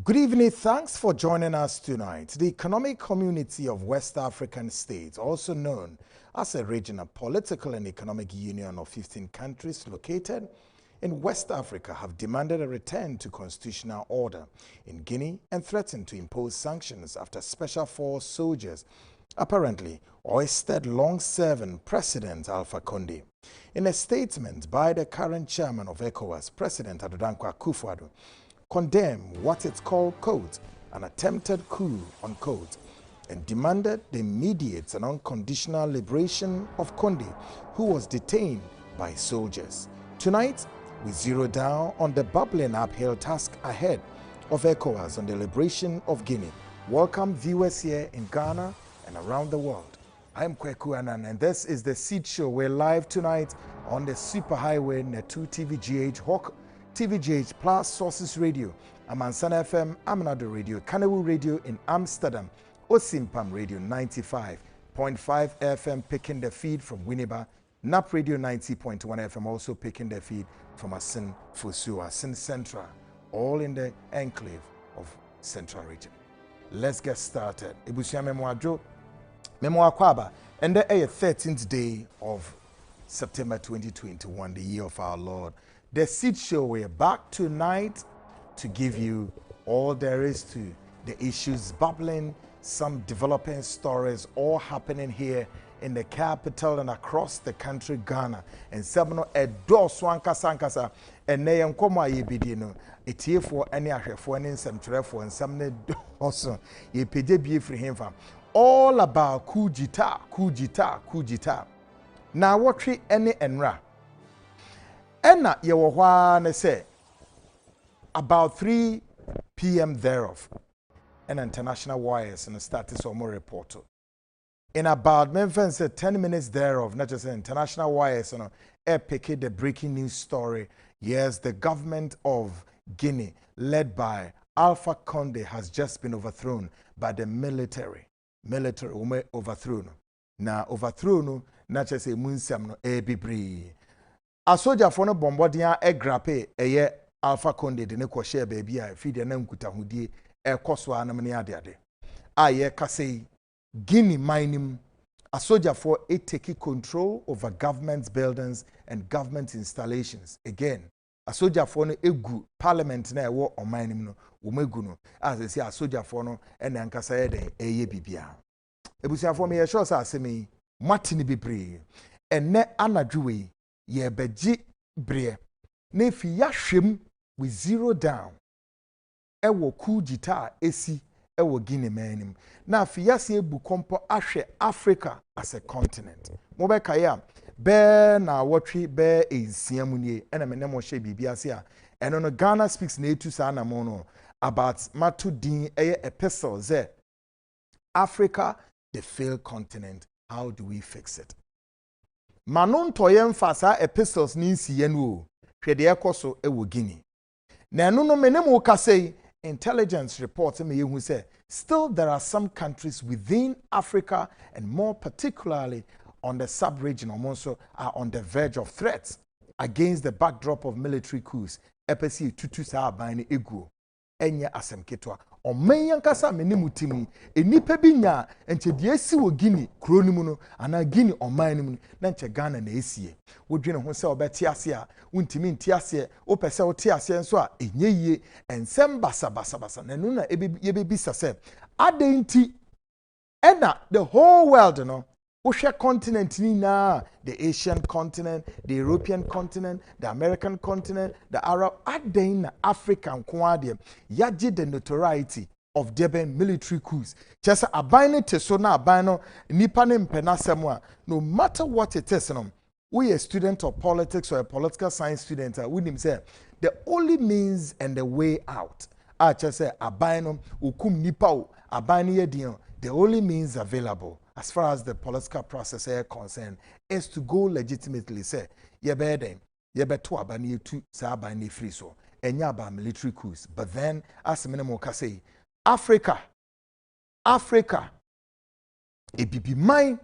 Good evening. Thanks for joining us tonight. The Economic Community of West African States, also known as a regional political and economic union of 15 countries located in West Africa, have demanded a return to constitutional order in Guinea and threatened to impose sanctions after Special Force soldiers apparently ousted long-serving President Alpha Condé. In a statement by the current chairman of ECOWAS, President Coup, condemned what it called, quote, an attempted coup, unquote, and demanded the immediate and unconditional liberation of Condé, who was detained by soldiers. Tonight, we zero down on the bubbling uphill task ahead of ECOWAS on the liberation of Guinea. Welcome viewers here in Ghana and around the world. I'm Kweku Anan, and this is the Seed Show. We're live tonight on the Superhighway Netu TVGH Hawk TVGH Plus Sources Radio, Amansana FM, Amanado Radio, Kanewu Radio in Amsterdam, Osimpam Radio 95.5 FM picking the feed from Winneba, NAP Radio 90.1 FM also picking the feed from Asin Fusu, Asin Central, all in the enclave of Central Region. Let's get started. Ibusia Memoadjo, Memoa Kwaba, and the 13th day of September 2021, the year of our Lord. The Seed Show, we're back tonight to give you all there is to the issues bubbling, some developing stories, all happening here in the capital and across the country, Ghana. And some a door swanka sankasa, and name koma yebidino, it here for any for any some trefo and some also ye pede free him from all about coup jita. Now what treat any enra. Enna yewohwa say about 3 p.m. thereof, an international wires and a status or more report. In about 10 minutes thereof, not just international wires, pick the breaking news story. Yes, the government of Guinea, led by Alpha Condé, has just been overthrown by the military. Military overthrown. Now overthrown, not just a munsam no ebibri. A soldier for no bombardier a grappe a Alpha Condé de ne share baby a feed a name kutahudi a coswa anamaniade. Aye kase Guinea mining a soldier for a taking control over government buildings and government installations. Again, a soldier for no egu parliament na war on mining no umeguno as they say a soldier for no and ankasa a ye bibia. Ebusia for me a sure sa me Martini Bibri and ne anadjuwe. Ye beji bre ne fi yahwem we zero down ewo coup jita esi ewo Guinea manim na fi yase ebu kompo ahwe Africa as a continent mo be kaya be na wotwe be ensiamu nie ena me ne mo hye bibia se a eno no Ghana speaks na etu sa na mo no about matu din epistle ze Africa the failed continent, how do we fix it? Manon toyem fasa epistles ni sienu hwede ekoso ewo Guinea. Na eno no menemu ka say intelligence reports me yehu say still there are some countries within Africa and more particularly on the sub-region also are on the verge of threats against the backdrop of military coups. Epesi tutu sa ban egu enye asem ketwa oman yankasa menemu timi enipa bi nya enche de esi wo Guinea kronimu no ana Guinea oman nimu na enche Ghana na esie wodwene ho se obeti ase a untimi nti ase opese oti ase nso a enye yie ensem basa na nu na yebebisa se adenti ena the whole world no wohwe continent ni na the Asian continent, the European continent, the American continent, the Arab aden na African kwade yaje the notoriety of Deben military coups. Chesa abine teso na abino nipa ne mpena semwa no matter what it is no we a student of politics or a political science student we him say the only means and the way out chesa abino ukum nipa o abine yedin the only means available as far as the political process is concerned, is to go legitimately say, ye beden, ye beto abani tu sa abani free so, and yaba military coups. But then, as minimum can say, Africa, it be mine,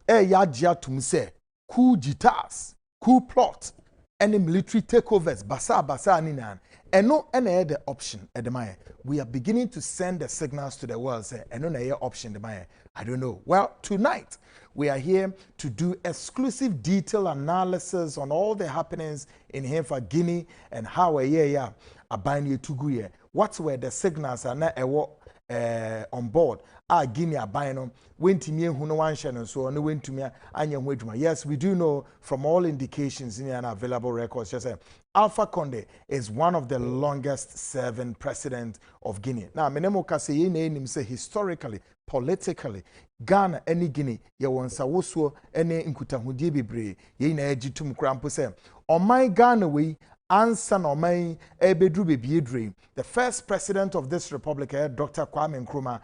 yajia to me say, coup jitas, coup plot, any military takeovers, basa ninan. And no any other option at the maya. We are beginning to send the signals to the world, say, and no other option the maya. I don't know. Well, tonight we are here to do exclusive detailed analysis on all the happenings in here for Guinea and how a abanye tuguye. What were the signals and on board? Guinea abino went to me who no one channel so no went to me and yes, we do know from all indications in an available records. Just say Alpha Conde is one of the longest serving president of Guinea. Now, Menemo Kaseye name say historically, politically, Ghana any Guinea, ye wonsa woso any nkutahudi bebre, ye na ejitum krampo say. On my Ghana way, answer no my ebedru bebiedre. The first president of this republic, Dr. Kwame Nkrumah,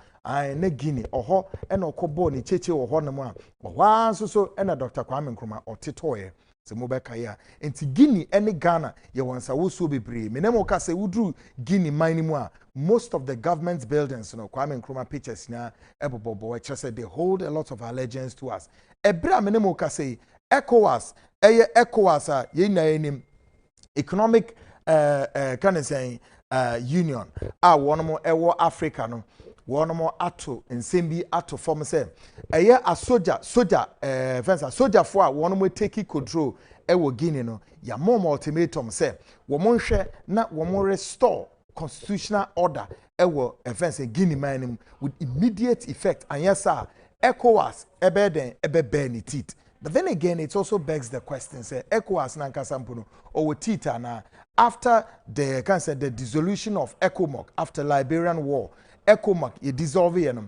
ne Guinea, oho, and okobo ni cheche oho namwa. Owa so and Dr. Kwame Nkrumah or Titoye. Se mobeka ya. Enti Guinea any Ghana, ye wansa woso bebre. Menemo ka se udru Guinea minimwa. Most of the government buildings, Kwame Nkrumah pictures na ebobobo, they hold a lot of allegiance to us. Ebra menemo ka se ECOWAS, ECOWAS ye na enim economic kind of saying union one more ewo Africa no one more ato nsembi ato form say a soldier soldier for one more take control ewo Guinea no ya more ultimatum say wo mo hwe na wo mo restore constitutional order ewo offense Guinea man with immediate effect and yes sir ECOWAS ebe ni teeth. But then again, it also begs the question, say, ECOWAS na nkasampuno, or Tita na, after the dissolution of ECOMOC, after Liberian War, ECOMOC, you dissolve yenum,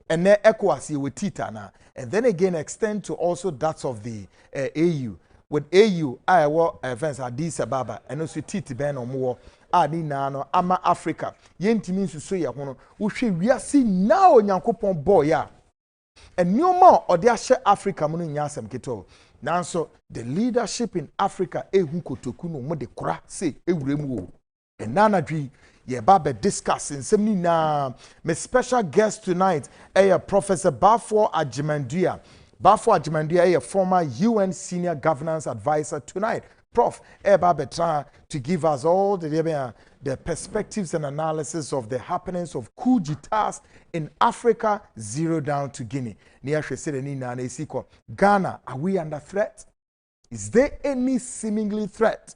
and then ECOWAS, you with Tita na, and then again extend to also that of the AU. With AU, I will advance Addis Ababa, and also Titi Ben or more, Adi Nano, Ama Africa, Yenti means to say, we are seeing now Yankopon boy, yeah. And no more or the Africa munu nyasem kito. Nanso the leadership in Africa ehunko tokuno mo de kora say ewuremu. And nana dwi ye babe discussing semni na my special guest tonight Professor Baffour Agyeman Duah. Baffour Agyeman Duah former UN senior governance advisor tonight. Prof, trying to give us all the perspectives and analysis of the happenings of coup d'etats in Africa, zero down to Guinea. Ghana, are we under threat? Is there any seemingly threat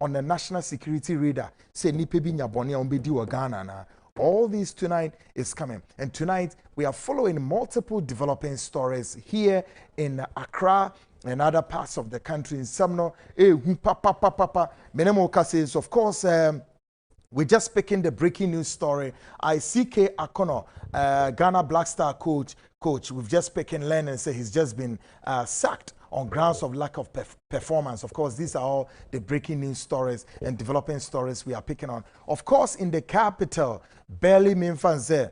on the national security radar? Say nipebi nyaboni ombedi wa Ghana na. All this tonight is coming. And tonight we are following multiple developing stories here in Accra and other parts of the country. In Samno, Menemo says, of course, we're just picking the breaking news story. ICK Akono, Ghana Black Star coach, we've just picking Len and say he's just been sacked on grounds of lack of performance. Of course, these are all the breaking news stories and developing stories we are picking on. Of course, in the capital, barely Minfanze,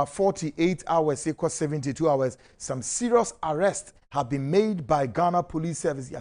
48 hours equals 72 hours, some serious arrests have been made by Ghana Police Service.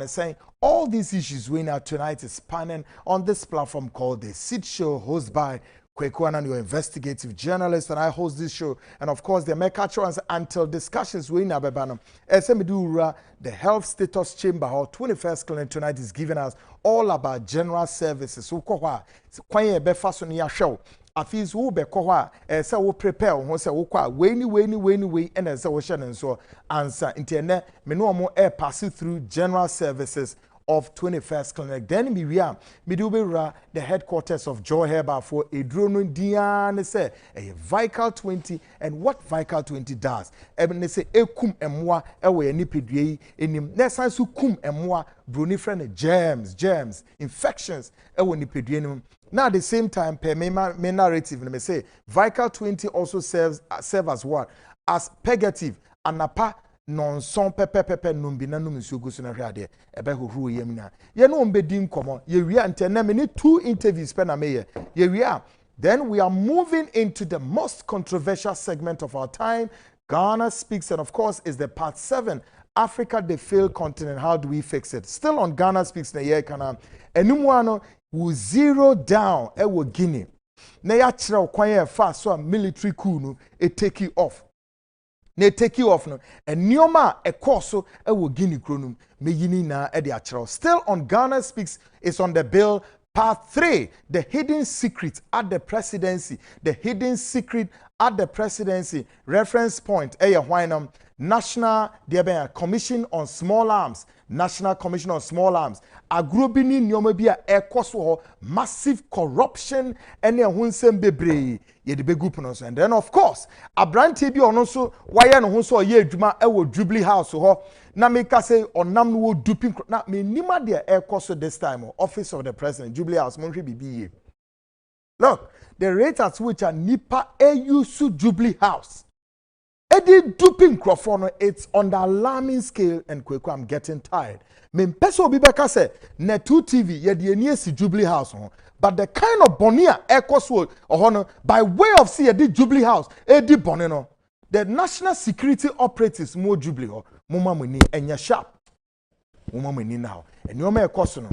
Saying all these issues we now tonight is spanning on this platform called the Seed Show, hosted by Kwekwana, your investigative journalist, and I host this show. And of course, the Mekatrans until discussions we now bebano. SMDura, the Health Status Chamber, our 21st clinic tonight is giving us all about general services. So, kwanye befaso ni show. Afis wo be kohwa say wo prepare wo say wo kwa we and say wo share so answer intene me no mo pass through general services of 21st clinic. Then we are Midubera, the headquarters of Joy Herba for a drone Diane say a Vikar 20 and what Vikar 20 does. Eben say kum emwa ewe nipedwe enim nesan su kum emwa bruni friend germs infections ewe nipedwe enim. Now at the same time per me narrative me say Vikar 20 also serve as what? As purgative anapa non son pepe numbina numisugu so na hwade ebe hohuru yemna ye no mbedi nkomo ye wi antena me 2 interviews pe na me ye wi. Then we are moving into the most controversial segment of our time. Ghana Speaks, and of course is the part 7, Africa the failed continent, how do we fix it? Still on Ghana Speaks na ye kana enumwano will zero down ewo Guinea na ya kire okwan ye fa so military coup no e take it off. na take you off no and nioma e course so e wo Guinea kronum me yini na e de achero. Still on Ghana Speaks is on the bill. Part 3, the hidden secret at the presidency. The hidden secret at the presidency. Reference point, National Commission on Small Arms. National Commission on Small Arms. Agrobini nyomabia ekoso massive corruption ene hunsem bebre ye de begup no so. And then of course, abrante bi ono so wire no ho so ye adwuma e wo Jubilee House ho. Na me ka say onam no wo duping na me nima de ekoso this time office of the president Jubilee House monhwe bibi. Look, the rate at which a nipa use Jubilee House Eddie duping Crawford, it's on the alarming scale, and quick, I'm getting tired. Men peso bibeka say, ne 2 TV, ye the near Jubilee House, but the kind of bonia echoes or by way of see the Jubilee House, Eddie Bonino, the national security operatives more Jubilee or Muma Muni and ya sharp. Muma Muni now, and you may a question.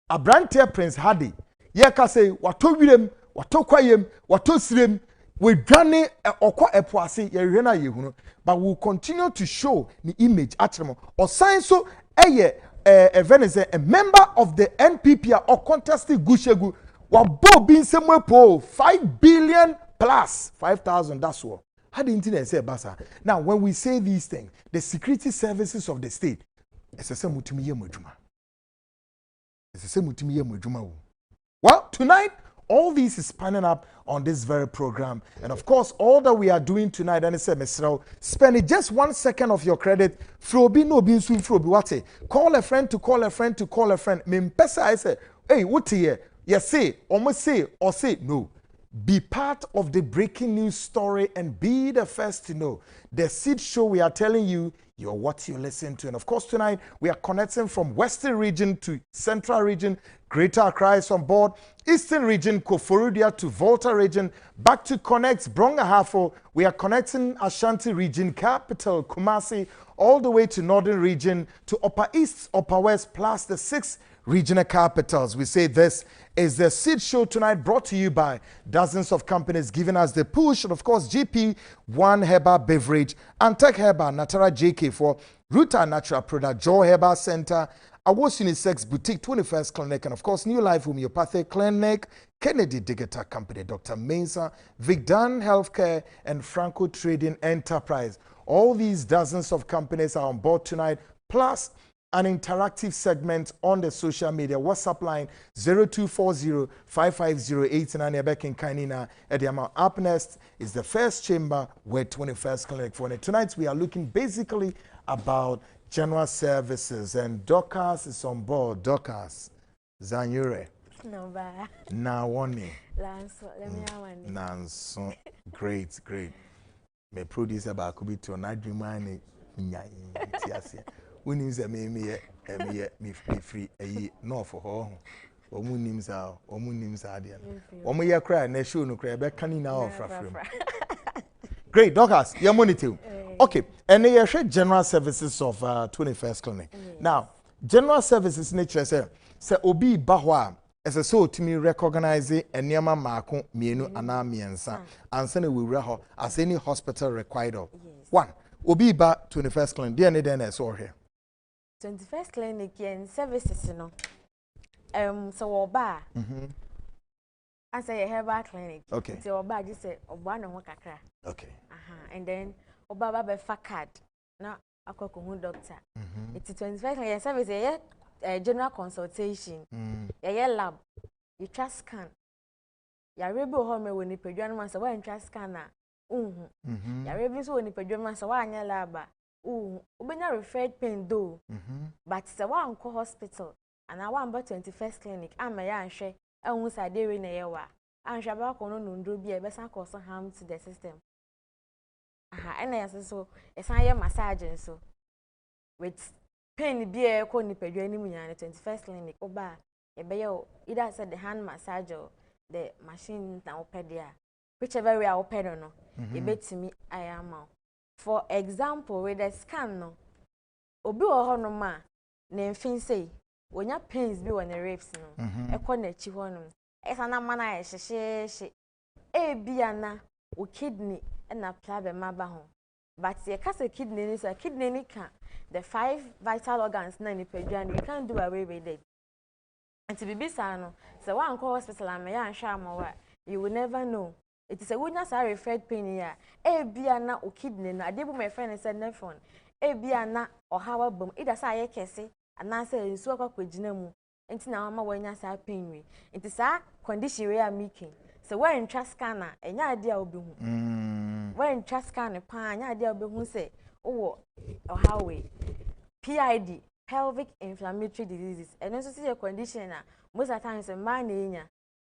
A brand Prince Hardy, ye ka say, what to him, what to kwayem, what to slim. We journey okwa epoase ye hwe na ye hunu but we will continue to show the image atremo or sign so a member of the NPP or contested Gushegu wa bo bin semwepo 5 billion plus 5,000 that's all. How the internet say basa. Now when we say these things, the security services of the state esese mutumi ye modwuma. Esese mutumi ye modwuma. Well, tonight all this is panning up on this very program. And of course, all that we are doing tonight, and it's a spend just 1 second of your credit. Frobi no bin soon frobi wate. Call a friend to call a friend to call a friend. Mimpesa I say, hey, what here? Yes, say, almost say, or say no. Be part of the breaking news story and be the first to know. The Seed Show we are telling you, you're what you listen to. And of course, tonight we are connecting from Western region to Central region. Greater Accra is on board. Eastern region, Koforidua to Volta region. Back to connect Brongahafo. We are connecting Ashanti region, capital Kumasi, all the way to Northern region to Upper East, Upper West, plus the 6 regional capitals. We say this is the Seed Show tonight, brought to you by dozens of companies giving us the push. And of course, GP1 Herbal Beverage, Antec Herbal, Natara JK for Ruta Natural Product, Joy Herbal Center, Awos Unisex Boutique, 21st Clinic, and of course, New Life Homeopathic Clinic, Kennedy Digital Company, Dr. Mensah, Vikar Healthcare, and Franco Trading Enterprise. All these dozens of companies are on board tonight, plus an interactive segment on the social media. WhatsApp line 0240-550-89. Up next is the first chamber with 21st Clinic for it. Tonight we are looking basically about general services, and Dorcas is on board. Dorcas Zanyure. No bad. Now one. Lanso, let me have one. Nanso, great. Me producer ba kubi to na dream nyai tiasia. When you say me free no for her. Omu nims adia. Omu ye cry na show no cry be can na of frame. Great, Dorcas, your monitor. Okay, and they share general services of 21st Clinic. Now, general services nature say obi bahwa as a so to me recognize and nyama mako mienu ana miensa ansana we reho as any hospital required of. One, obi ba 21st Clinic. There need na so here. 21st Clinic and services no. So oba. I say a herbal clinic. Okay. So oba just say oba no kakra. Okay. And then oba be card. Na akoko doctor. It's 21st Clinic service general consultation. Yeah, lab. You trust scan. Ya rebo home when you pedwa no man say why trust scan na. Ya rebo so when you pedwa man say why anya lab. Ubenya referred pain do. But say why anko hospital and I want 21st Clinic. Am ya anhwe ehun say dey we na ye wa. Anhwe ba kono no ndro bi e be san cause harm to the system. And yes so esan ye massage so with pain bi e ko ni pedwa ni munya 21st Clinic oba e be ye either said the hand massage or the machine na opedia whichever way oped no e betimi ayama. For example with the scan no obi wo ho no ma na mfin say wonya pains bi won the ribs no e ko na chi ho no esa na mana e hyehye e bia na o kidney na problem aba ho But the kidney is a kidney can the 5 vital organs na nipadwan you can't do away with it. And to be bisano, so one call hospital and may you will never know. It is a witness I referred pain here. A biana or kidney, I did my friend and said nephron. A biana or how boom, it is I kessy, and I say in so with Jinemu. And now I'm when I pain me. It is a condition we are making. So we're in trust scanner, and your idea will be we're in trust scanner, pan, your idea will be who say, oh, or how we PID, pelvic inflammatory diseases, and also see a condition most of the times a man.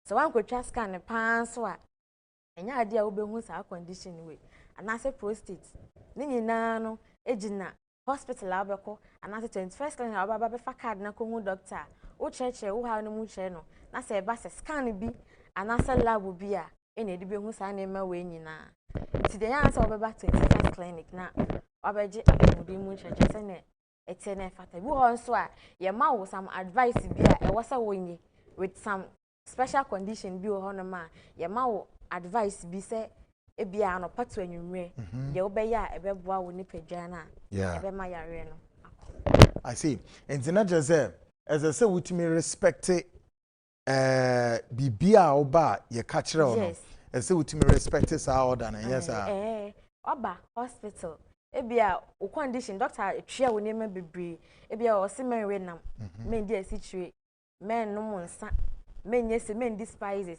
So one could trust scan a pan swat. And your idea will be who's our condition way. And I say prostate. Nini nano, ejina, hospital abako, and I say 21st clinic, I'll be Vikar na Congo doctor. O church, who have no mucheno. Na say bas a scan be, and I say lab will be a any de be who's I name away na. Today I answer back to 21st clinic now. Obeji will be much just in it. It's an effort. We also your mouth some advice be a was a wingy with some special condition be on ma your mouth advice be say e bia no pato anwumre ye obeya ebeboa wo ni padwana ebe ma yare no. I see. And not just as I say with me respect bibia oba ye catcher no as say with me respect is our order and yes oba hospital ebia o condition doctor etwea wo nema bebre ebia o se men we nam men dey situate men no monsa men yes men despises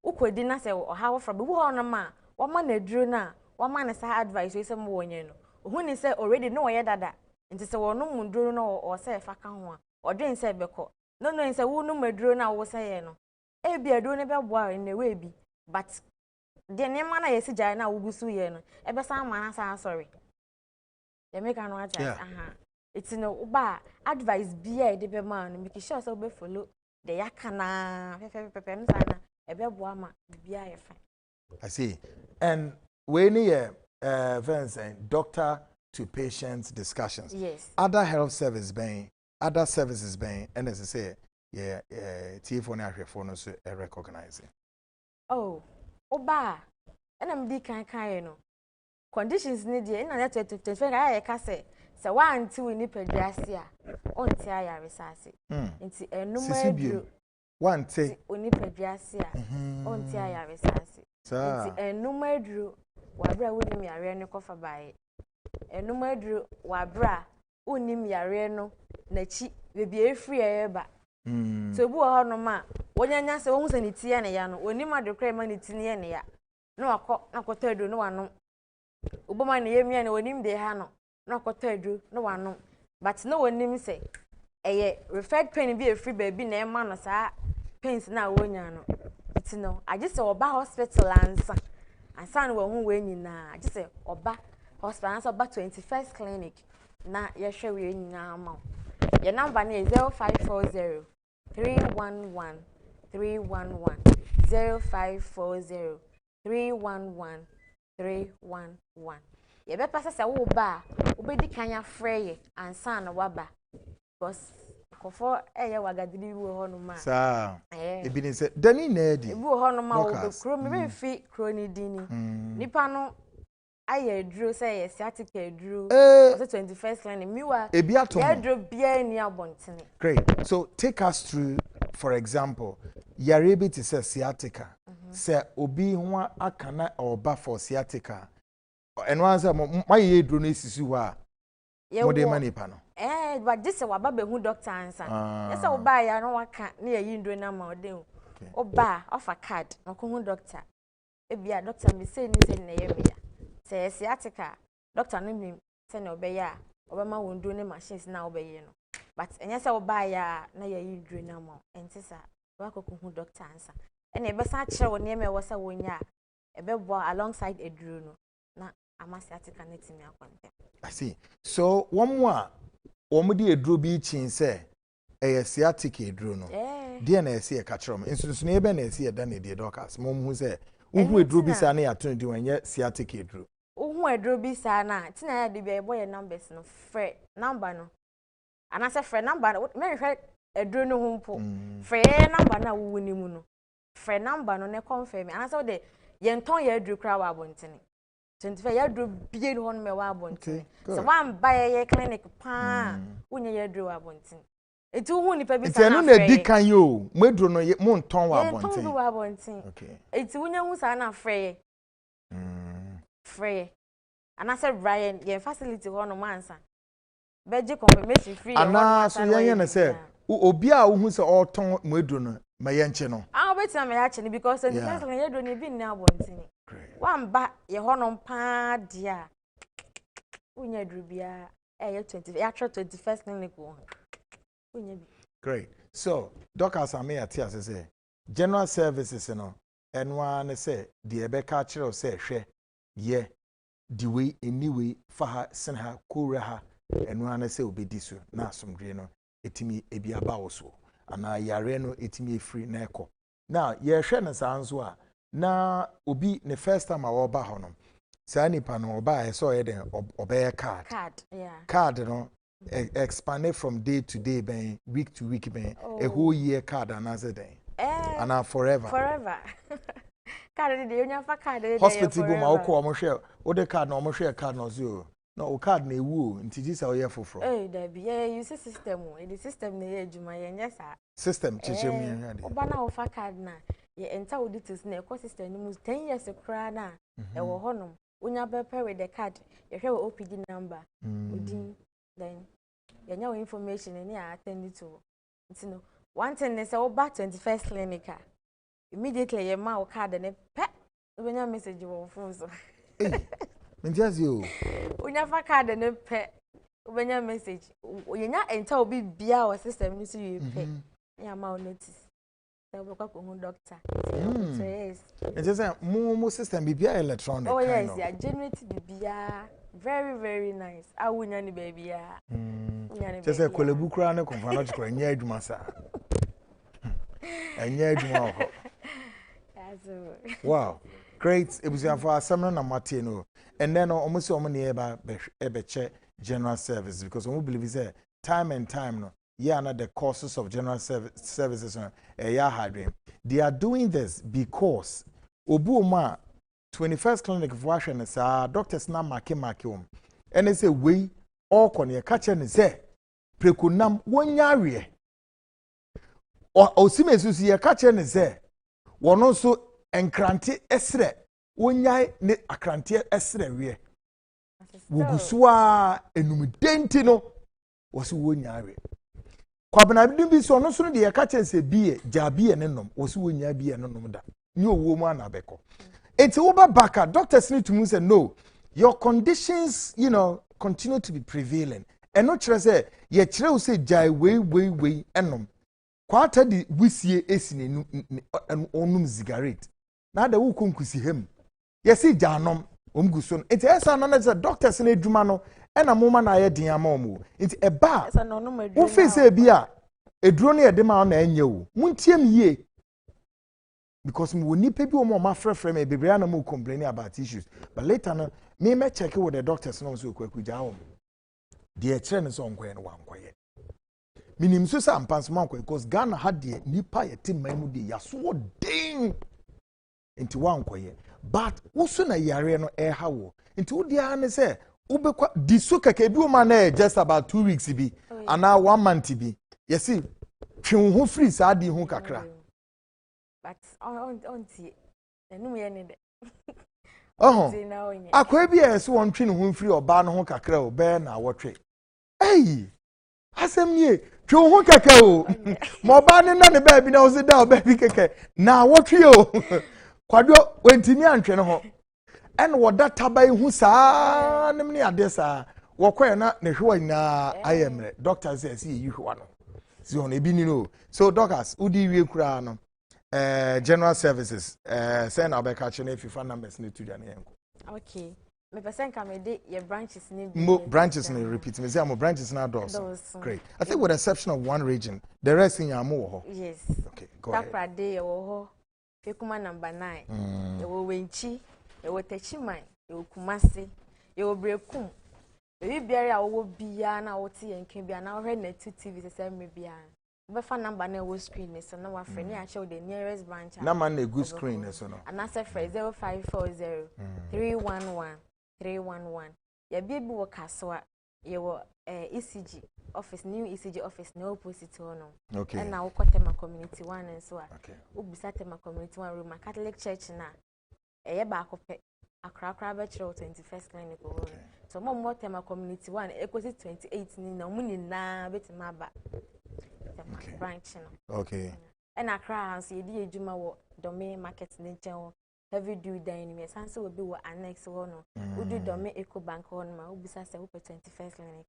ukodi na se o hawo from be wo no ma wo ma na duro na wo ma na sa advice we se mo wonye no hu ni se already no ye dada nti se wo no munduro no o se fa ka ho a o dwen se beko no se wo no maduro na wo se ye no ebia duro ne be boa in the way bi but de nema na yesi jai na wo gusu ye no ebe sa ma na sa sorry. They make an advice. It's no ba advice be the man make sure so be follow the yakana pepe sana ebe boama bia ye fine. I see. And when Vincent, doctor to patient discussions. Yes. Other health services being and as I say, TV phone also recognizing. Oh, oba. And I'm di kan no. Conditions need ye na net 25 I ka say one two ni pedasi a onti ayare sase nti enumadu one te oni pedasi a onti ayare sase nti enumadu wabra wonim yare no kofa bae enumadu wabra onim yare no nachi bebi efri eba so bu ho no ma wonyanya se wohu saniti ya ne ya no onim adokra ma niti ne ne ya no akọ edu no wano uboma ne yemia ne onim de ha no na akọ edu no wano but no onim say eye referred pain bi efri baby na e ma no saa pains na wonya no iti no age se oba hospital ansa no wo we nyina age se oba hospital ansa oba 21st clinic na ye hwe we nyina ma your number is 0540 311 311 0540 311 311. Ye be pass say wo ba obedi kanya frey ansa na waba because kofo eye wagadiri wo ho no ma sa e bi ni say dani na edi e wo ho no ma wo be kro me be fi kro ni dini nipa no aye duro say ye sciatica duro so 21st clinic miwa e bi atom ye duro bia ni abontene. Great. So take us through, for example, yarebi to say sciatica say obi ho akana or Baffour sciatica and one say my ye duro no sisi ho a mo de mani pa no but this say waba be hu doctor answer yes say oba ya no waka na ye nduro na ma ode oba offer card no ko hu doctor e bia doctor me say ni say na ye me ya say sciatica doctor no me say na obe ya obema wo nduro ne machines na obe ye no but enya say oba ya na ye nduro na ma entisa wako ko hu doctor answer ene be sa kire wo ne me wo say wonya e be bo alongside eduro no na amasiatica netimi akwante. I see. So one more omudi eduro bi chin say sciatica eduro no dia na ese e ka kire mo nsusu ne be na ese e da na de doctors mo hu say uhu eduro bi sa na ya to di wanye sciatica eduro uhu eduro bi sa na tina ya de bi e boy numbers no free number no ana say free number me hwe eduro no hu mpo free number na wo ni mu no free number no ne confirm ana say de ye nton ya eduro kra wa abontene 25 ya dro bie no me wa abonten so wan buy ye clinic pa unye ya dro abonten eti hu nipa bi sana na edi kan yo medro no mo nton wa abonten nton wa abonten okay eti unye hu sa na frey free and I said Brian ye facility ho no mansa beje confirmation free ana so ye na say obi a wo hu se oton medro no ma ye nche no betina me ya che because the first ye do ne bi na abonten wan ba ye ho no pa dia unya drubia ye 20 ya 21st clinic wo unya bi great so doctors ame ya tia say general services no enwa ne say de ebe ka kire say hwe ye the way anyway fa ha sen ha kore ha enwa ne say obedi so na asomdwe no etimi ebi aba wo so ana yare no etimi free na ekọ now ye hwe ne sanso a na obi ne first time awo ba ho no sa nipa no oba so ye den obeye card no expanded from day to day ben week to week ben a whole year card another day and forever card de onya fa card de hospital go ma wo ko mo hwe wo de card na mo hwe card no zo no o card na ewu nti ji sa wo ye foforo da bi ye use system o the system na ye adwuma ye nya sa system chiche mu ye hade oba na wo fa card na ye enter auditors na ecosystem ni mu 10 years kra na e wo honom onya be pair with the card ye hwe OPD number odin then ye nya information ni attend to nti no one thing is say back 21st clinic immediately ye ma o card ne pe onya message wo phone so Menjazi o onya fa card ne pe obenya message ye nya enter obi bia o system ni so ye pe ya ma o notice say we kwa ko doctor so yes it say mo system bibia electronic oh yes ya generate bibia very very nice awunya ni baby ya just say kolebu kura ne konfa no chikora nya adwuma sa enya adwuma ho wow great ebusia for asamna na mate no and then almost so many ebe che general service because we believe say time and time no yeah na the courses of general services yeah hard they are doing this because obuoma 21st clinic for washing sa doctors na make and they say we all kon ye catch ne say prekunam wonyawe o simesusu ye catch ne say wono so enkrante esre wonyai ne akrante esre wie wogusua enumdenti no woso wonyawe kwabena bi so no so de ye catch ne say bie jabie ne nom woso wonya bie ne nom da ni owo mu anabeko enti wo ba baka doctors need to say no your conditions continue to be prevailing and not say ye kire wo say jai we enom kwata di wisie esine onum cigarette na da wo konkusi hem ye say janom omguso no enti esa no na say doctors na edwuma no ena moma na ye din ama omo enti eba wo face bi a eduro no ye de ma na enye wo muntiem yie because we need people who are free me bebre na mo complaining about issues but later no me check with the doctors no so kwakuja home the chere so nkwe no wankoye minim so sa mpanso mankoye because Ghana had the nipa ye team man mu de yaso ding into wankoye but wo so na yare no ha wo into wo dia na say wo be kwa di so keke bi o ma na just about 2 weeks bi and 1 month bi you see twen ho free sa di ho kakra but on enu ye ne de akwa bi e so won twe ne ho free oba no ho kakra o be na wotwe ei asem nie twe ho keke o mo ba ne na ne ba bi na o se da o ba bi keke na wotwe o kwado wentimi antwe ne ho en woda tabai hu saa nem ne ade saa wokoye na ne hwe na ayemre doctor says see you hwa no si on ebi ni no so doctors udi wie kura no general services say na be catch na fifa numbers ni to jana yanko okay me person ka me de your branches ni branches ni repeat me say am branches na doors great I think with the exception of one region the rest in yamo wo ho yes okay go ahead Taprade wo ho Fekuma number 9 e wo wenchi e wo techiman e wo kumase e wo brekum e biara wo bia na wo te yenke bia na wo hwe na TV say me bia Baffour number na wo screen so na wa friend ya show the nearest branch na man na good screen so no and answer phrase 0540 311 311 ya baby wo kaswa ye wo ECG office new ECG office no opposite no okay and now Kotema community 1 and so okay ubisatema community 1 room Catholic church na eye ba akopɛ akra be chiro 21st clinic wo so mo tema community 1 ekosi 28 ni na mu nyina betima ba tema branch no okay and akra hanso ye di edwuma wo domain market ne nchen heavy do dynamic sanse will be what annex one no do dome eco bank on ma ubisa se 21st clinic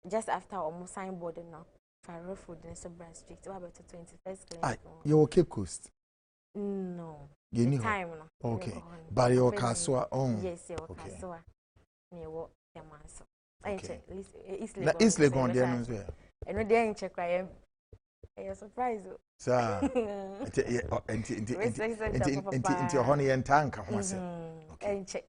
just after almost signboard no for food in Sobran Street about 21st clinic you Cape Coast no Guinea time no okay but your kaswa yes your kaswa me wo temanso okay East Legon there no so and no dey in check cry a surprise sir into honey and tank once okay check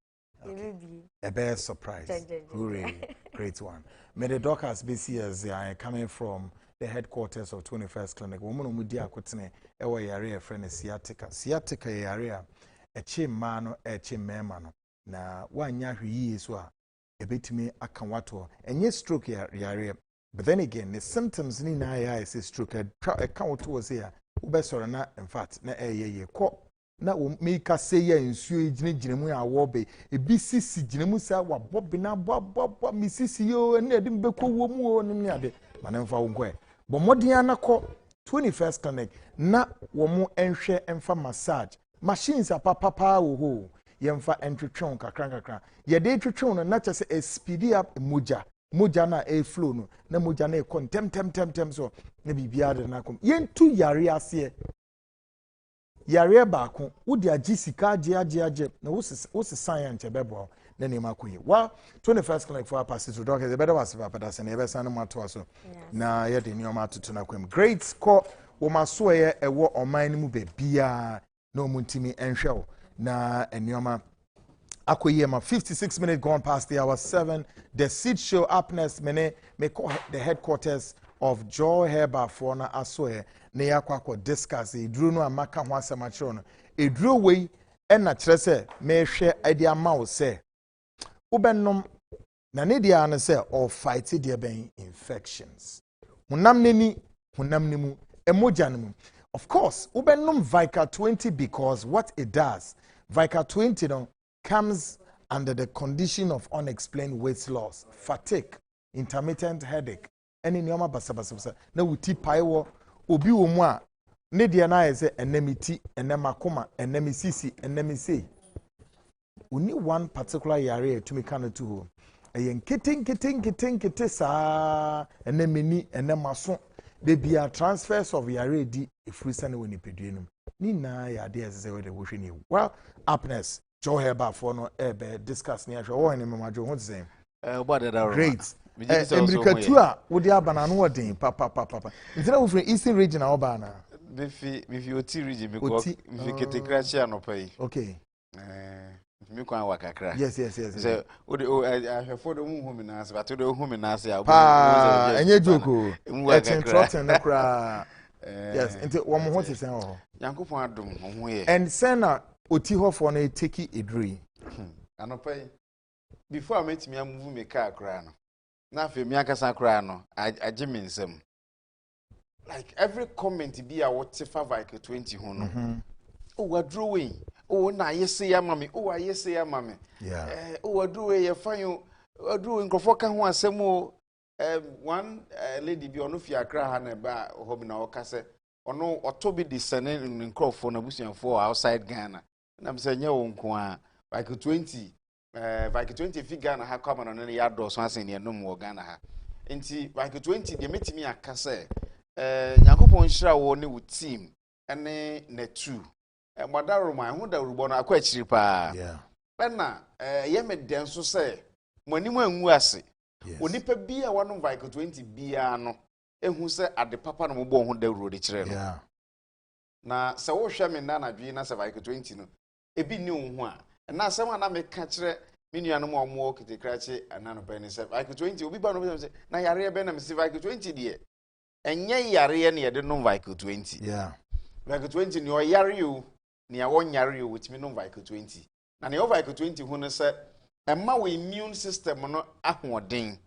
a bear surprise hooray great one may the doctors be see as they are coming from the headquarters of 21st clinic woman umudi akotene ewa yare friend sciatica yare a chimma no a chimmema no na wanya hwi so a ebetimi aka wato enye stroke yare. But then again, the symptoms ni na ya is stroke. Account was here. Ubesora na in fact na ye ko na wo make say ya nsuo ejine mu ya wo be ebi sisi jine mu sa wa bobi na bo misisi yo na edim beko wo mu o nim ni ade manamfa wo nkwe bo modin anako 21st clinic na wo mu enhwe emfa massage machines apapapa wo ho yemfa entwetwon kakran ye de twetwon no na chese speed up moja na e flow no na moja na e tem so na bibia de na kom yentu yare ase yare baako wodi agi sika age na wo sesan ya nchebebo na ne makoyi wa 21st clinic for pastor to doctor better was papa da se na ebe san mo ato so na ye de nioma atutu na kwem great score wo maso ye ewo oman mu be bia na omuntimi enhwe na enioma Akoyema 56 minutes gone past the hour 7. The seat show up next mene me call the headquarters of Joy Baffour na asoe ne yakwako discuss edru no amaka ho asemachiro no edru wei e na kire se me hwe ade ama wo se ubennom na ne dia na se all fight de ben infections hunam neni hunam nemu emoja nemu of course ubennom Vikar 20 because what it does Vikar 20 no comes under the condition of unexplained weight loss, fatigue, intermittent headache, any nyoma basa na wuti paiwo obi wo mu a ne de na yese enemiti enemakoma enemisisi enemise uni one particular yare to me kan to ho eyen keten sa enemini enemaso de bia transfers of yare di efrusa ne woni peduenum ni na ya de ese we de wo hwe well upness Joy Baffour no ebe discuss ni ahwe wo ne mamajo ho tse great America tu a wo di abana no odin papa ntina wo from Eastern region a wo ba na Mifi oti region because mifi ketekrachi anopai okay mi kwa wakakra yes so ahwefo do hu mi na se bato do hu mi na se a pa enye joko etin na kra yes nti wo mo ho tse ho yankopon adom ho ye and sena oti ho for na take edri anopai before I met me move me car kra no na fe mi akasa kra no Agyeman nsem like every comment be a what fa Vikar 20 ho no oh wadro we oh na yese ya mame oh ayese ya mame yeah oh wadro we ye fan wadro nkrofo ka ho asem o one lady bi ono fi akra ha na ba ho bi na o ka se ono otobi de sene nkrofo na busuanfo outside Ghana na mse nye wo nko a Vikar 20 Vikar 20 fi Ghana ha kwa no ne ya do so asen ne no mo Ghana ha enti Vikar 20 de metimi aka se Nyankopon hira wo ne wo team ene na 2 madaro man ho da rubo no akwa chiri pa yeah na ye me den so se monim anwu ase onipa bia wono Vikar 20 bia no ehu se ade papa no mo ho da ruo de kire no yeah na se wo hwe me na na dwi na se Vikar 20 no ebi ni wo ho a na asem ana me ka kire me nuanom omo ketekrache anano pa ni se Vikar 20 obi ba no se na yare be na me se Vikar 20 de enye yare ne ye de no Vikar 20 yeah Vikar 20 ni o yare o ni a won yare o with me no Vikar 20 na ne o Vikar 20 hu no se Emma we immune system no ahoden.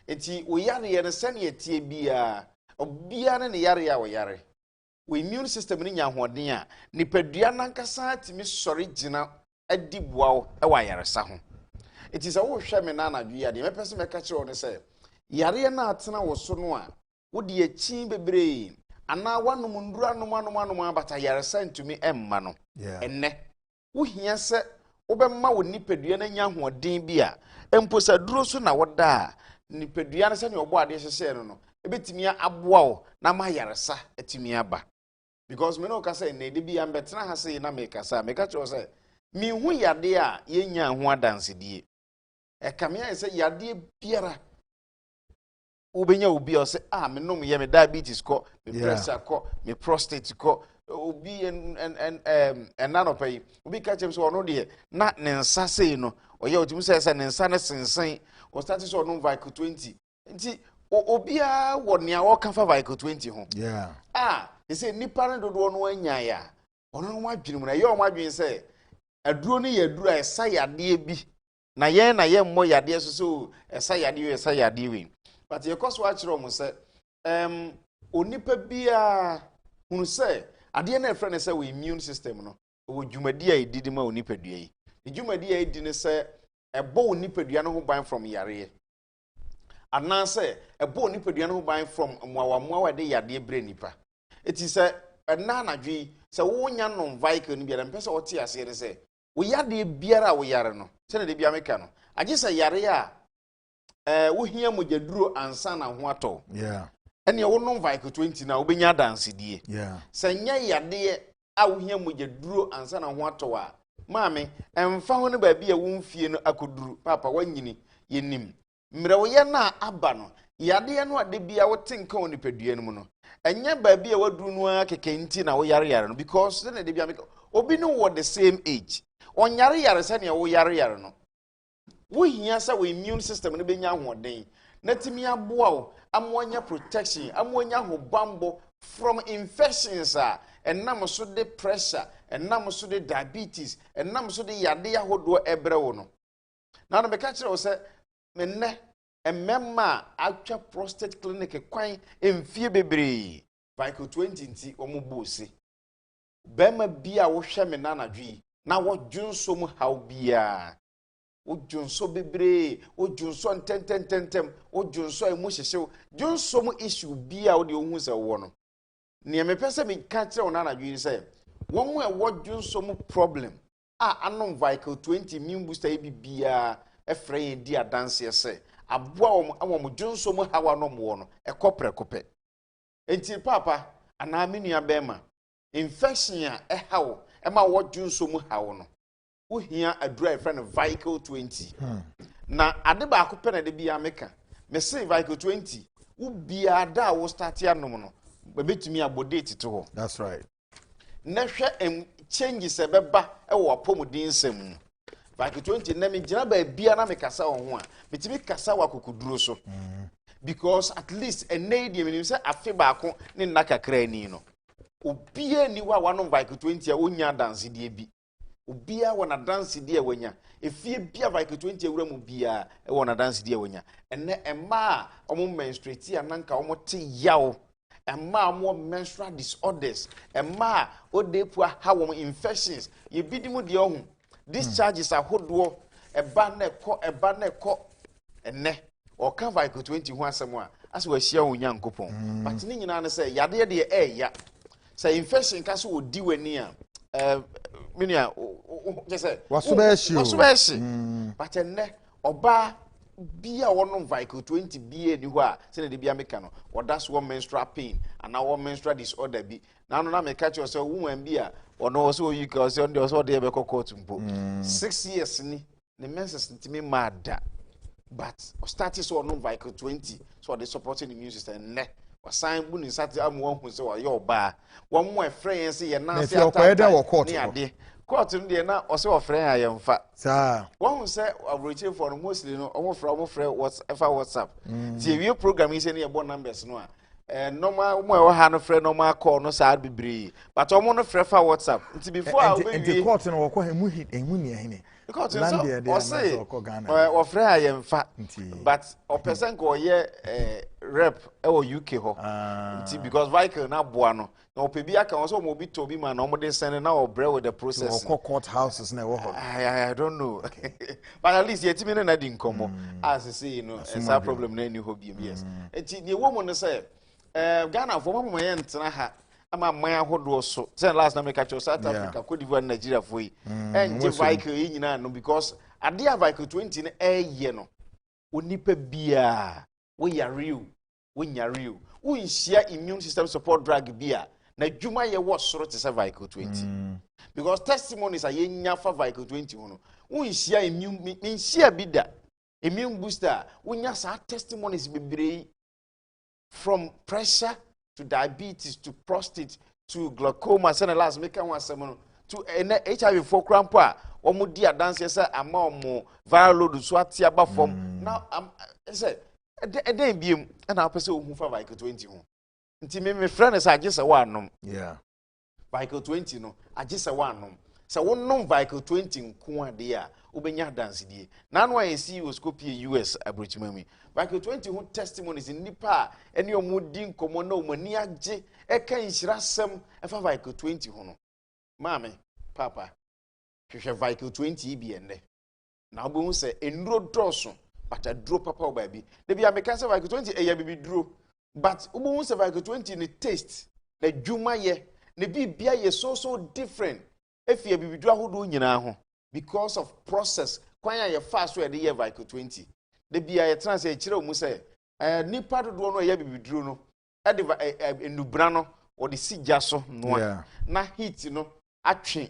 Enti we yare ye ne sane etie bia obia ne yare ya we yare. We immune system ni nya ahoden a nipadua nankasa timi sori gina adi boawo e wa yare sa ho. Enti se wo hwe me na anadwe ya de me pese me ka kire one se yare na atena wo so no a wo de achi bebre ana wanum nduru anum abata yare sa ntumi emma no. Enne wo hia se wobɛma wo nipadua na nya hoɔden bi a empo sa duro so na woda nipadua na se ne ɔbɔ ade hyehye no no ebetimi aboa wo na ma yaresa atimi aba because me no ka say na de bi am betena ha say na me ka sa me ka cho say mi hu yade a yenya ho adansedie e ka me say yade biara obenya obi o say me nom ye me diabetes ko me pressure ko me prostate ko obi en nanopay obi ka chem so ono de na ne nsa sei no oye otimi say ne nsa ne sensen o start so ono Vikar 20 nti obia wo ne a wo ka fa Vikar 20 ho he say nipa ne dodo no anya ya ono no adwene mu na ye o adwene say aduro ne ye aduro esa yade bi na ye mmɔ yade so esa yade we but ye koso a kire o say onipa bia hunu say ade na efre ne say we immune system no wo dwumadi a edidi ma onipadua yi dwumadi a edi ne say ebo onipadua no ho ban from yare ana say ebo onipadua no ho ban from mwawa de yade bre nipa eti say na anadwi say wo nya no Vikar no bia mpese o tie ase ne say wo yade biara wo yare no se na de bia meka no agye say yare a wo hia mogyaduro ansa na ho atɔ ene wo no Vikar 20 na obenya dansedie sanya yade a wo hia mogyaduro ansa na ho atɔ a maame emfa ho ne ba bia wo mfie no akoduru papa wanyini yenim mre wo ye na aba no yade no ade bia wo tenka woni padua no mu no enya ba bia waduru no akekenti na wo yare no because na de bia meka obi no wo the same age on yare se ne wo yare no wo hia sa wo immune system no benya hoden na timi aboa wo amonya protection amonya ho bambo from infections enam so de pressure enam so de diabetes enam so de yade ahodo ebre wo no na no be ka kire wo se menne emema atwa prostate clinic kwan emfie bebre Vikar 20 nti omo bosi bema bia wo hwe me na anadwi na wo dwunso mu haw bia wo dwunso bebre wo dwunso ntentem wo dwunso emu hyehyew dwunso mu issue bia wo de ohun se wo no ne me pese me ka kire wo na anadwi se wo mu e wo dwunso mu problem anom Vikar 20 immune booster bia efre ye di adanse se aboa wo dwunso mu hawa no mo no ekoprekope enti papa ana menua bema infection a ehawo ema wo dwunso mu hawo no wo hia adura efre no Vikar 20 na ade ba akopɛ na de bia meka me say Vikar 20 wo bia da wo start anom no betumi abodate to ho. That's right. Na hwɛ changes ebeba wo apomudin nsɛm Vikar 20 na me gina ba bia na me kasa wo ho a betumi kasa wa kokuduro so because at least enei de menim sɛ afe baako ne nna kakra ani no obia ni wa wanom Vikar 20 a onya dance die bi obia wona dance die wanya efie bia Vikar 20 awura mu bia wona dance die wanya enne emma omo menstruate ananka omo te yaw emma omo menstrual disorders emma odepu ha wo infections ye bidimu de ohun discharges ahodo eba na ekɔ enne o ka Vikar 20 ho asɛm a ase wa hia wo nyankopɔn but ni nyina ne sɛ yade de ya sɛ infection ka so odi wani a minia jese wasubeshi but enne oba bia wono Vikar 20 bia ni ho a se ne de bia meka no oda so menstrual pain ana wo menstrual disorder bi na no na meka che so woman bia ono so you ka so ndo so de be kokot mpo 6 years ni ne menses ntimi mada but started so ono Vikar 20 so they supporting the immune system ne wasan bu ni sati amu hu se wa ye oba wo mo efre yen se ye na se ata court no de na o se ofre ya ye mfa saa wo hu se abroche for mostly no omo frɛ WhatsApp ti wie program yi se ne ye bo numbers no a normal mo ha no frɛ normal call no saa bibiri but omo no frɛ fa WhatsApp nti before I will be court no wo ko emu ni ehine because land there o say Ghana o frɛ ha yemfa but o person ko ye rep e wo UK ho nti because Vikar na boa no na o pebi aka so mo bi to bi ma na omo dey send na o bre with the process o court houses na wo ho I don't know but at least yetimi na di nkomo as say you know it's a problem na any hobby yes nti the woman no say Ghana for mama yen tena ha ama man ahodo so say last na make catch South Africa Cote d'Ivoire Nigeria for yi enje Vikar yi nyina no because ade a Vikar 20 no ye no onipa bia we yare we nyare wo nhia immune system support drug bia na dwuma ye wo soro te say Vikar 20 because testimonies are yenya fa Vikar 20 no wo nhia immune nhia bi da immune booster wo nya sa testimonies bebree from pressure to diabetes to prostate to glaucoma and last make one semen to HIV for crampa omo di adanse say ama omo viral load so atia ba form now say e biem na pese ohun fa Vikar 20 ho nti me friend say agese wa anom Vikar 20 no agese wa anom say wonnom Vikar 20 nko ade a obenya dance die na no aye CEOs copy US abrochimami Vikar 20 who testimonies in nipa ene omudi nkomo na omani age e kan nhirasem e fa Vikar 20 ho no mame papa hwehwe Vikar 20 bi ende na obo say enuro doso but aduro papa o baabi de bia me kan say Vikar 20 eya bibi duro but obo say Vikar 20 ni taste na dwuma ye na bibia ye so different efia bibi duro ahodo nyina ho because of process kwanya ye fast so e de ye Vikar 20 de bia ye trans e kire omu say nipa dodo no ye bibiduro no e de enubra no o de sigya so no na heat no atwe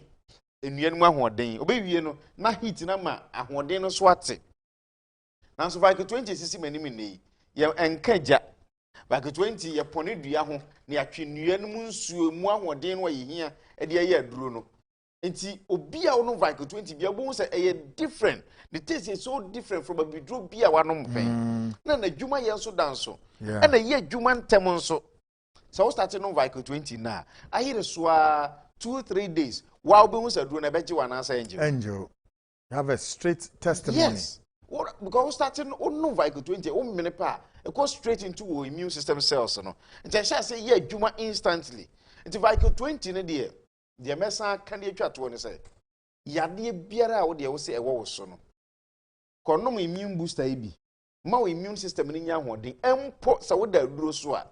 enua no ahoden obewie no na heat na ma ahoden no so ate na so Vikar 20 sisi manim nei ye enkaja Vikar 20 ye pone dua ho na atwe nua no mu nsuo mu ahoden no ye hia e de ye aduro no enti obi a wono Vikar 20 bia bo say e different the taste is so different from a bidro bia wanom pen na na dwuma ye so danso e na ye dwuma ntem nso so we start no Vikar 20 na ahire so 2-3 days while be won say duro na beje wana say angel you have a straight testimony yes because we starting no Vikar 20 o mene pa e go straight into your immune system cells no nti sha say ye dwuma instantly nti Vikar 20 ne de the mesa kan dey twa to ne say yade biara a wo de wo say e wo so no konom immune booster ibi ma wo immune system ni nya hoden empo sa wo da duro so a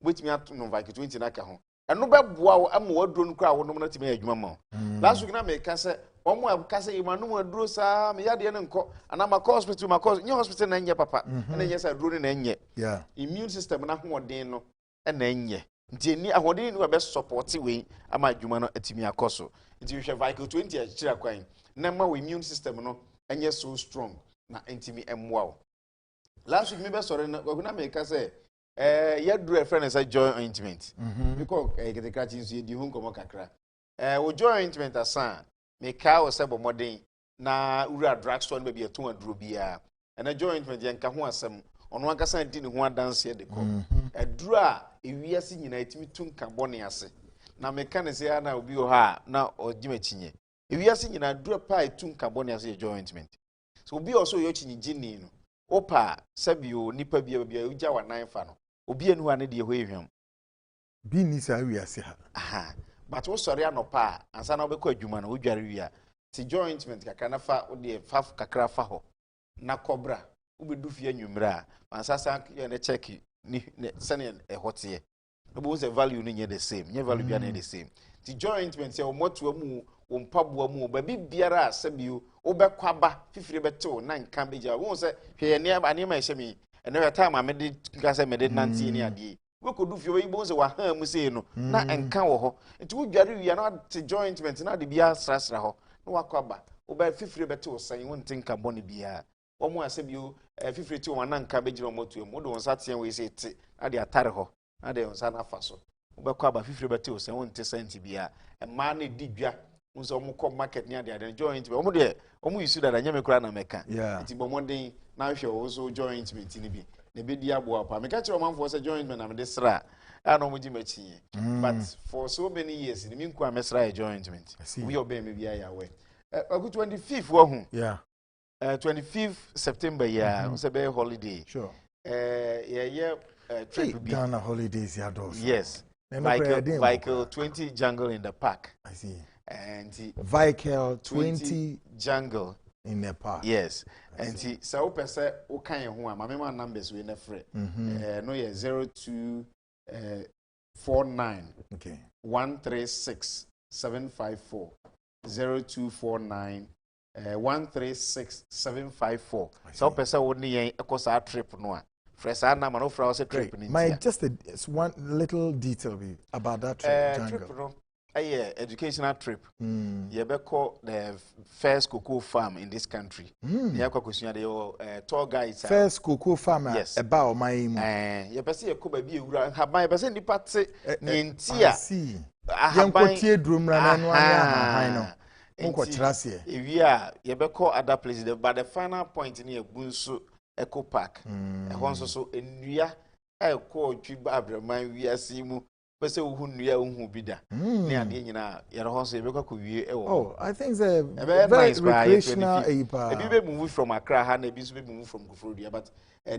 wetimi ato no Vikar 20 na ka ho eno be boa wo ama wo duro no kra wo nom na timi adwuma ma last week na me ka say omo aka say imanu wo duro sa me yade ne nko ana ma hospital ma nye hospital na nye papa na nye sa duro na nye immune system na hoden no na nye nti ni ahoden ni be support we ama adwuma no atimi akoso nti hwe Vikar 20 a kira kwan na ma we immune system no enye so strong na intimi emwa wo last week me be sorry na gwaguna me ka say ya duro friend say joy ointment because kete krachi nso di hu nkomo kakra wo joy ointment asan me ka wo sebo modern na ura drugstore no be eto aduro bia na joy ointment ye nka ho asem ono anka san di ne ho adanse de ko aduro a ewiase nyina etimi tun carbon ase na me ka ne say na obi o ha na ogimachinye ewiase nyina aduro pa etun carbon ase joy ointment so obi also yo chinyi Guinea no opa sabio nipa bia uja wa nan fa no obi anu ane de ho ehwam bi ni sa wiase ha aha but wo sori anopa ansa na obekọ adwuma na odware wia ti jointment kakra na fa ode faf kakra fa ho na kobra obedu fie anwumra ansa sa na check ni sene hotie obo say value no nye the same nye value bia na the same ti jointment say o moto amu wo mpaboa mu ba bibiara asabio obekwaba fifire beto na nka beja wo say hwe ne aba ne ma hyemi ene we time me de ka say me de nanti ni ade we kodu fie we bo say wa ha mu sei no na nka wo ho nti wo dware wi na ti jointment na de bia srasra ho na wakwaba oba fifire beto san wo ntinka boni bia wo mu asabio fifire ti wo na nka bejira moto mu do wonsa tie we say ti ade atare ho ade wonsa na fa so obekwaba fifire beto san wo nti senti bia ma na di dwa unso mu come market ni ade joint omu de omu yisu da nyame kura na meka nti bomoden na hwe wo so joint meet ni bi ne be di abo apa me ka kire man for say jointment am de sra a no mo gi machi but for so many years ni me nku amesra jointment we obey me bia ya we ogu 25th wo hu yeah 25th September yeah we say be holiday sure yeah trip be Ghana holidays ya do yes Vikar 20 jungle in the park. I see. And Vikar 20 jungle in the park. Yes. And so person o kan ye ho am my numbers we na free. No yeah 0249 okay 136 754 0249 136 754. So person wo ni yen ekosa trip no a fresh na man ofra was a trip ni. My just one little detail about that trip. Trip no educational trip. You be call the first cocoa farm in this country. You go question the tour guides. First cocoa farm about my you be say you go be ewura haban you be say nipa te ntia. See. Yen ko tie drum ra na no anya no. Nko trase. Ewi a you be call other places but the final point ni egunso Eco Park. So enua eko twiba abraman wiase mu pese wo nua wo bida ne ade nyina yere ho so ebekwa ko wie e wo. Oh, I think it's a very recreational ape. Ebi be move from Accra ha na ebi so be move from Gufrodia but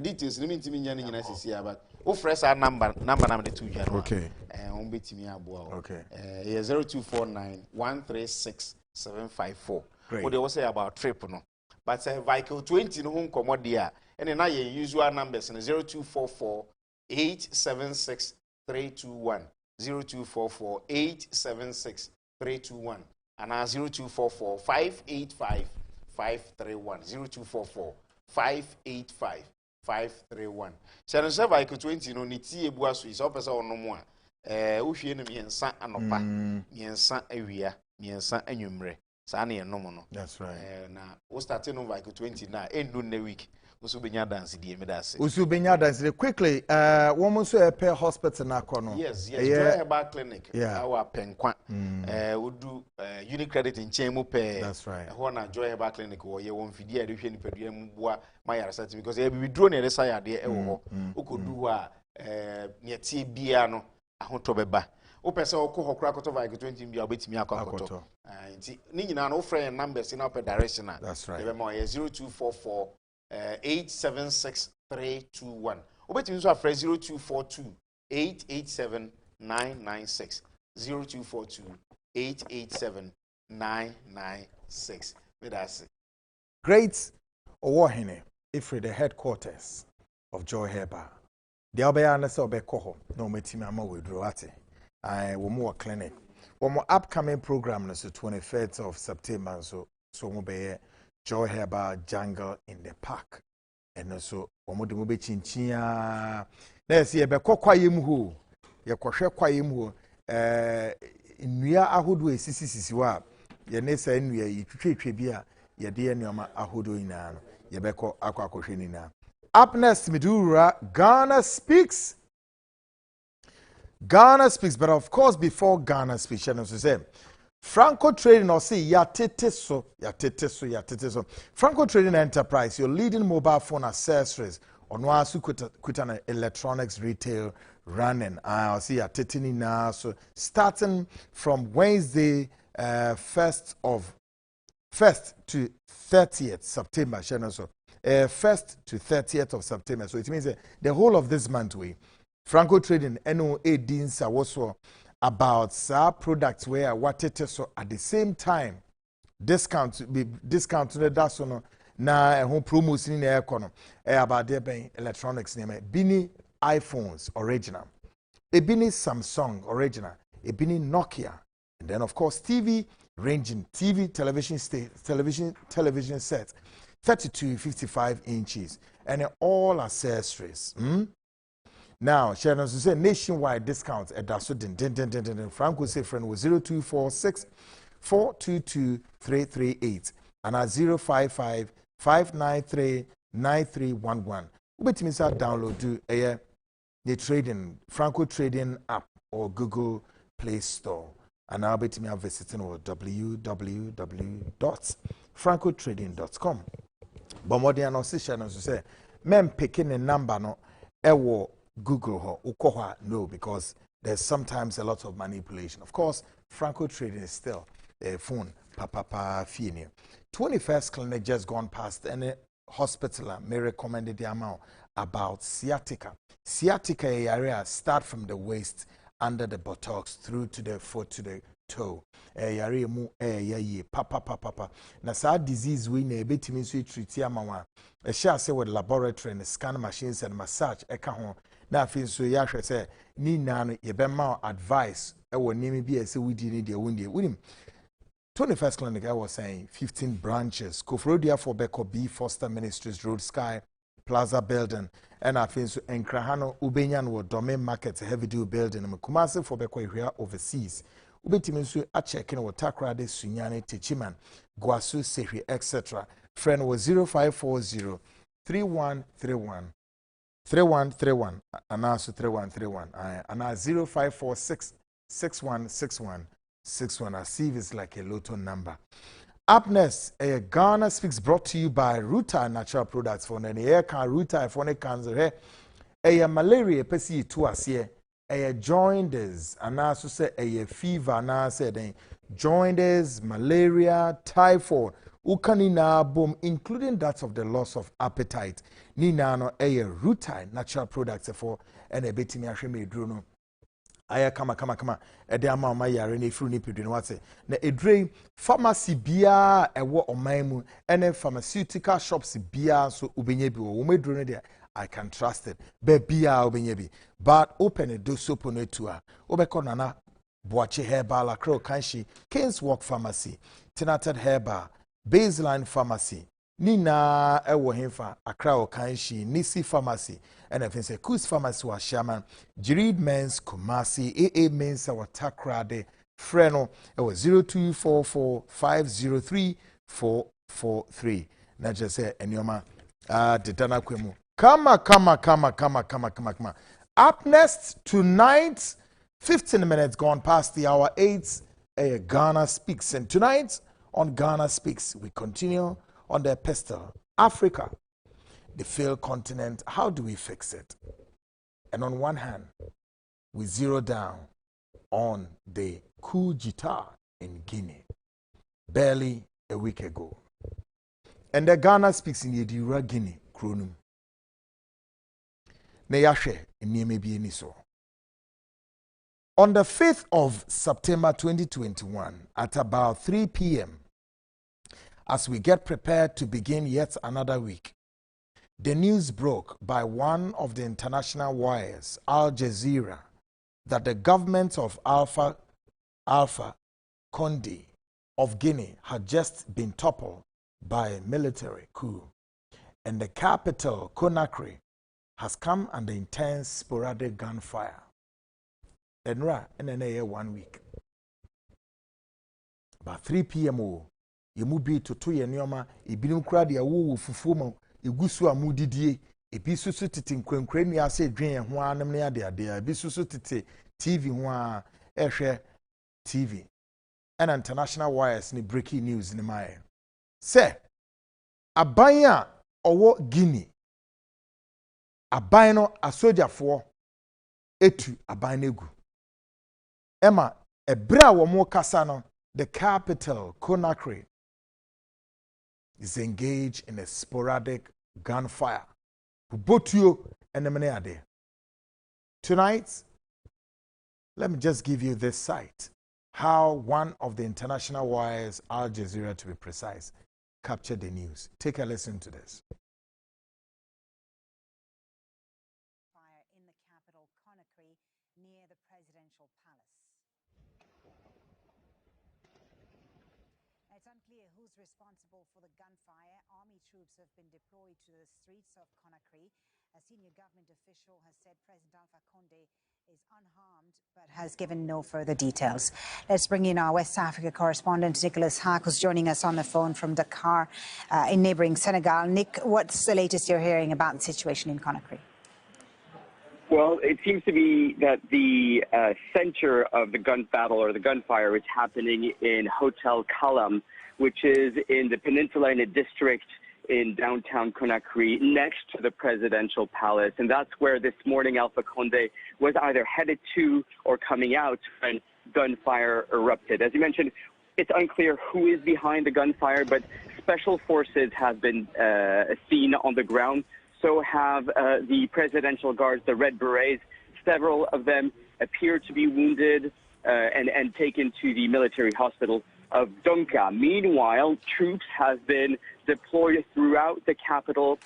details ni ntimi nya nyina sisi but wo fresh number na me to dwa. Okay. On betimi aboa. Okay. 0249 136 754. Great. What they will say about trip no. But Vikar 20 no hon komo dia and na your usual numbers 0244 876 321 0244 876 321 and 0244 585 531 0244 585 531. Channel 7 Vikar 20 no ni tie bu aso is opesa onomo a wo hwie no miensa anopa miensa awia miensa anwumre. That's right. Na we starting on Vikar 20 na endu na week. Usu benya dance die me da se. Usu benya dance quickly woman so per hospital na kono. Yes, Joy Herbal Clinic. Our penkwa. We do Unicredit in Chemu pe. That's right. Ho na Joy Herbal Clinic wo ye won fidie de hwe ni pedua mu boa my research because we withdraw na desire de e wo ho. Ukodu a ne tie bia no ahoto beba. O pese okọ hokra koto Vikar 20 bia obetimi akoto. Nti ni nyina no friend numbers in upper direction. That's right. Ebe mo 0244 876 321. Obetimi so afre 0242 887 996 0242 887 996. That's it. Great Owohene Ifre the headquarters of Joy Herbal. The obeya na se obekọ no metimi ama wedro ate. Wo mo clinic. Wo mo upcoming program no so 23rd of September so mo be Joy Herbal Jungle in the Park. And so wo mo de mo be chinchia. Na se ye be kokwayem ho. Ye kohwe kwayem ho. Nnua ahodo esisisi wa ye ne sa nnua yi twetwe bi a ye de nneoma ahodo ina no ye be ko akwakohwe nina. Up next Midura Ghana Speaks. Ghana Speaks, but of course before Ghana Speaks, you know, so say Franco Trading or say yateteso. Franco Trading Enterprise, your leading mobile phone accessories on wasu kutana electronics retail running. I see yatetini now. So starting from Wednesday, 1st to 30th September, you know, so 1st to 30th of September. So it means the whole of this month we. Franco Trading NOA Deans are also about products where what it is so at the same time discount to that's so na home promotion in the economy about there being electronics name Bini iPhones original, a Bini Samsung original, a Bini Nokia, and then of course TV ranging television sets 32 55 inches and all accessories. Now, Shannon say nationwide discounts at Dasudin. Franco say friend was 0246 422 338 and at 055 593 9311. Ubetimi sa download do the trading Franco Trading app or Google Play Store. And now betimi visiting www.francotrading.com. But more than Shannon say men picking a number no Ewo Google ho ukoha no, because there's sometimes a lot of manipulation. Of course, Franco trading is still a phone papa fini. 21st clinic just gone past any hospital may recommended the amount about sciatica. Sciatica area start from the waist under the buttocks through to the foot to the toe. Yare mu ye papa. Na sa disease we na betimi so treat amawa. E sha say with laboratory and scan machines and massage eka ho. Na afin so ya hwe say ni na no ye be ma advice e wo nimi bi e say we di ni de won de. Wunim 21st clinic I was saying 15 branches. Kofrodia for Beko B Foster Ministries Road Sky Plaza building and I think so Enkrahano Ubenyan wo domain market heavy duty building Kumasi for Beko area overseas. Ubetiminsu a checking with Takrade Sunyani Techiman Guasu Sehi etc. Friend was 0540 3131 3131 and also 3131 and 0546 6161 61. I see it's like a lotto number. Up next, Ghana Speaks brought to you by Ruta Natural Products for an air can Ruta for cancer. Malaria pesi to us here. Jaundice and also say fever and I said jaundice, malaria, typhoid, ukanina boom, including that of the loss of appetite. Nina no Ruta Natural Products for and a bit in Druno. Aya kama ede ama ma yare na ifuru ni pedu no wate na edrei pharmacy bia ewo oman mu ene pharmaceutical shops bia so ubenye bi wo medru no de I can trust it be bia ubenye bi but open a do soap no etua obekọ nana boache herbal akro kanshi King's Walk Pharmacy Tinated Herbal Baseline Pharmacy Nina ewo hemfa Accra Okanshi Nisi Pharmacy and if it's a Coup Pharmacy was Shaman Jirid Men's Kumasi AA Men's our Takrade Freno it was 0244 503 443 na just say enyoma detana kwemu kama up next tonight 15 minutes gone past the hour 8 Ghana Speaks and tonight on Ghana Speaks we continue on the pestle Africa, the failed continent. How do we fix it? And on one hand, we zero down on the coup d'etat in Guinea barely a week ago. And the Ghana Speaks in the Guinea Kronum. Neyashe in Niemebi so. On the 5th of September 2021 at about 3 p.m., as we get prepared to begin yet another week, the news broke by one of the international wires, Al Jazeera, that the government of Alpha Condé of Guinea had just been toppled by a military coup, and the capital, Conakry, has come under intense sporadic gunfire. Enra, NNA 1 week. About 3 p.m. Yemu bi toto ye nioma ebinim kra de awo fufuo ma egusu amudidie ebi susu tete nkwankwa ni ase dwen ye ho anam ne ade ebi susu tete TV ho a ehwe TV and international wires ni breaking news ni mae se aban a owo Guinea aban no asojafo etu aban negu ema ebra wo mo kasa no the capital Conakry is engaged in a sporadic gunfire. Tonight, let me just give you this site. How one of the international wires, Al Jazeera to be precise, captured the news. Take a listen to this. Fire in the capital, Conakry, near the presidential palace. It's unclear who's responsible for the gunfire. Army troops have been deployed to the streets of Conakry. A senior government official has said President Alpha Condé is unharmed but has given no further details. Let's bring in our West Africa correspondent, Nicholas Hack, who's joining us on the phone from Dakar in neighbouring Senegal. Nick, what's the latest you're hearing about the situation in Conakry? Well, it seems to be that the center of the gun battle or the gunfire is happening in Hotel Kalam, which is in the peninsula in a district in downtown Conakry next to the presidential palace. And that's where this morning Alpha Condé was either headed to or coming out when gunfire erupted. As you mentioned, it's unclear who is behind the gunfire, but special forces have been seen on the ground. So have the presidential guards, the Red Berets. Several of them appear to be wounded and taken to the military hospital of Donka. Meanwhile, troops have been deployed throughout the capital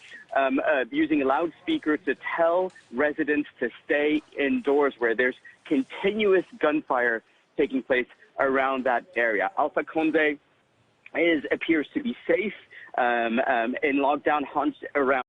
using loudspeakers to tell residents to stay indoors, where there's continuous gunfire taking place around that area. Alpha Condé appears to be safe in lockdown, hunched around.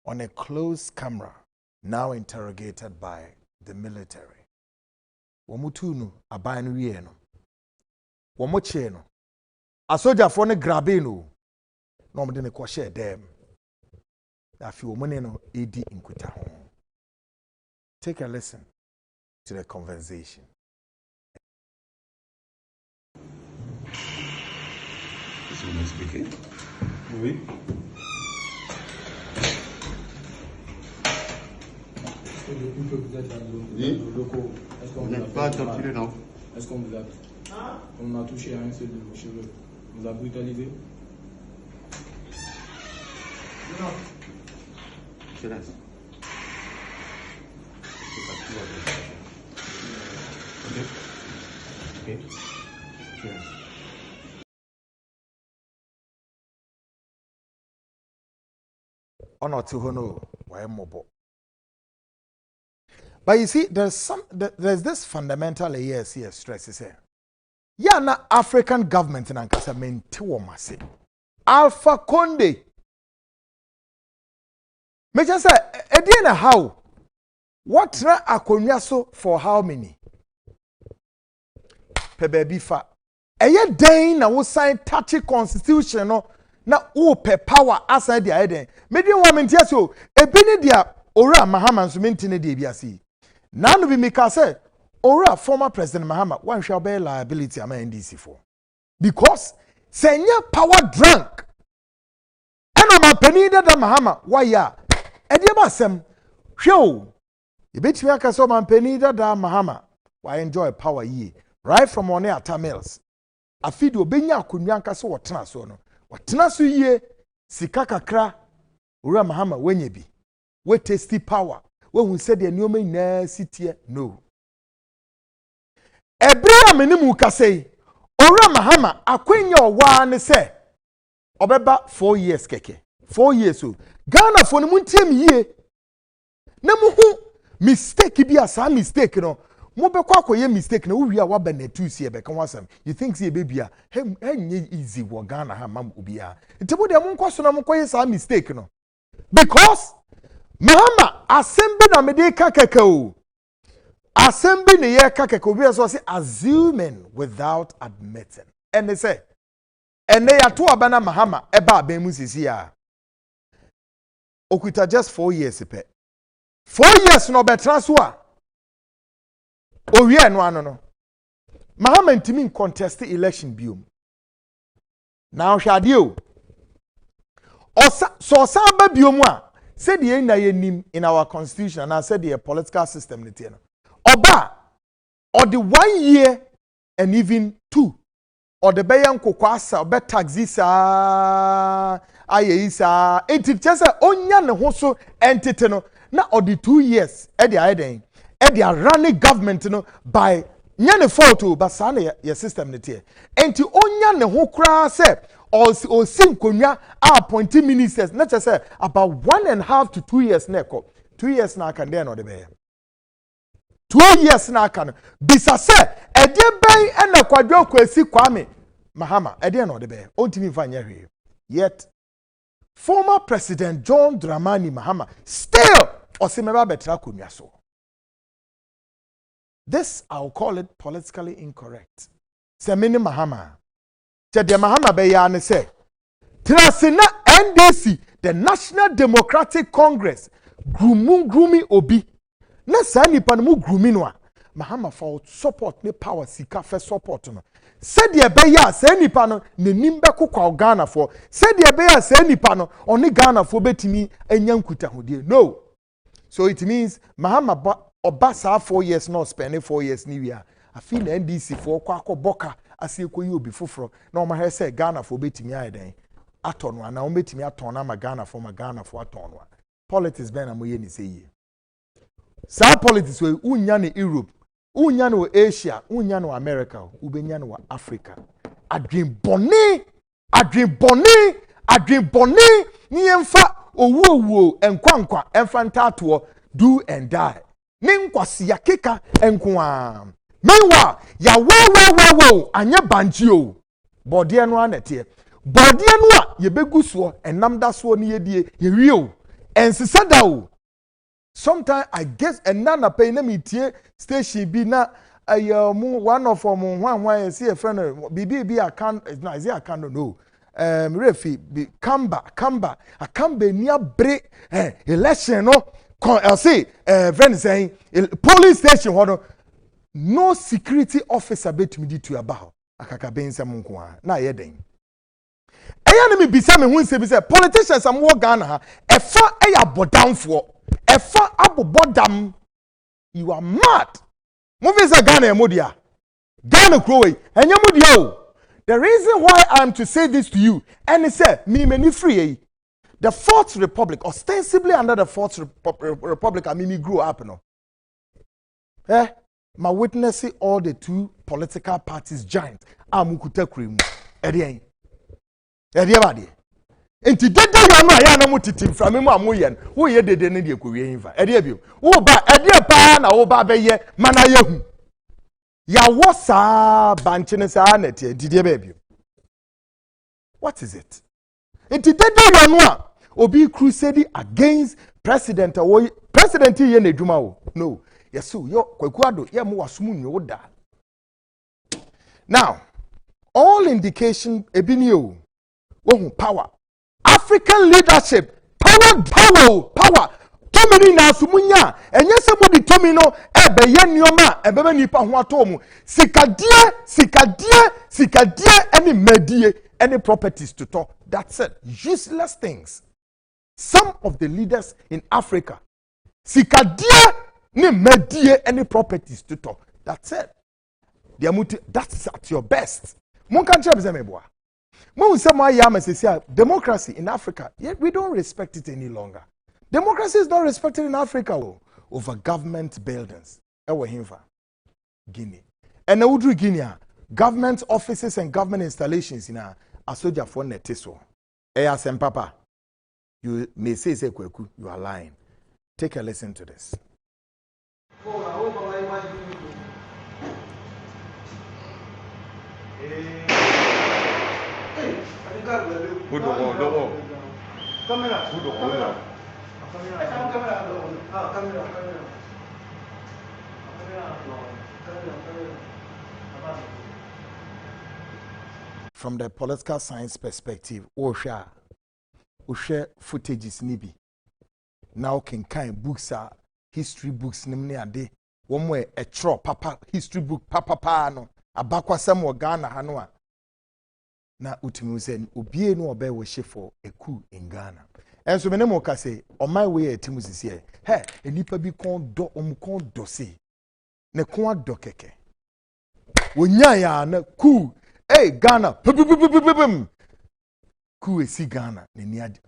On a closed camera, now interrogated by the military. Womutunu abanu wieno. Womocheno. A soldier for ne grabino. No mo de ne kwashe dem. Afi womone no edi inkuta ho. Take a listen to the conversation. Is someone speaking? Oui. Depuis que vous êtes dans nos locaux, est-ce qu'on vous n'êtes pas torturé, non? Est-ce qu'on vous a... On a touché à un seul de vos cheveux. On vous a brutalisé? Non. Silence. Ok. Ok. Silence. Ono to hono wa mobo. But you see, there's this fundamental yes here stress is here. Yeah, na African government in Ankasa maintain mase. Alpha Conde. Me just say, Ediana how? What na akonya so for how many? Pe baby fa. Eye den na wo sign touchy constitution no na wo pe power aside dia eden. Me dey wa mentia so ebi ne dia ora Mahama so mentine dia biase. Na no bi meka say ora former president Mahama wan hwe obey liability ama NDC for. Because senya power drunk. Eno ma pani da Mahama why ede ba sem hwe o. Ebetimi aka so ma pani da Mahama why enjoy power ye right from on air Tamils. Afido benya akonwa nka so wotena so no. Wotena so ye sika kakra ora Mahama wenye bi. We tasty power. We said the new man city no. Ebria menimu kase ora Mahama akwenya owa ne se obeba 4 years keke 4 years o Ghana for no muntiem yie na muhu mistake bi asa mistake no mo be kwa akoye mistake na wo wi a wa ba na tusi e be kan wasam you think say bebia enye easy wo Ghana ha mam obia ntebo de mo nkoso na mo koye sa mistake no because Mahama asembe na mede kakeke o asembe ne ye kakeke obi so say assuming without admitting and they say ene ya to abana Mahama eba aben mu sisi ya okuta just 4 years pe 4 years no betra so a owie no ano no Mahama ntimi contest election biom now hwade o so ba biom a said the na yenim in our constitution and I said the political system ne tie no oba or the 1 year and even 2 or the bayan kokwasa oba taxis ayisa enti chese onya ne ho so entity no na or the 2 years e dey aden e dey running government no by nya ne fault o ba sa na your system ne tie enti onya ne ho kra se or sinkonya appointed ministers not just say about 1.5 to 2 years neko 2 years na kan dey no de be 2 years na kan bisa se e de ben e na kwadwo kwasi kwame Mahama e de no de be ontimi fa nya hwe yet former president John Dramani Mahama still osimeba betra konwa so. This I'll call it politically incorrect. Se mini Mahama the Mahama Bayane say, Trasina NDC, the National Democratic Congress, grumi obi. Na sani panamu gruminwa. Mahama for support ne power sika fe support no. Said the beya sani pano ne nimbe kwa Ghana for. Said the beya sani pano oni Ghana for betimi enyankuta hodie. No. So it means Mahama obasa 4 years not spending 4 years ni wia. I feel NDC for kwa boka. Asi ko yi obi foforo na o ma he say Ghana for betimi ayeden aton wa na o betimi aton na ma Ghana for aton wa politics ben na mo ye ni say yi sa politics we unya ne Europe unya ne Asia unya ne America ubenya ne wa Africa adwen boni ni emfa owo enkwankwa emfa ntato do and die ni nkwasi ya keka enko meanwhile, ya wo anya banji o. Body no anete. Body no a ye begu so enam da so ni yedie ye wi o. Ensesada o. Sometimes I guess enana pay na metie station bi na one of them one see a friend bibi account no is account no. Refi bi kamba akambe nia bre election no kon say friend saying police station hono no security officer betumi di tu aba akaka bensam nko a na ye den eya na me bisa me hu nse bi say politicians am wo Ghana ha efa eya bodamfo efa abobodam you are mad movie say Ghana emodia Ghana krowey enya modia o. The reason why I'm to say this to you and say me many free the Fourth Republic ostensibly under the Fourth Republic I mean grew up no my witnessing all the two political parties giant amukuta krimu ediyen bade enti dede yo no aya na mutitim fra me mu amoye wo ye dede ne de ekowie hinfa e de bio wo ba e de pa na wo ba be ye mana yehu ya wo sa banche ne sa na tie dide ba bio. What is it? Enti dede yo no a obi crusade against president ye na adwuma wo no yesu yo kwakuado ye mo wasom nwo da. Now all indication ebini o wo power African leadership power tomini na asumunya enye se mo di tomino ebe ye nioma ebe nipa ho atomu sikadie any medie any properties to talk. That's it. Useless things. Some of the leaders in Africa sikadie ni medie any properties to talk. That's it. That's at your best. Mon kan chebe zemeboa. Democracy in Africa, yet we don't respect it any longer. Democracy is not respected in Africa over government buildings. Guinea. And now Guinea, government offices and government installations in a soldier for netiso. Eyasem papa, you may say kweku, you are lying. Take a listen to this. From the political science perspective, Osha footages nibi. Now can kind books are history books nimne ade. One way a tro papa history book papa no abakwa samo Ghana hanoa. Na utimi say obie no obe we for a coup in Ghana. And so many more can say on my way a timu sisi hey enipa bi kon do se ne kon do keke wonya ya na coup hey Ghana coup esi Ghana ne ni ade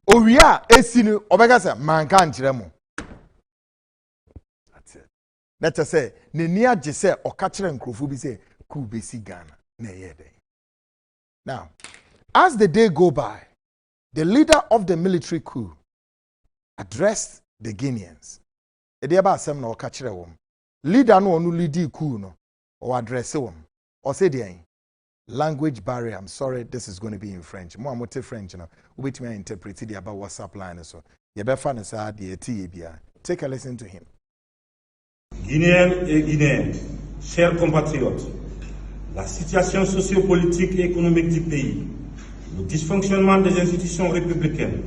owia esi ni obeka say manka nkire mo. That's it. Let us say ne ni age say oka kire nkrofo bi say coup be si Ghana na yede. Now, as the day go by, the leader of the military coup addressed the Guineans. Leader no onu lead coup no or address them or say the language barrier. I'm sorry, this is going to be in French. Mo amote French no. Wait me interpret it about WhatsApp line so. You better na say the TBA. Take a listen to him. Guinéennes et Guinéens, chers compatriotes, la situation sociopolitique et économique du pays, le dysfonctionnement des institutions républicaines,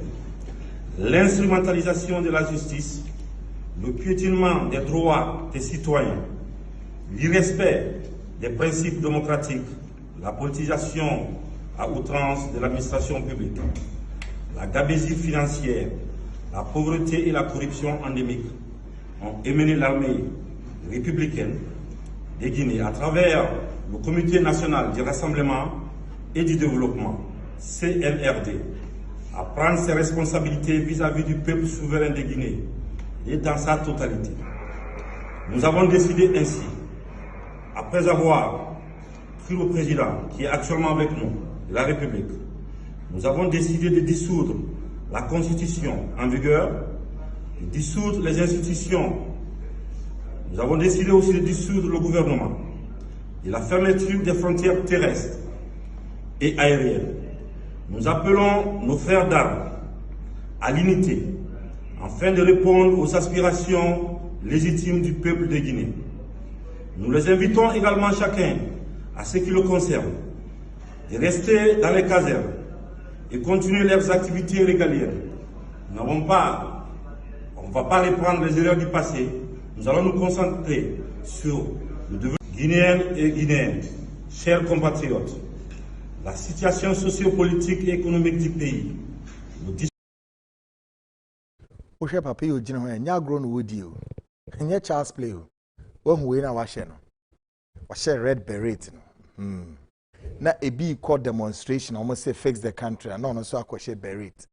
l'instrumentalisation de la justice, le piétinement des droits des citoyens, l'irrespect des principes démocratiques, la politisation à outrance de l'administration publique, la gabegie financière, la pauvreté et la corruption endémique ont émené l'armée républicaine de Guinée à travers le Comité national du rassemblement et du développement, CNRD, à prendre ses responsabilités vis-à-vis du peuple souverain de Guinée et dans sa totalité. Nous avons décidé ainsi, après avoir pris le président qui est actuellement avec nous, de la République, nous avons décidé de dissoudre la Constitution en vigueur, de dissoudre les institutions. Nous avons décidé aussi de dissoudre le gouvernement, de la fermeture des frontières terrestres et aériennes. Nous appelons nos frères d'armes à l'unité afin de répondre aux aspirations légitimes du peuple de Guinée. Nous les invitons également chacun, à ce qui le concerne, de rester dans les casernes et continuer leurs activités régaliennes. On ne va pas reprendre les erreurs du passé. Nous allons nous concentrer sur le développement. Guinéennes et Guinéens, chers compatriotes, la situation sociopolitique et économique du pays. Charles play. Red beret. Na ebi called demonstration almost say fix the country. No, so I share beret.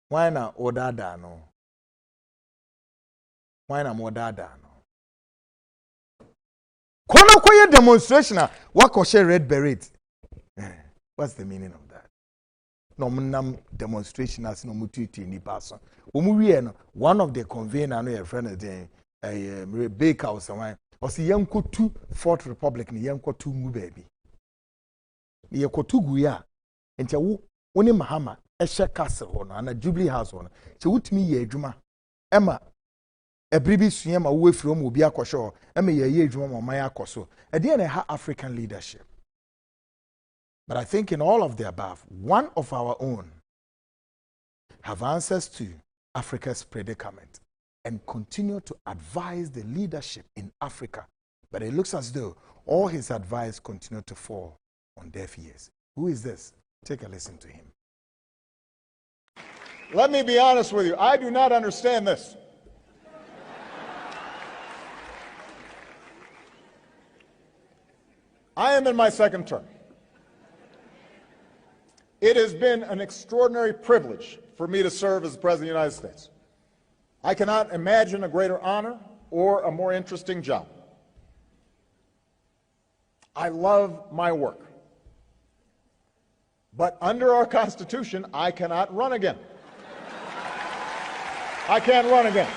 Why na order da no? Why na more dada no? Kono koye demonstration what share red beret. What's the meaning of that? no nam demonstration as no mututi ni paso omuwie no one of the convener no your friend the Bakar or someone or see yankotu Fourth Republic ni yankotu ngu baby ye kotu gu ya enti wo woni mahama ehye castle ho no na Jubilee House ho no che wutumi ye adwuma ema ebribi suye ma wo efiri omo obi akosho ema ye adwuma ma man akoso e dey na ha African leadership. But I think in all of the above, one of our own have answers to Africa's predicament and continue to advise the leadership in Africa. But it looks as though all his advice continue to fall on deaf ears. Who is this? Take a listen to him. Let me be honest with you. I do not understand this. I am in my second term. It has been an extraordinary privilege for me to serve as the President of the United States. I cannot imagine a greater honor or a more interesting job. I love my work. But under our Constitution, I cannot run again. I can't run again.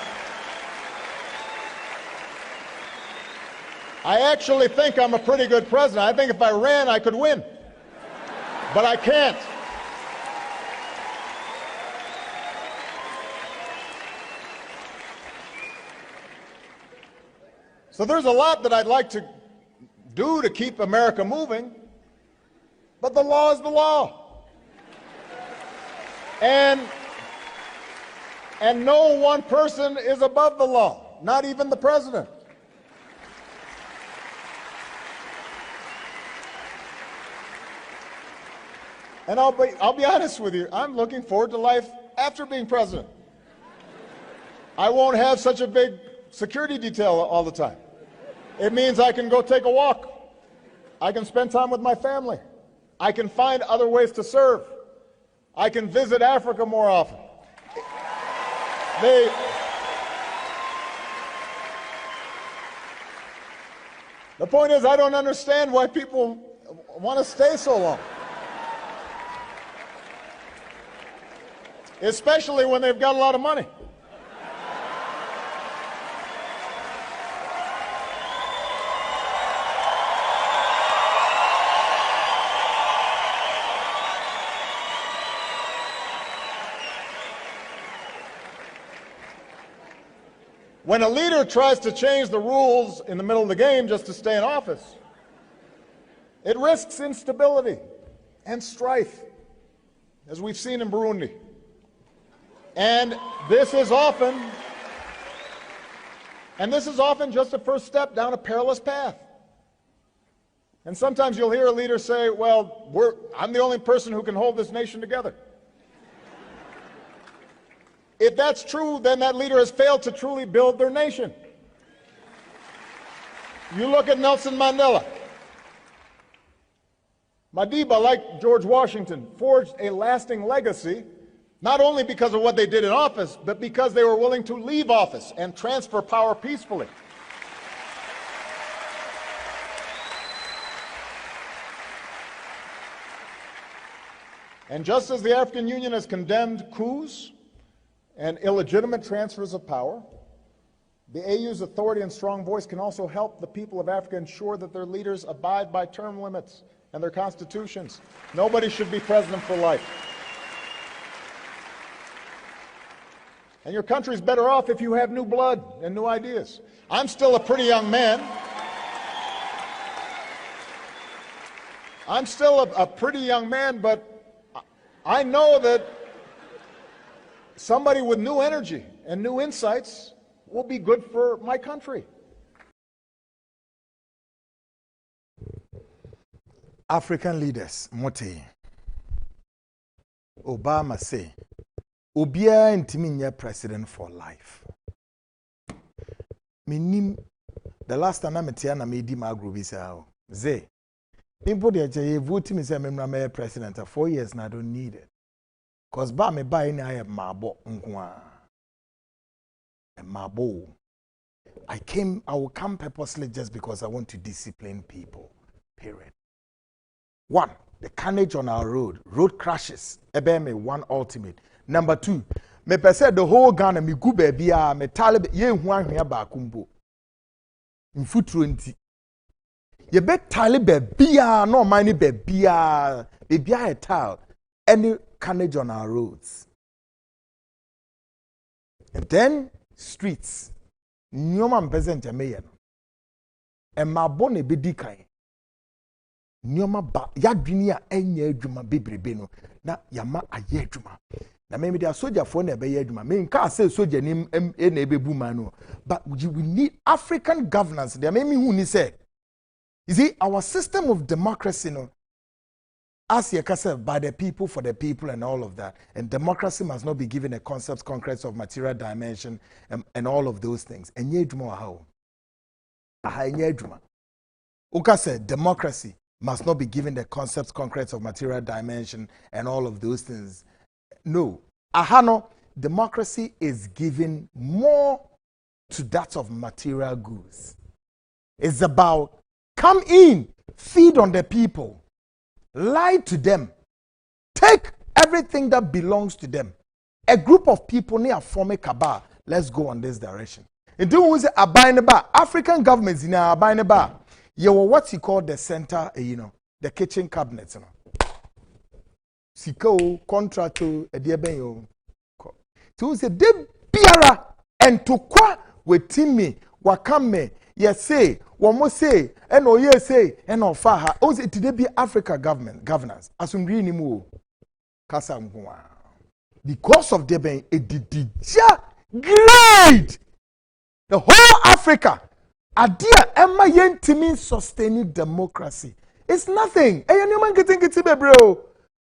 I actually think I'm a pretty good president. I think if I ran, I could win. But I can't. So there's a lot that I'd like to do to keep America moving, but the law is the law. And no one person is above the law, not even the president. And I'll be honest with you, I'm looking forward to life after being president. I won't have such a big security detail all the time. It means I can go take a walk. I can spend time with my family. I can find other ways to serve. I can visit Africa more often. The point is, I don't understand why people want to stay so long. Especially when they've got a lot of money. When a leader tries to change the rules in the middle of the game just to stay in office, it risks instability and strife, as we've seen in Burundi. And this is often just a first step down a perilous path. And sometimes you'll hear a leader say, well, I'm the only person who can hold this nation together. If that's true, then that leader has failed to truly build their nation. You look at Nelson Mandela. Madiba, like George Washington, forged a lasting legacy, not only because of what they did in office, but because they were willing to leave office and transfer power peacefully. And just as the African Union has condemned coups and illegitimate transfers of power, the AU's authority and strong voice can also help the people of Africa ensure that their leaders abide by term limits and their constitutions. Nobody should be president for life. And your country's better off if you have new blood and new ideas. I'm still a pretty young man. But I know that somebody with new energy and new insights will be good for my country. African leaders, Mote. Obama say, Obia intiminya president for life. Minim, the last time I met you, I made him agree Zay, people they vote me say I'm president for 4 years and I don't need it. Cause ba me buy any I have mabo nkwa. Mabo. I will come purposely just because I want to discipline people. Period. One, the carnage on our road crashes. Ebe me one ultimate. Number 2, me pese the whole Ghana me gu baby a me talib ye hu ahwe ba kumbo. Mfutro nti. Ye be talib baby a no mani baby a tal any carnage on our roads. And then streets. Nyoma mpese ntemeye no. E mabone be dikan. Nyoma ba yadwini a enye adwuma bebrebe no na yama aye adwuma na me dia soldier for na be ye adwuma me nka say soldier ni na ebebu man no but we need African governance there me hu ni say you see our system of democracy no as you can say by the people for the people and all of that, and democracy must not be given a concept concrete of material dimension and all of those things and ye adwuma how nye adwuma uka say democracy must not be given the concepts concrete of material dimension and all of those things. No. Ahano, democracy is giving more to that of material goods. It's about come in, feed on the people, lie to them, take everything that belongs to them. A group of people near form a cabal. Let's go on this direction. And do we say abineba African governments in abineba. You were what you call the center, the kitchen cabinets. Siko, contrato, a dear benyo. To say, de biara, and to qua with Timmy, wakame, yes say, one more say, and oh yes say, and oh faha, oh, it did be Africa governance, as we really move. Kasamwa. Because of the ben, it did great. The whole Africa. Adia Emma Yentimi sustaining democracy. It's nothing. Hey, anyone getting bro.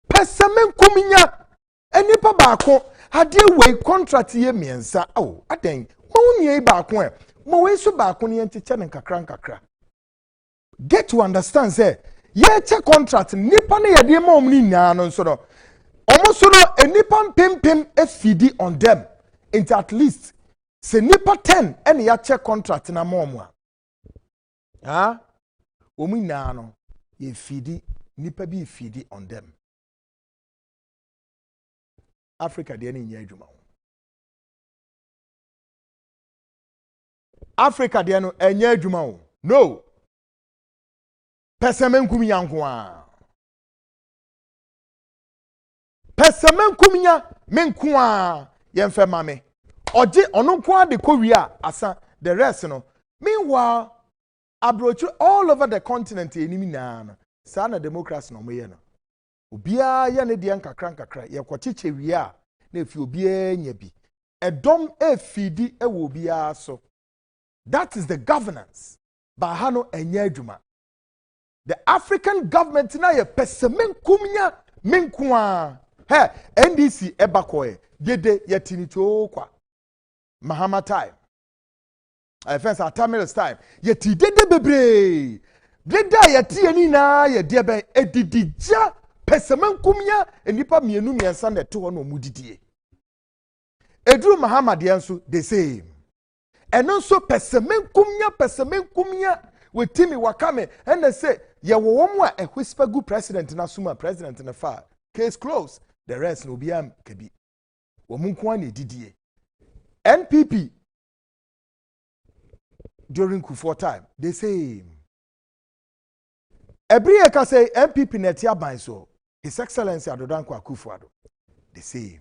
Pesamen kuminya. Any pa bako. Adia way contract ye miensa. Oh, I think. Mounye bako. Mowe so bako ni enti chen kakra. Get to understand, say. Ye che contract. Nipa ne yadi ma omni nyano nso. Almost no a nipa pim FD on them. Into at least. Se nipa 10 ene ya check contract na momwa. Ah, omu na no ye feedi nipa bi feedi on them. Africa de nya adwuma. Africa de no enya adwuma. No. Pesemen kumya nko a. Pesemen kumya menko a yemfe mame. Oje ono nko a de kowi a asa the rest no. Meanwhile abroach all over the continent enimi na sa na democracy no moye no obia ya ne de nkakra ye kwocheche wi a na efi obia nya bi edom efidi ewo obia so. That is the governance ba ha no enya adwuma. The African government na ye pesemen kumnya menko a he NDC ebakoe dede yetini chokwa Mahama time first at Tamil's time. Yet he did the bebre. Did die at Tiani na ye dear ben edidija pesaman kumya and nipa mienumi and Sunday 2 no mudidie. Edru Mahama diansu the same. And also pesaman kumya with Timmy Wakame and they say ya womwa a whisper good president na suma president in the far. Case closed. The rest no biam kebi. Womunkwani didie. NPP during Coup time, they say every year can say MPP netia banso. His Excellency Adodankwa Akufo-Addo. The same.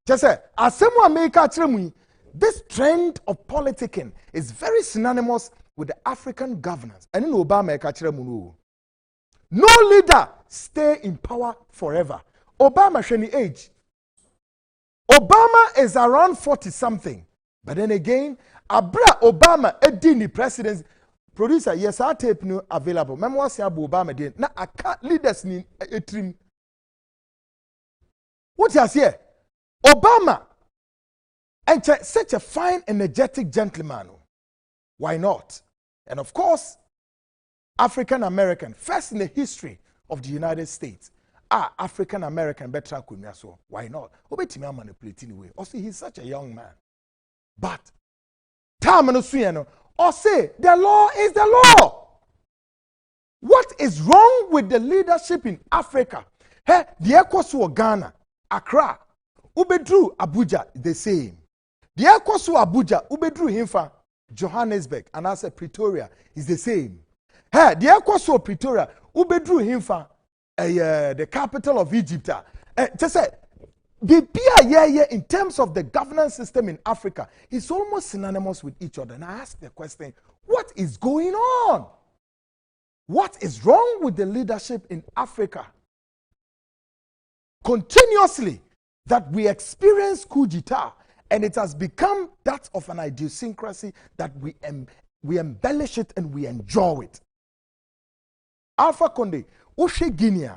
Just say as someone make a this trend of politicking is very synonymous with the African governance. And in Obama no leader stay in power forever. Obama sheni age. Obama is around 40 something. But then again, Abra Obama edini president producer yes our tape no available. Memo say Obama dey na aka leaders ni etrim. What you say? Obama and such a fine energetic gentleman. Why not? And of course, African American first in the history of the United States. African American better kunya so. Why not? Obetimi manipulating away. Also he's such a young man. But time no suyano or say the law is the law. What is wrong with the leadership in Africa? Hey, the Ekosu Ghana, Accra, Ubedru, Abuja, the same. The Ekosu Abuja, Ubedru Himfa, Johannesburg, and I said Pretoria is the same. Hey, the Ekosu Pretoria, Ubedru Himfa, the capital of Egypt. Just say, in terms of the governance system in Africa, is almost synonymous with each other. And I ask the question, what is going on? What is wrong with the leadership in Africa? Continuously, that we experience coup d'etat, and it has become that of an idiosyncrasy that we embellish it and we enjoy it. Alpha Conde, Ushe Guinea,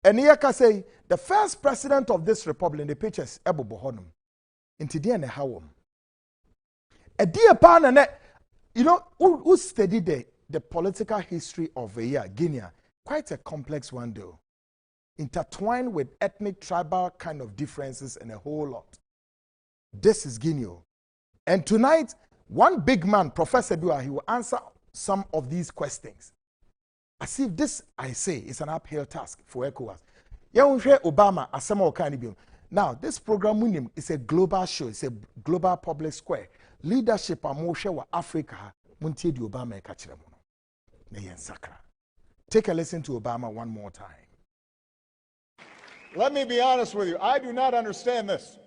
and Yaka say, the first president of this republic in the pictures, Ebo Bohonum, into the end, Hawum. A dear partner, you know, who studied the political history of Guinea, quite a complex one though, intertwined with ethnic, tribal kind of differences and a whole lot. This is Guinea. And tonight, one big man, Professor Duah, he will answer some of these questions. As if this, I say, is an uphill task for ECOWAS. Obama, now, this program is a global show. It's a global public square. Leadership amoshe Africa. Obama Take a listen to Obama one more time. Let me be honest with you. I do not understand this.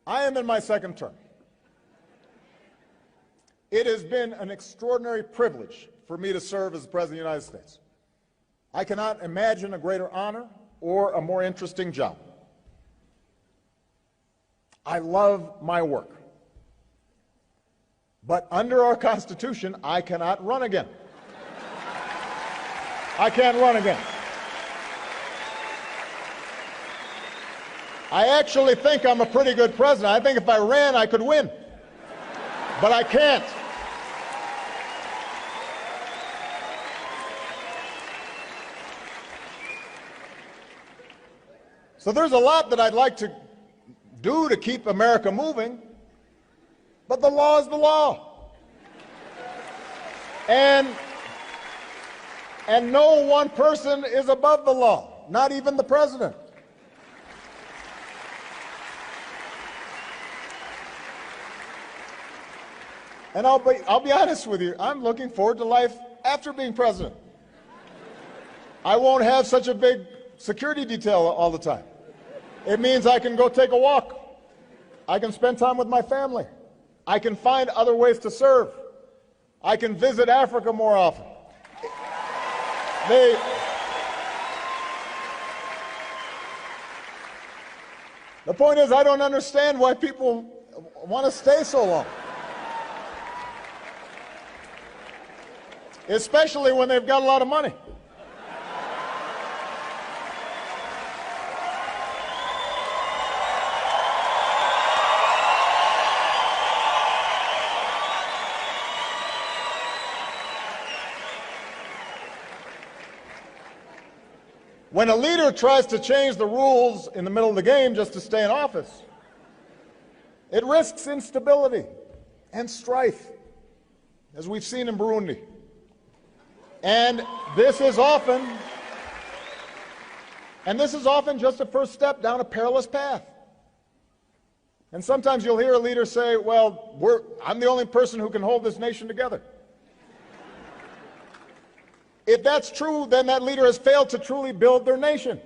I am in my second term. It has been an extraordinary privilege for me to serve as the President of the United States. I cannot imagine a greater honor or a more interesting job. I love my work. But under our Constitution, I cannot run again. I can't run again. I actually think I'm a pretty good president. I think if I ran, I could win. But I can't. So there's a lot that I'd like to do to keep America moving, but the law is the law. And no one person is above the law, not even the president. And I'll be honest with you, I'm looking forward to life after being president. I won't have such a big security detail all the time. It means I can go take a walk. I can spend time with my family. I can find other ways to serve. I can visit Africa more often. The point is, I don't understand why people want to stay so long. Especially when they've got a lot of money. When a leader tries to change the rules in the middle of the game just to stay in office, it risks instability and strife, as we've seen in Burundi. And this is often just a first step down a perilous path. And sometimes you'll hear a leader say, well, I'm the only person who can hold this nation together. If that's true, then that leader has failed to truly build their nation.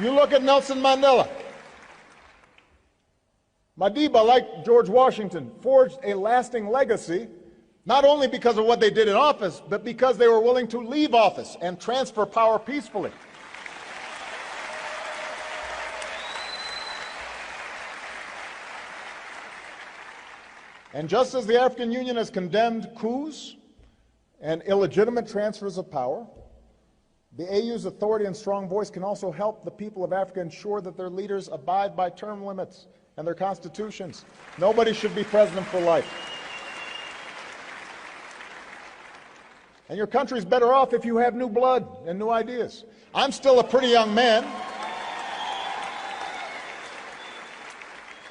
You look at Nelson Mandela. Madiba, like George Washington, forged a lasting legacy, not only because of what they did in office, but because they were willing to leave office and transfer power peacefully. And just as the African Union has condemned coups and illegitimate transfers of power, the AU's authority and strong voice can also help the people of Africa ensure that their leaders abide by term limits and their constitutions. Nobody should be president for life. And your country's better off if you have new blood and new ideas. I'm still a pretty young man.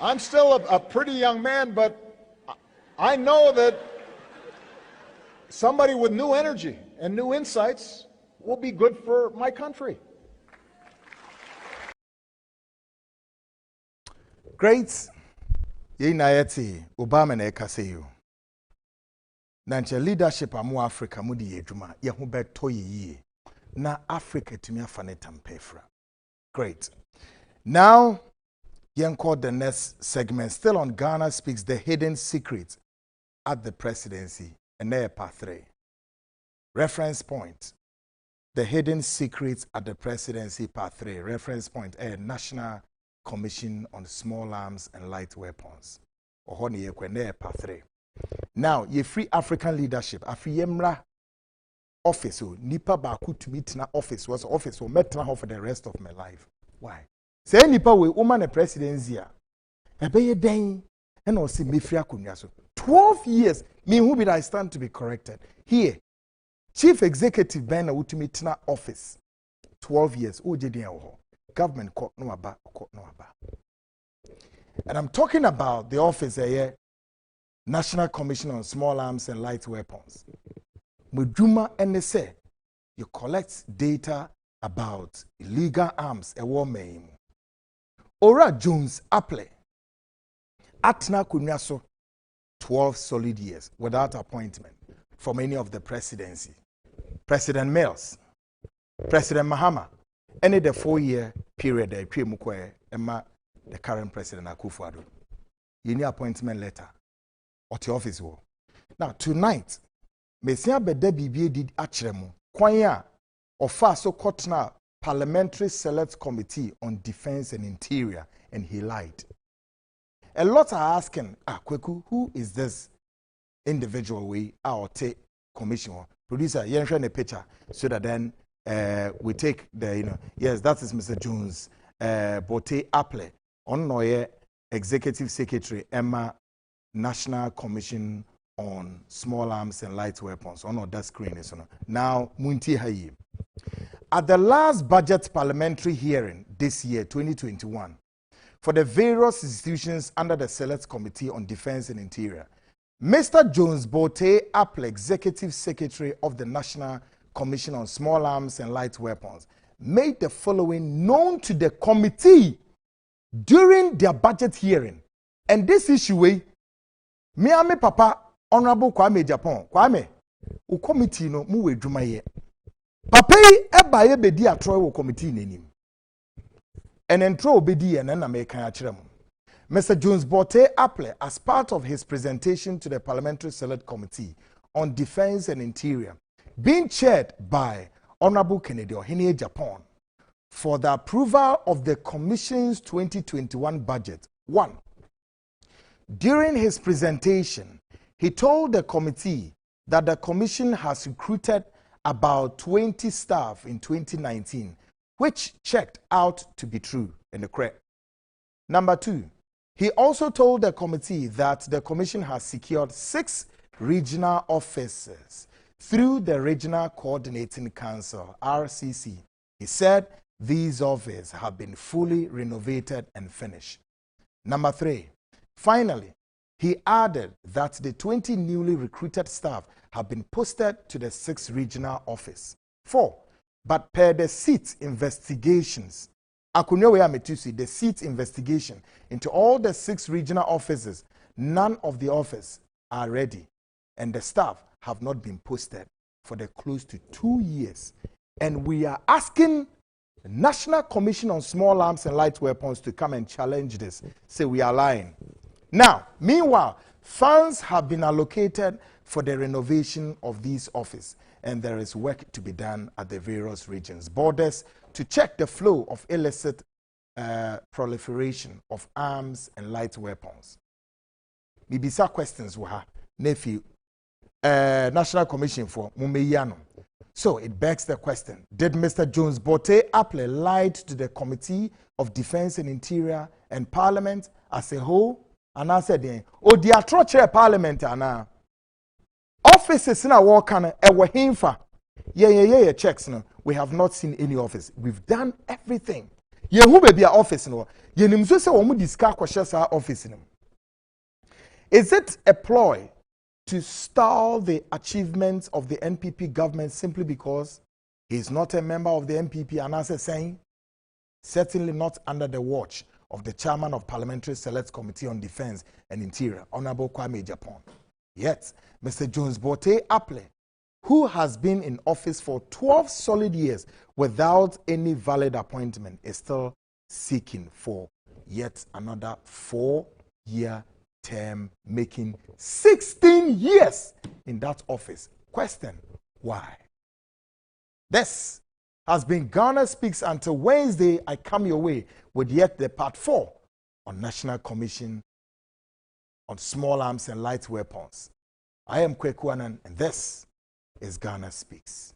I'm still a pretty young man, but I know that somebody with new energy and new insights will be good for my country. Great. Yinayeti Obama na ekaseyo. Nanche leadership amu Africa mudi yeduma ye ho beto ye na Africa timi afane tampefra. Great. Now call the next segment still on Ghana Speaks, the hidden secret at the presidency and there part 3. Reference point. The hidden secrets at the presidency part 3. Reference point a National Commission on Small Arms and Light Weapons. Or part 3. Now, ye free African leadership. Afi yemra office. Nipa baku to meet na office was office or met for the rest of my life. Why? Say nipa we woman a presidency. Ebeye den and also mefria kunyaso. 12 years. Me who be I stand to be corrected. Here, Chief Executive Ben Utumitna office. 12 years. Government court no aba. And I'm talking about the office here, National Commission on Small Arms and Light Weapons. Mujuma NSA, you collect data about illegal arms a war maim. Ora Jones Apple. Atna kunyaso 12 solid years without appointment from any of the presidency. President Mills, President Mahama, any the 4-year period that the current president Akufo-Addo. You need appointment letter at your office. Now tonight, Mesia Bede Bibi did Achremu, Kwanya, or Faso Kotna Parliamentary Select Committee on Defense and Interior, and he lied. A lot are asking, Kweku, who is this individual we our take commissioner? Producer, you share a picture so that then we take the, yes, that is Mr. Jones, Bote Apple, on Executive Secretary, Emma, National Commission on Small Arms and Light Weapons. On that screen is now Munti Hayi. At the last budget parliamentary hearing this year, 2021, for the various institutions under the Select Committee on Defense and Interior, Mr. Jones Bote Apple, Executive Secretary of the National Commission on Small Arms and Light Weapons, made the following known to the committee during their budget hearing. And this issue, me papa, Honorable Kwame Japan, Kwame, u committee no muwe jumaye. Papa eba ye bedi atroy wo committee nenim. And entro bedi and then American achirem. Mr. Jones Bote Apple, as part of his presentation to the Parliamentary Select Committee on Defense and Interior, being chaired by Honorable Kennedy Ohene Japan, for the approval of the Commission's 2021 budget. 1. During his presentation, he told the committee that the Commission has recruited about 20 staff in 2019, which checked out to be true and correct. Number 2, he also told the committee that the Commission has secured 6 regional offices through the Regional Coordinating Council, RCC. He said these offices have been fully renovated and finished. Number 3, finally, he added that the 20 newly recruited staff have been posted to the 6 regional offices. 4, but per the seat investigations, the seat investigation into all the 6 regional offices, none of the offices are ready, and the staff have not been posted for the close to 2 years. And we are asking the National Commission on Small Arms and Light Weapons to come and challenge this. Say we are lying. Now, meanwhile, funds have been allocated for the renovation of these offices, and there is work to be done at the various regions' borders to check the flow of illicit proliferation of arms and light weapons. Bibisa questions were nephew National Commission for Mumeyano. So it begs the question, did Mr. Jones Bote Apple lie to the Committee of Defense and Interior and Parliament as a whole? And I said, oh, the atrocious Parliament ana offices in our work and a himfa. Yeah, checks. No, we have not seen any office. We've done everything. Ye who be a office no. Ye nim so say omu discuss questions our office no. Is it a ploy to stall the achievements of the NPP government simply because he is not a member of the NPP and as saying, certainly not under the watch of the chairman of Parliamentary Select Committee on Defense and Interior, Honorable Kwame Japan. Yet, Mr. Jones Bote Aple, who has been in office for 12 solid years without any valid appointment, is still seeking for yet another 4-year term, making 16 years in that office. Question, why? This has been Ghana Speaks until Wednesday. I come your way with yet the part 4 on National Commission on Small Arms and Light Weapons. I am Kweku Anan, and this is Ghana Speaks.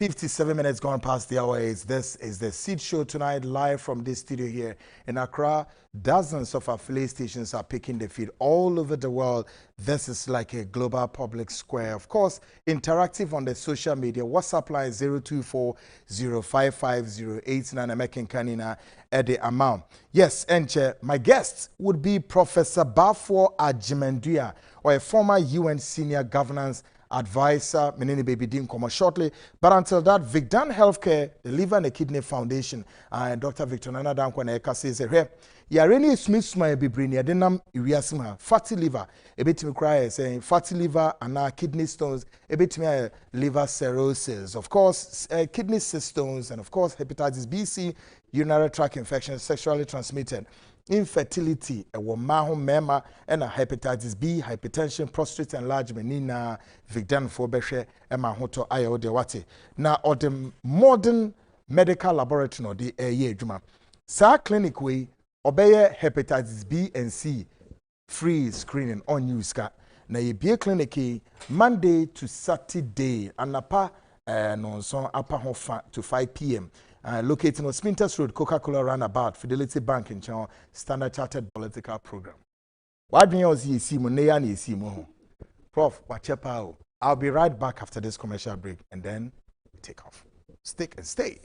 "57 minutes gone past the hour. This is the Seed Show tonight, live from this studio here in Accra. Dozens of affiliate stations are picking the feed all over the world. This is like a global public square. Of course, interactive on the social media. WhatsApp line 024-055-089. American Kanina at the amount. Yes, and my guest would be Professor Baffour Agyeman Duah, or a former UN senior governance advisor. Menini baby din come shortly, but until that, Vikdan Healthcare, the Liver and Kidney Foundation, and Dr. Victor Nana Dankwana Eka says here, Yareni Smith my bibrini adenam iriasima fatty liver, a bit me cry saying fatty liver and kidney stones, a bit me liver cirrhosis, of course, kidney stones, and of course hepatitis B, C, urinary tract infection, sexually transmitted. Infertility, a woman mema, and a hepatitis B, hypertension, prostate enlargement, nina, Vigdan for Beshe, and Mahoto Ayo de Wate. Now, or the modern medical laboratory, no, the year Juma. Sa clinic way, obey hepatitis B and C free screening on Newska. Na ye be clinic Monday to Saturday, and apa no so apa hofa to 5 p.m. Located on Sminters Road, Coca-Cola Roundabout, Fidelity Bank in Channel, Standard Chartered Political Program. Why do you see Moneya and see Moho? Prof, Wachepao. I'll be right back after this commercial break, and then we take off. Stick and stay.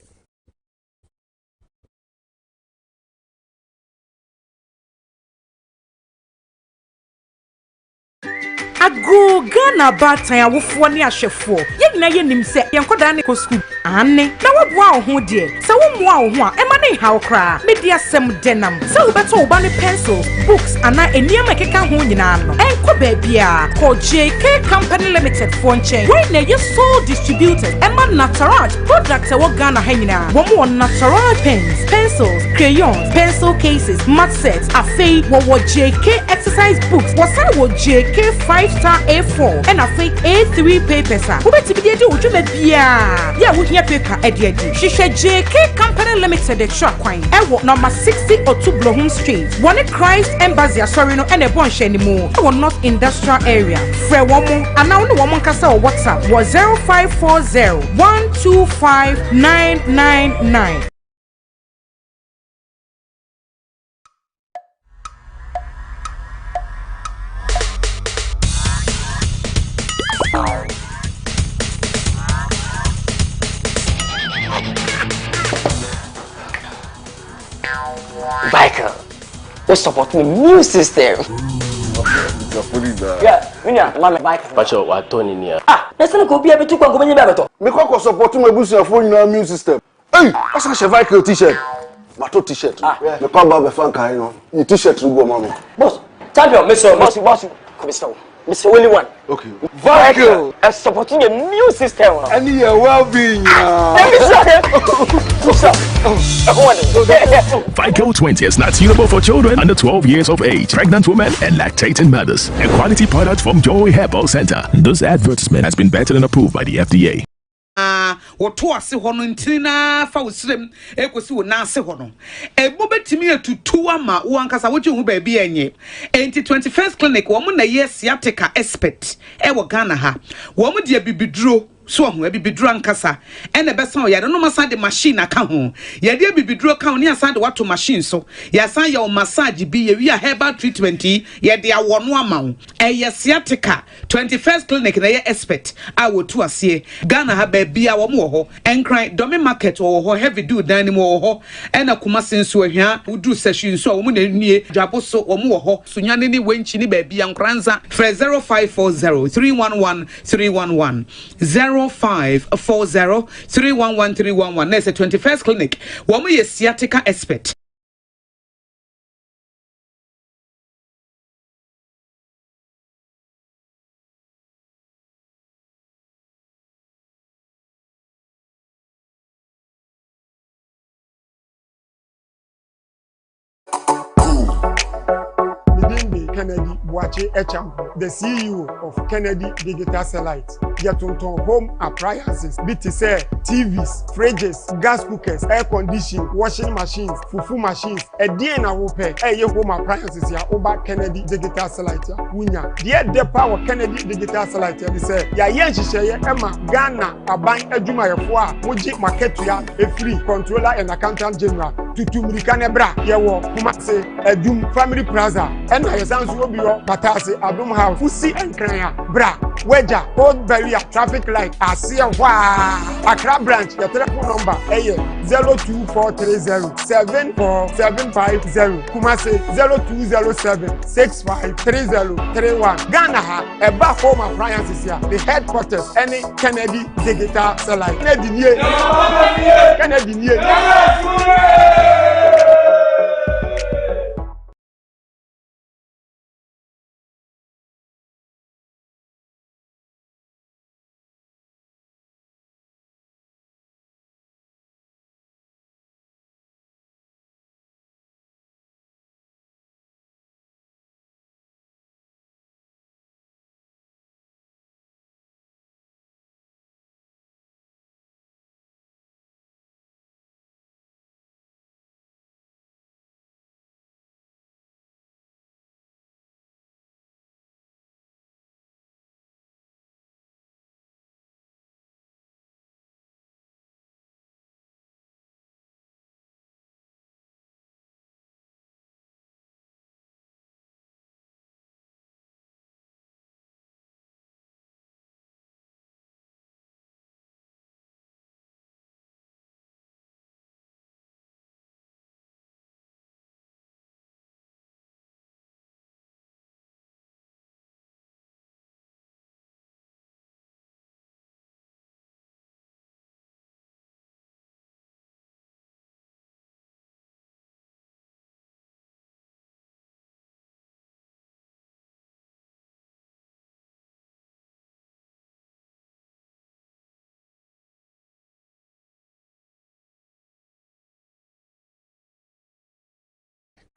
Ago Ghana batan awofo ne ahwefo ye nyina ye nim se ye nkoda ne ko school ane na woboa wo ho de se wo moa wo ho a e ma ne hawo kra media sem denam se wo beto wo ba ne pencils books ana eniem ekeka ho nyina no enko ba bia ko JK Company Limited for nchen we na ye sole distributors e ma natural product e wo Ghana ha nyina wo mo natural pens, pencils, crayons, pencil cases, mat sets, afei wo JK exercise books wo sa wo JK 5 star A4 and a fake A3 papers. Who bet to be the Ujuma Bia? Yeah, we hear paper at the edge. She said JK Company Limited, the truck wine. Ewo number 60 or 2 Blohum Street. One Christ Embassy, sorry, no, and a bunch anymore. Our North Industrial Area. Fre woman, and now the woman can say WhatsApp was 0540 125 999. Vikar, we support the new system. Yeah, Mama Vikar. Pacho, what Tony near? Ah, let's not go be able to go in the Me ko support my boost your phone in new system. Hey, that's a Vikar t-shirt. Mato t-shirt. Me ko ba Franco, you know. Your t-shirt to go mama. Boss, champion, boss. Mr. Only one. Okay. Vikar is supporting a new system. And your well-being. Vico 20 is not suitable for children under 12 years of age, pregnant women, and lactating mothers. A quality product from Joy Herbal Center. This advertisement has been vetted and approved by the FDA. Woto ase ho no ntina fa wosrem ekosi wo na ase ho no ebo betimi atutu ama wo ankasa woje hu ba bi enye enti 21st clinic wo mo na ye sciatica expert e wo Ghana ha wo mo de bibiduro so ho bibiduro ankasa e na besan ya no masa de machine aka ho ya de bibiduro ka ho ne asa de wato machine so ya san ya o massage bi ya wi a herbal treatment ya de awono ama wo e ye sciatica 21st clinic na ye expert a wotu ase Ghana ha ba bi a wo mo ho enkran domi market wo ho heavy do dan mo ho e na kuma senso ahia uduru session so wo mo na nue dwabo so wo mo ho so nyane ni wenchi ni ba bi ankranza 0540 311 311 0540 311 311 Next 21st clinic wo mo ye sciatica expert. Kennedy Boache Echampo, the CEO of Kennedy Digital Satellite. Yatunton home appliances, BTC, TVs, fridges, gas cookers, air conditioning, washing machines, fufu machines, a DNA wope, home appliances ya over Kennedy Digital Satellite ya wunya. Dear the power Kennedy Digital Satellite ya say ya share Emma Ghana aban adwuma yefo moji market ya a free controller and accountant general tutu mirikane bra yewo kuma say adum family plaza and na yesanso obi yo batase Adum House fusi enkran bra weja old barrier traffic light asia wa Accra branch your telephone number 02430 74750 kuma say 0207 653031 Ghana ha eba home appliances here the headquarters any Kennedy Digital Satellite Kennedy nie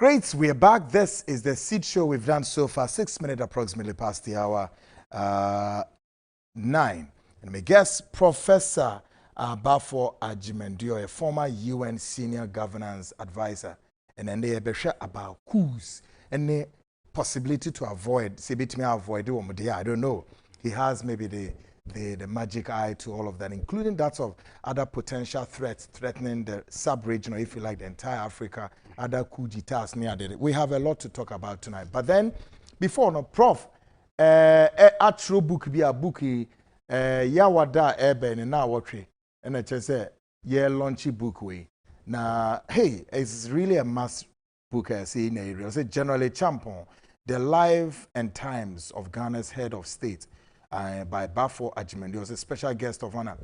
Great, we are back. This is the seed show we've done so far, 6 minutes approximately past the hour 9. And my guest, Professor Baffour Agyeman, Duah, a former UN senior governance advisor, and then they about coups and the possibility to avoid, say, avoid, I don't know. He has maybe the magic eye to all of that, including that of other potential threats threatening the sub-region, or if you like, the entire Africa, other coup d'etats near there. We have a lot to talk about tonight. But then, before, no, Prof, a true book be a bookie, Yawada Eben, and now what and I just say, yeah, launchy book way. Now, hey, it's really a mass book, I see in area. It's generally champion, the life and times of Ghana's head of state. By Baffour Agyeman. He was a special guest of honor.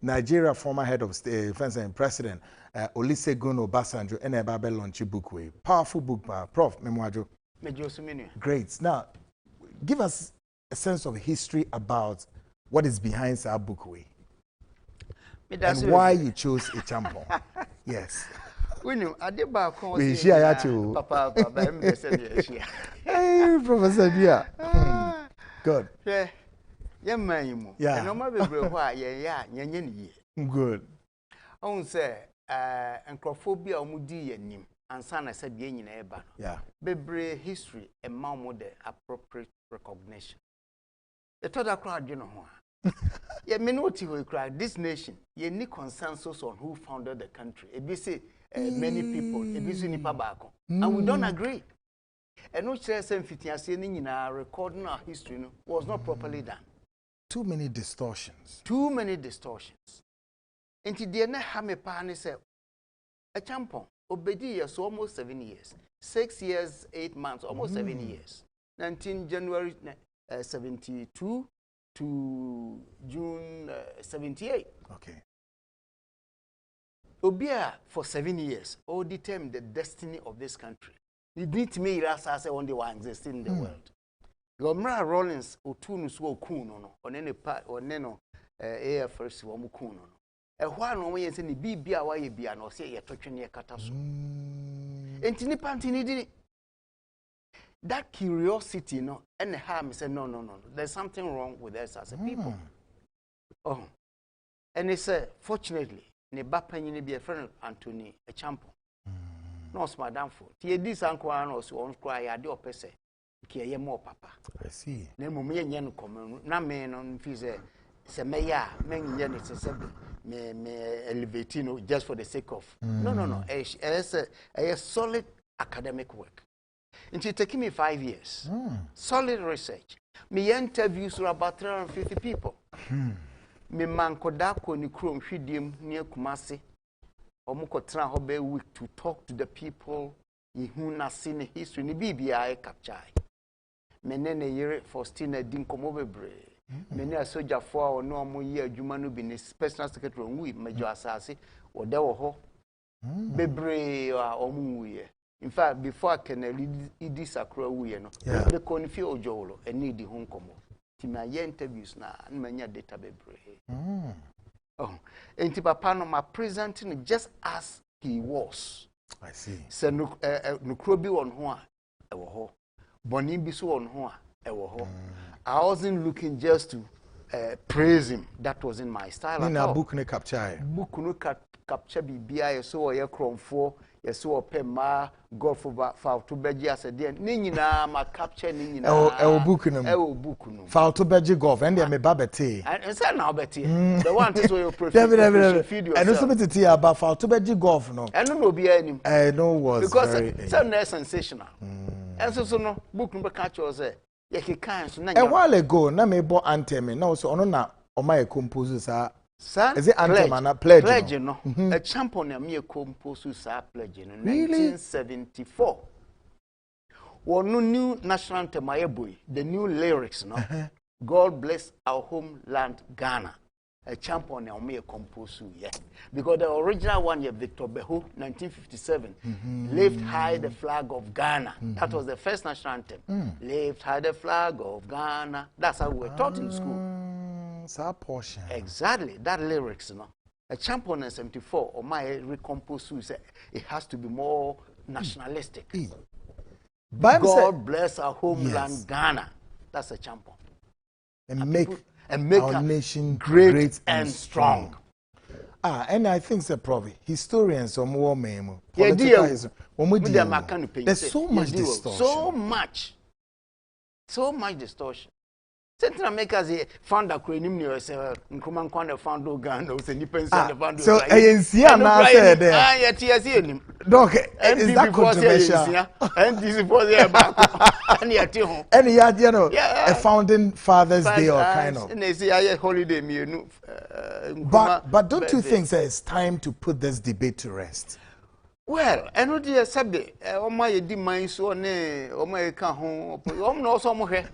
Nigeria former head of state, defense and president, Olusegun Obasanjo, and a Babel launchy book way. Powerful book by Prof. Memoajo. Great. Now, give us a sense of history about what is behind our book way. And why you chose a champion. Yes. We share you. Papa, hey, Professor Duah. Good. Yeah, man, yeah. No matter why, yeah, good. On say, anthrophobia or moody and nim, and son, I said, yen in Eba. Yeah. Bebre history and mammo the appropriate recognition. The total crowd, you know. Yeah, minority will cry this nation, ye need consensus on who founded the country. It be say many people, it be so nipabako. And we don't agree. And no chance and fitting in our recording our history was not properly done. Too many distortions. Too many distortions. And today, na hame pani say a champion. Obedi years almost 7 years. 6 years, 8 months, almost 7 years. 19 January 72 to June 78. Okay. Obia for 7 years, all determined the destiny of this country. It need me as one day one existing in the world. Gomra Rollins Otunu so kuno on any part or neno air first one kuno. A one way is any bibia why be an or say a touching near cataso. And Tini Pantini did that curiosity, no, and the harm said, no, there's something wrong with us as a people. Oh, and they said, fortunately, ne Bapany be a friend of Anthony, a champion. No, Madame for this uncle was on cry, I do pese. Kia more papa. I see. Nemo me yen common, na man on fise, se meya, men yen is me elevatino just for the sake of. No. A solid academic work. And it's taking me 5 years. Solid research. Me interviews were about 350 people. Me man kodako ni krom hwidim near Kumasi. Omuko tra hobe week to talk to the people. Yihuna seen history ni BBI capture. Menene yere Faustina Dinkomo bebre. Mene a soldier for or no more year Jumanu bin his personal secretary we Major Assassi or there ho bebre or omu. In fact, before I can lead this across we no the confio jolo and need the home como. Tima interviews na and many data bebre. Oh, and Tipapano my presenting just as he was. I see. So Nukrobi on hoa, ewo Bonimbiso on hoa, ewo I wasn't looking just to praise him. That wasn't my style. In a book ne capture. Book no capture BBI so a chrome 4, so a pema golf for to beji as a dear. Nina ma capture Nina. Book no. Foul to beji golf and they may babete. And say now Betty. The one is where you prefer feed yourself. And also to tea about foul to beji golf no. And no be any. I know was because it's sensational. And so no book no catch us there. A while ago, na me bo anthem na so ono na o my composers are is it anthem and pledge no a champion na me composers are pledge in 1974 one new national anthem boy the new lyrics no God bless our homeland Ghana. A champion now me compose yeah because the original one yeah Victor Beho 1957 lift high the flag of Ghana. That was the first national anthem. Lift high the flag of Ghana. That's how we were taught in school. So portion exactly that lyrics, you know. A champion in 74 or my recompose say it has to be more nationalistic. But God bless our homeland, Ghana. That's a champion. And make our nation great and strong. And I think the prof historians some war memo. There's so much distortion. So much distortion. Central makers found a cranium near Nkrumah Kwana found Uganda, was a depends on the found. So I see an answer there. Yes, Doc, is that controversial? And this is for the back. And yet, and yet, you know, a founding Father's Day or kind of. And they say a holiday, but don't you think that it's time to put this debate to rest? Well, I know the subject. Oh my, demand so ne. Oh my, can't home. No, some here.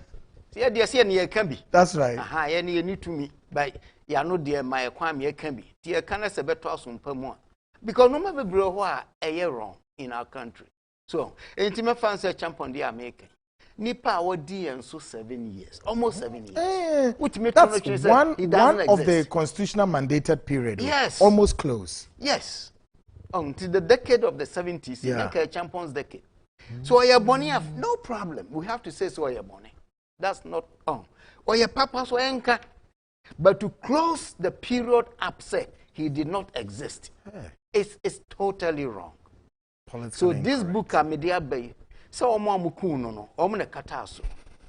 Yeah, dear, see, and can be. That's right. Aha, any need to me. But ya know, dear, my kwame can be. Dear, can I say better some per month? Because no matter bro, a year wrong in our country. So, intimate fans are champion the American. Nipa our dear and so 7 years, almost 7 years. Which makes one of the constitutional mandated period. Yes. Almost close. Yes. Until the decade of the 70s, like a champion's decade. So, I bonny have no problem. We have to say so, I bonny. That's not on. Or your papa so anchor. But to close the period upset, he did not exist. It's totally wrong. So this book a media bay. So muku no. Omne kataso.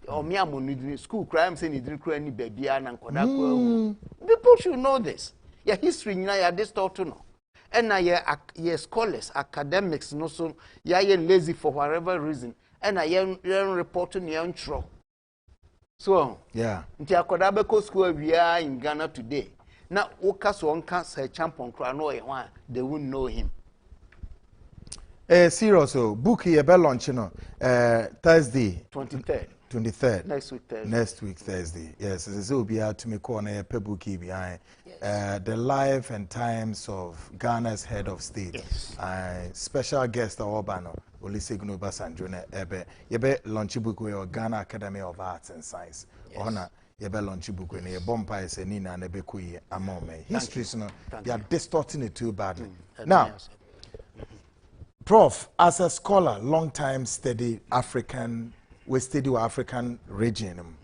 Omiamu school crime saying he didn't cry any baby and people should know this. Your history na distort no. And now your scholars, academics no so ya lazy for whatever reason. And I reporting your intro. So, yeah. Nti akodabeko school we are in Ghana today. Now, Okas one say champion crano they wouldn't know him. Serious book here be launch Thursday 23rd. Next week Thursday. Yes, it will be out to me corner book behind the life and times of Ghana's head of state. Yes. Special guest Obano Olusegun Obasanjo ebe yebe launch book we Ghana Academy of Arts and Science. Ona yebe launch book we ne bompa ese ni na ebe kuyi amome. Histories no they are distorting it too badly. Now, Prof, as a scholar, long time study African region,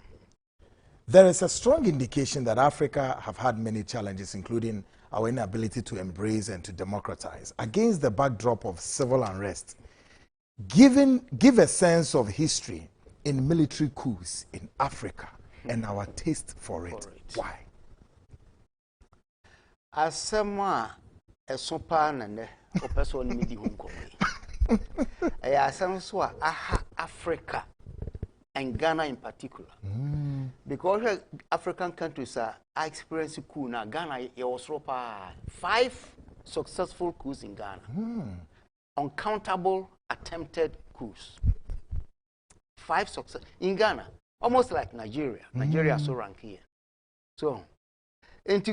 there is a strong indication that Africa have had many challenges, including our inability to embrace and to democratize. Against the backdrop of civil unrest, give a sense of history in military coups in Africa and our taste for it. Why? As someone a sopan and a person in the I am so Africa and Ghana in particular. Because African countries are experiencing coup now. Ghana was 5 successful coups in Ghana. Uncountable attempted coups. 5 success in Ghana. Almost like Nigeria. Nigeria so rank here. So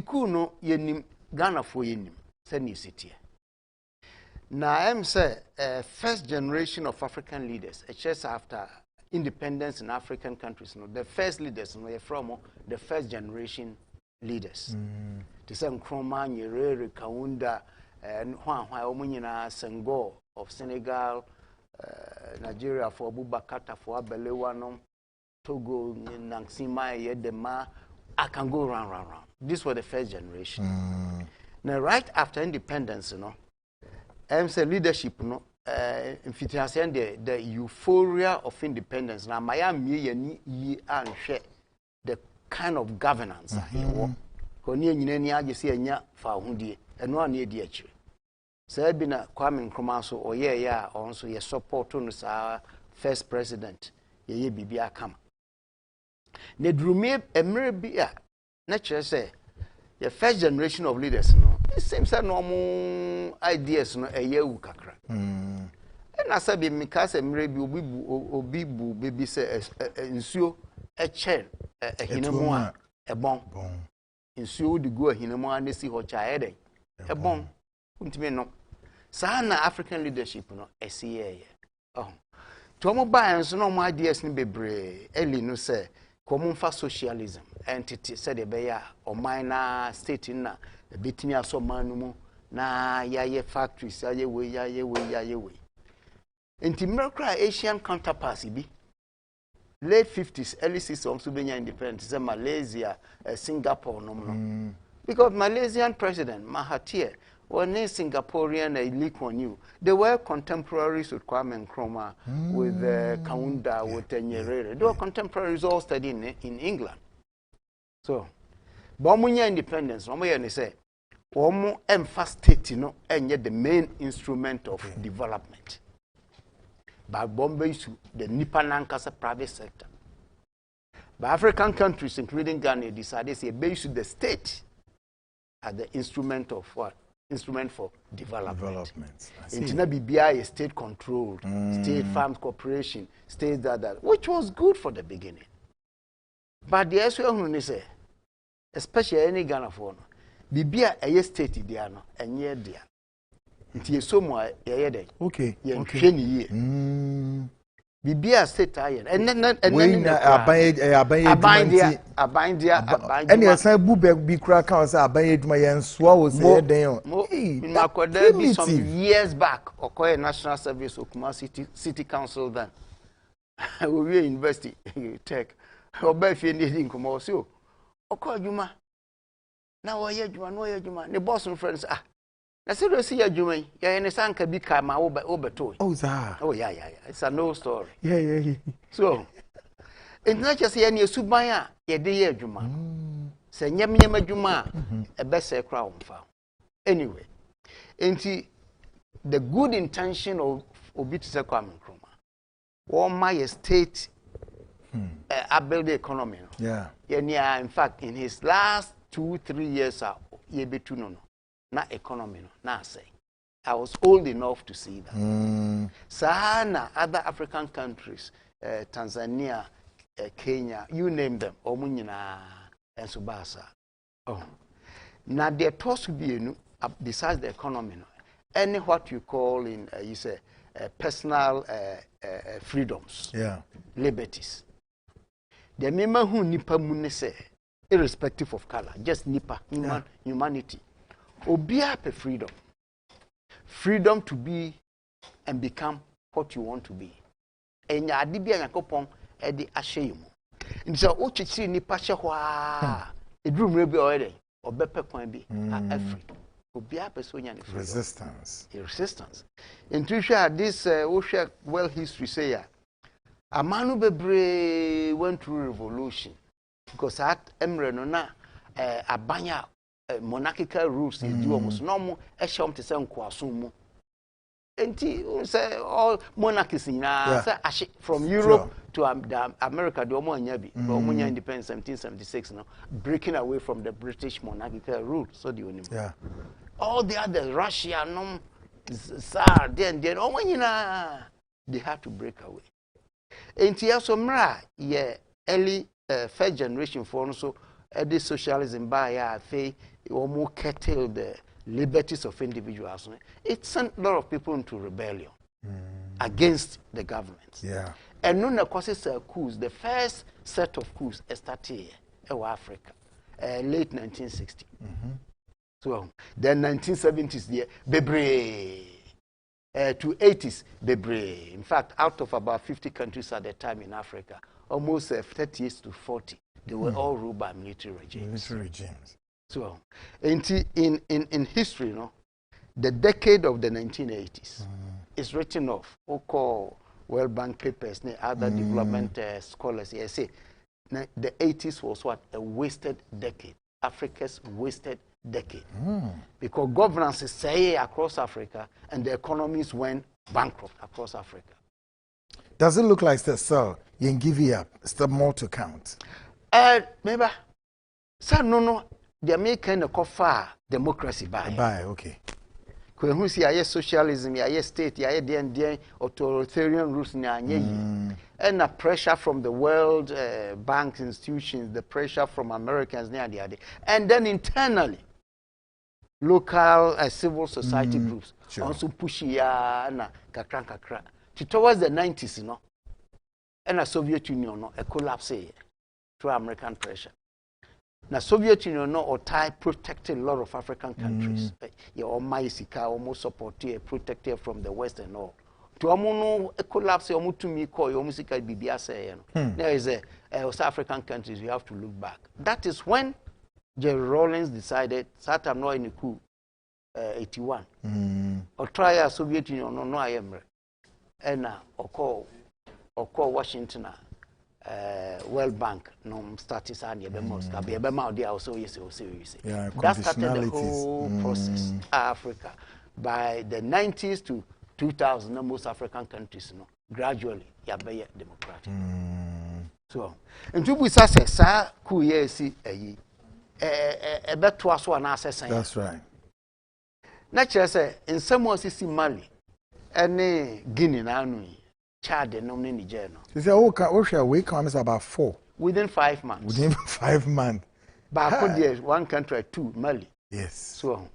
coup no yenim Ghana for yenim. Send you sit here. Now I'm say first generation of African leaders, just after independence in African countries, the first leaders from the first generation leaders. To say Nkrumah, Nyerere, Kaunda, and Omunyina, Senghor of Senegal, Nigeria for Abubakar for Abelewanom, Togo, Nansima, Yedema. I can go round. This was the first generation. Now, right after independence, I'm saying leadership, the euphoria of independence. Now, Miami and share the kind of governance I hear. So, I've been a Kwame Nkrumah, so also your support on our first president, ye Bibia Kama. Ne drew me a mirror, nature say, the first generation of leaders, it seems a normal ideas, a year ukakra. And I said, because a maybe obibu, baby say, ensure a chair, a hinamua, a bomb. Ensure the go a hinamua and they see what child, a bomb. No. Sana African leadership, a CA. Oh, Tomo Bayans, no more ideas in Bebre, Ellie no say, common for socialism. Entity said a bear or minor state in a bit near so manumo na ya factories, ya way. Inti mrekra Asian counterparts bi late 50s, early 60s also being independent. Say Malaysia, Singapore, no. Because Malaysian president Mahathir, when Singaporean Lee Kuan Yew, they were contemporaries with Kwame Nkrumah, with Kaunda, with Nyerere. They were contemporaries all studying in England. So, Bomunya independence, Omo say, Omo emphasis state, you know, and yet the main instrument of development. But Bombay to the Nippanankasa private sector. But African countries, including Ghana, decided to base the state as the instrument of what? Instrument for development. Intina BBI is state controlled, state farm corporation, state that, which was good for the beginning. But the SWA say, especially any Ghana for BBI a state diano and year dear. Nti somewhere yede. Okay. Okay. Bibia state iron. And then abide any asan bu be crack kan say abaye aduma yen so wo say den o. Some years back Okoye National Service Okuma City Council then. We university tech. Oba fi ndi nkomo so. Okoye aduma. Na wo ye aduma no ye aduma. Ne boss no friends na say do see adwuma ya ne sanka bi ka ma obeto. Oh za. Oh yeah. It's a no story. Yeah. So it's not just say ne suban a ye de ye adwuma. Say nyem adwuma e be say kra wonfa. Anyway, enti the good intention of obi to say Kwame Nkrumah. One my state build the economy. Yeah. In fact in his last 2-3 years ye betu no. Na economy no na say I was old enough to see that. Sana other African countries, Tanzania, Kenya, you name them, omunyina and subasa. Oh, now there to be besides the economy no, any what you call in you say personal freedoms, liberties. The member who nipa mu say irrespective of color, just nipa humanity. Obia pe freedom to be and become what you want to be. Enya adibia yakopon e di ahye mu. Nti o chichiri ni pa hye hwa edrum rebi oyede obepe kwan bi afri. Obia pe so nya ni resistance. Nti hwa this well history say ya amanu bebre went through revolution because at emre no na abanya monarchical rules in do almost normal to say nkoaso enti say all monarchies say from Europe to America do omo anya bi omo independence 1776 no breaking away from the British monarchical rule so the onim all the other Russia no Tsar then omo nyina they have to break away enti aso mra ye early first generation for so the socialism by ya fe or more curtail the liberties of individuals. It sent a lot of people into rebellion against the government. Yeah. And none of causes coups. The first set of coups started in Africa, late 1960. So then 1970s the bebre to 80s bebre. In fact, out of about 50 countries at the time in Africa, almost 30 years to 40. They were all ruled by military regimes. So, in history, the decade of the 1980s is written off. Oko World Bank papers, other development scholars here say the 80s was what? A wasted decade. Africa's wasted decade. Because governance is say across Africa and the economies went bankrupt across Africa. Does it look like so? You can give you up. Still more to count. Maybe. So no. The American far democracy by. Okay. When we see socialism, state, authoritarian rules, and the pressure from the World Bank institutions, the pressure from Americans, and then internally, local civil society groups also push na kakra. Towards the 90s, and the Soviet Union, a collapse through American pressure. Now, Soviet Union protected a lot of African countries. Your Maisika almost supported, protected from the West and all. to omo no collapse omo to me call omo sika bibia say there is a South African countries we have to look back. That is when Jerry Rawlings decided that I'm not in the coup 81 or try a Soviet Union no I am and or call Washington World Bank no status and the Moscow be there also you say that started the whole process Africa by the 90s to 2000 most African countries gradually ya be democratic so and to be success coup yes eyi beto aso na asesan that's right na chere say in some osisi Mali ene Guinea na anu Chad no Niger no you say we come is about 4 within 5 months within 5 months but there one country 2 Mali yes so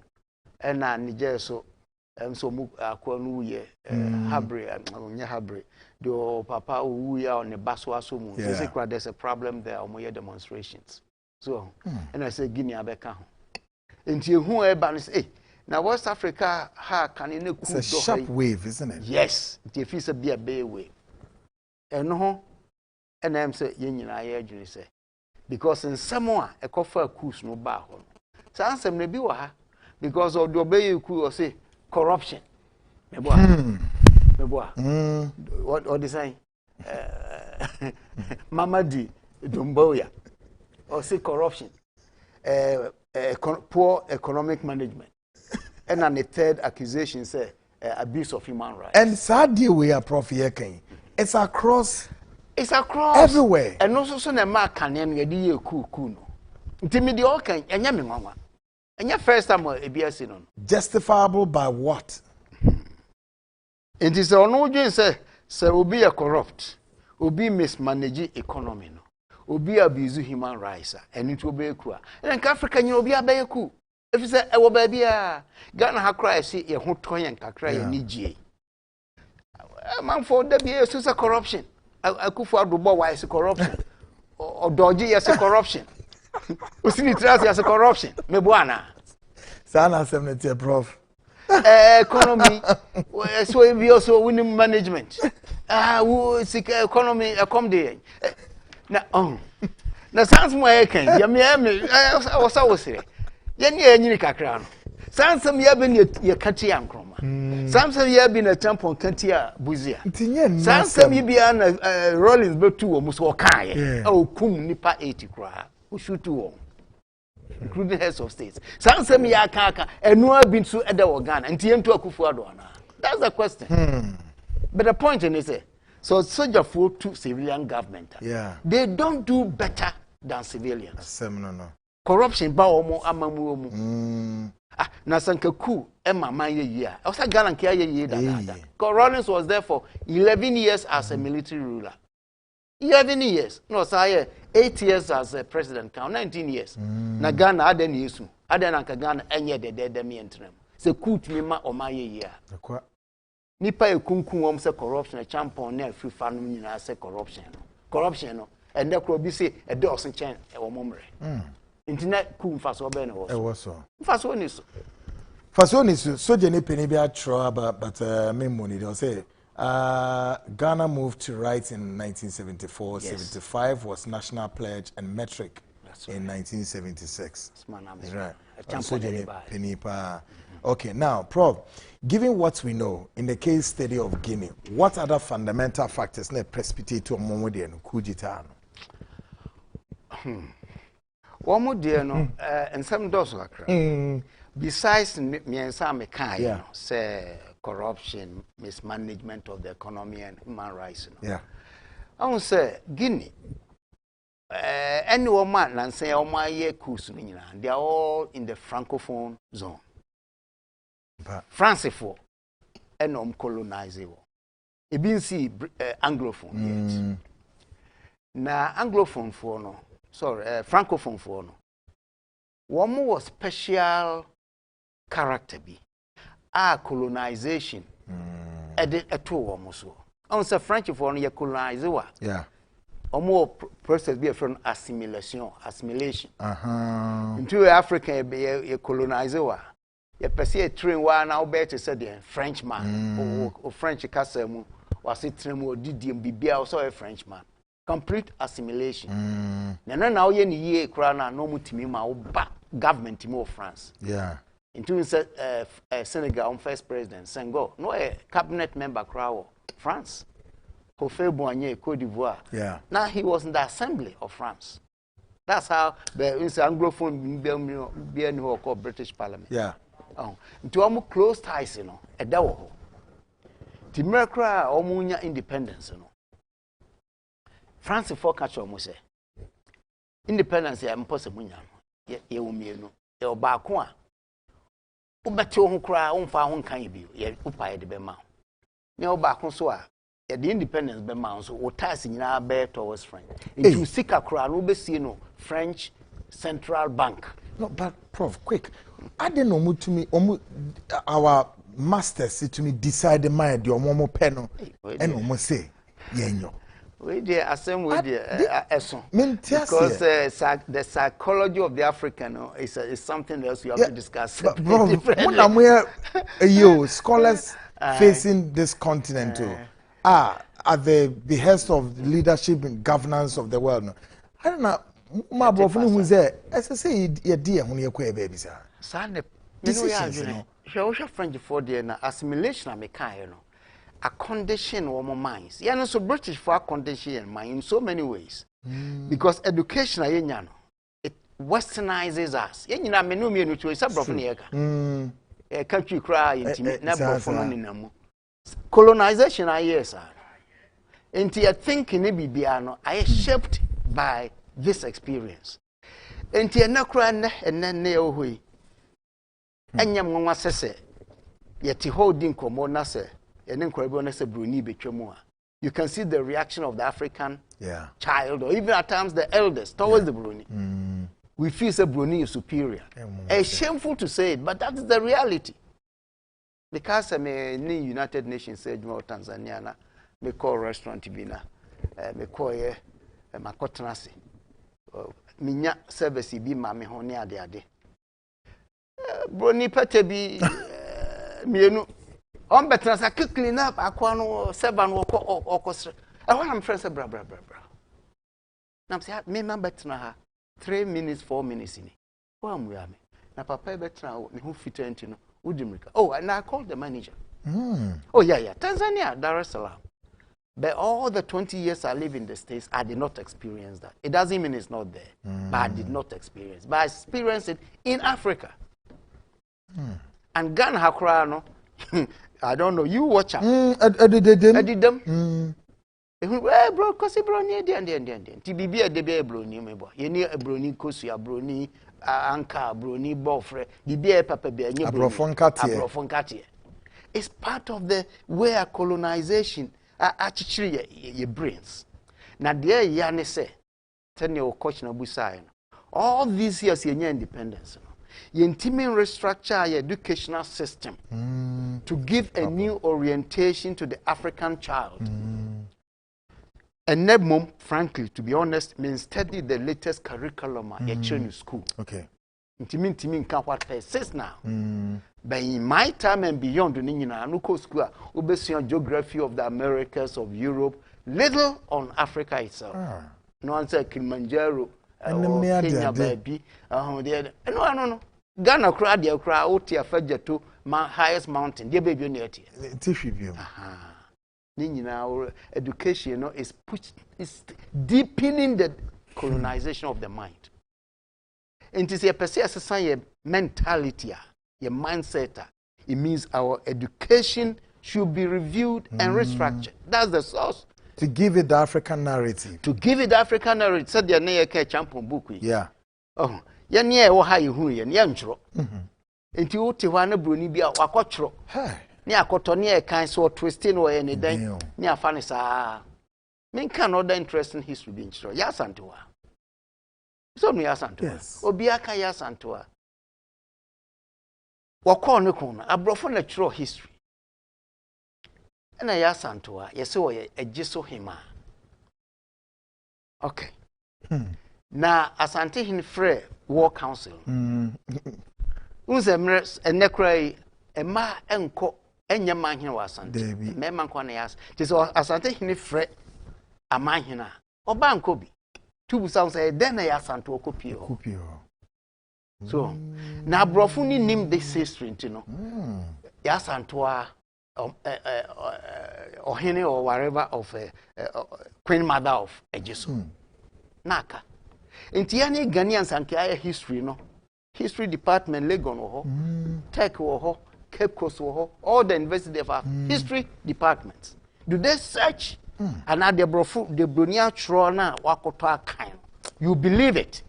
and Niger so so mu akwanu ye habre nya habre do papa wu ya on the baso aso mu say there's a problem there on your demonstrations so and I say Guinea abeka ho enti ehu e ba no say now West Africa ha can in it's a sharp wave isn't it yes the fees be a bay wave and ho and I'm say yen nyina ya adwene say because in Samoa e kofa coups no ba ho so ansem na bi wa ha because of the obey coup or say corruption meboa what design Mamadi Domboya or say corruption poor economic management and the third accusation say abuse of human rights and sadly we are prof here can it's across everywhere and also so na ma kan ya de ye coup no ntimi de o kan enya me nwanwa enya first time ebiasi no justifiable by what it is ono dwen say obi a corrupt obi mismanage economy no obi abuse human rights and it will be ku and Africa nyi obi abaye ku if say e wo ba bia Ghana ha cry say ye ho ton yen kakra ye nigie man for da bia so say corruption akufu adobo why say corruption odoji yes corruption usini trust yes corruption me buana sana 70 prof economy so we also winning management we seek economy come there na sans mo e kan ya me was say yen ye nyini kakra no sansam ya be ye kati ankroma sansam ya be na tampon kati a buzia sansam yi bia na Rollins betu wo muso kan ye kum nipa 80 kra o shutu wo including heads of states sansam ya kaka enu abintu ede wo Ghana ntiyentu akufu ado ana that's the question but the point is so soldier for to civilian government they don't do better than civilians no corruption ba omo amamu omu na sanka coup e mama ye a o sa Ghana nke ye da Rollins was there for 11 years as a military ruler 11 years no say 8 years as a president count 19 years na Ghana aden yesu aden anka Ghana enye de me entrem se coup timi ma o ma ye a nipa ekunkun om se corruption a champion na free fan nyina se corruption no ende kro bi se e de osen chen e wo momre internet coup mfaso be ne wo e wo so mfaso ni so so je ne peni bi atro but me money they say Ghana moved to rights in 1974 75 was national pledge and metric in 1976 that's right so je ne peni pa okay now prof given what we know in the case study of Guinea what other fundamental factors na precipitate to momode no kujita no Womo de no ensem doso akra besides miensa me kan say corruption mismanagement of the economy and human rights no I won say Guinea any woman and say o ma ye coups no nyina they are all in the francophone zone Francophone and colonize wo e bin see anglophone na anglophone for no francophone for no one was special character be colonization eto one so on say French for no ye colonize wa process be from assimilation into Africa ye colonize wa ye pese train wa na obey to say the Frenchman o French kasa mu was it train mu odidiem bibia o so a Frenchman complete assimilation na wo ye ni ye kura na no mutimi ma wo ba government mu of France into Senegal on first president Senghor no a cabinet member kura France Boigny, Côte d'Ivoire. Now he was in the assembly of France. That's how the Anglophone being who called British Parliament. To almost close ties, you know, a dawo. To Mercra Omunya independence, you know. France for catch almost say. Independence, ya impossible. Ye umino, ye bakwa. Ubeto who cry, umfa who can you be, ye upa de bema. Ne obakon so the independence be man so what ties in our bear towards French. If you seek a crowd, will be seen French Central Bank. No, but Prof, quick. I didn't know to me our masters to me decide the mind your momo penno and almost say yenyo. We dear assume we dear because the psychology of the African is something else you have to discuss. You scholars facing this continent too. At the behest of the leadership and governance of the world. No. I don't know. My boyfriend who's there, as I say, your dear, when you're queer babies. Sunday, you know, French for the assimilation, I make a condition or more minds. Yeah, so British for a condition and mind in so many ways. Because education, it westernizes us. You know, menu me no choice. A country cry intimate, never for colonization, yes, into your thinking, I am shaped by this experience. Into your nakran and then neo hui. And yam says, yet holding comona say, and incredible Bruni Bichomua. You can see the reaction of the African child, or even at times the elders towards the Bruni. We feel the Bruni is superior. It's shameful to say it, but that's the reality. Because I'm in the United Nations said more Tanzania, me call restaurant bina, me call ye, ma kotanasi. Minya service bi ma me hone ade ade. Broni pete bi mienu. On betrasa clean up akwa no seban wo okosre. I want am friends bra. Nam say me ma betna ha 3 minutes 4 minutes ni. Wa am we am. Na papa betna me hu fitenti no. Oh, and I called the manager. Oh, yeah. Tanzania, Dar es Salaam. But all the 20 years I live in the States, I did not experience that. It doesn't mean it's not there. But I did not experience. But I experienced it in Africa. And Ghana Hakurano, I don't know, you watch her. I did them. Bro, because bro, near the end. TBB, a debe brony, me boy. You need a brony, Kosia, brony. Anka broni bofre the beer papa beer Abrofonkatie. It's part of the way a colonization actually your brains. Now there yani say tell your coach na busai. All these years your independence. You intimate restructure your educational system to give a new orientation to the African child. And Nebmum, frankly, to be honest, means study the latest curriculum at your school. Okay. Intimate can what says now. But in my time and beyond, the Nuko school, obesity geography of the Americas, of Europe, little on Africa itself. No answer Kilimanjaro, Kenya, baby. No. Ghana crowd, your crowd, Otia Fajato, my highest mountain, dear baby, near Tissue. Our education is deepening the colonization of the mind. And to say a person mentality, your mindset, it means our education should be reviewed and restructured. That's the source. To give it the African narrative. Said your name champion book. Yeah. Oh, ya near or high who yan tro. Into Tiwana Bruni be a wakotro. Near Cotonia kind so twisting or any day. Near funny sa. Men can order interesting history being sure. Yes, Antua. So me yes, Antua. Obiaka yes, Antua. Wakon corner, a brofon a true history. And I yes, Antua. Yes, so a jisso hima. Okay. Now, as Auntie in Frey War Council. unse mres enekrai ema enko enye manhene wa asante me manko na yas ti so asante hene frɛ amanhene oba nko bi tubu sound say den na asante okopio so na brofu ni nim this history ntino yasanto a ohene or whatever of queen mother of Ejiso naka enti ani Ghanaians anke aya history no history department Legon ho tech ho Cape Coast ho all the university of history departments do they search and at the brofu the bronia tro na wakoto akan you believe it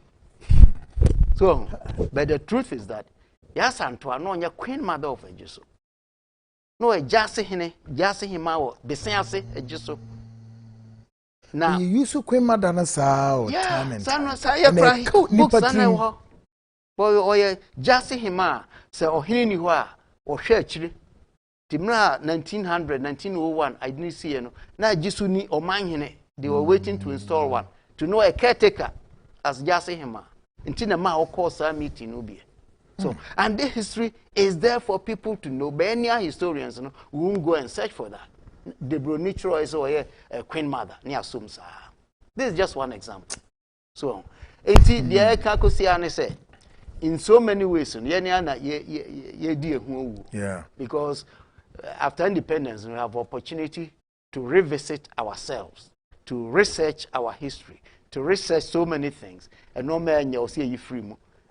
so but the truth is that yasanto no nya queen mother of Ejiso no jase hima wo besenase Ejiso na you use queen mother na sa o time and sa ya pra books na wo boy oye jase hima se ohini ni ho a o hwe akiri timra 1900 1901 I didn't see no na Ejiso ni omanhene they were waiting to install one to know a caretaker as jase hima until ma o call sa meeting no be. So, and the history is there for people to know. But any historians, you know, won't go and search for that. The Bronichro is a queen mother near Sumsa. This is just one example. So, the Kakosiane say, in so many ways, yeah, because after independence, we have opportunity to revisit ourselves, to research our history, to research so many things, and no man you'll see you free.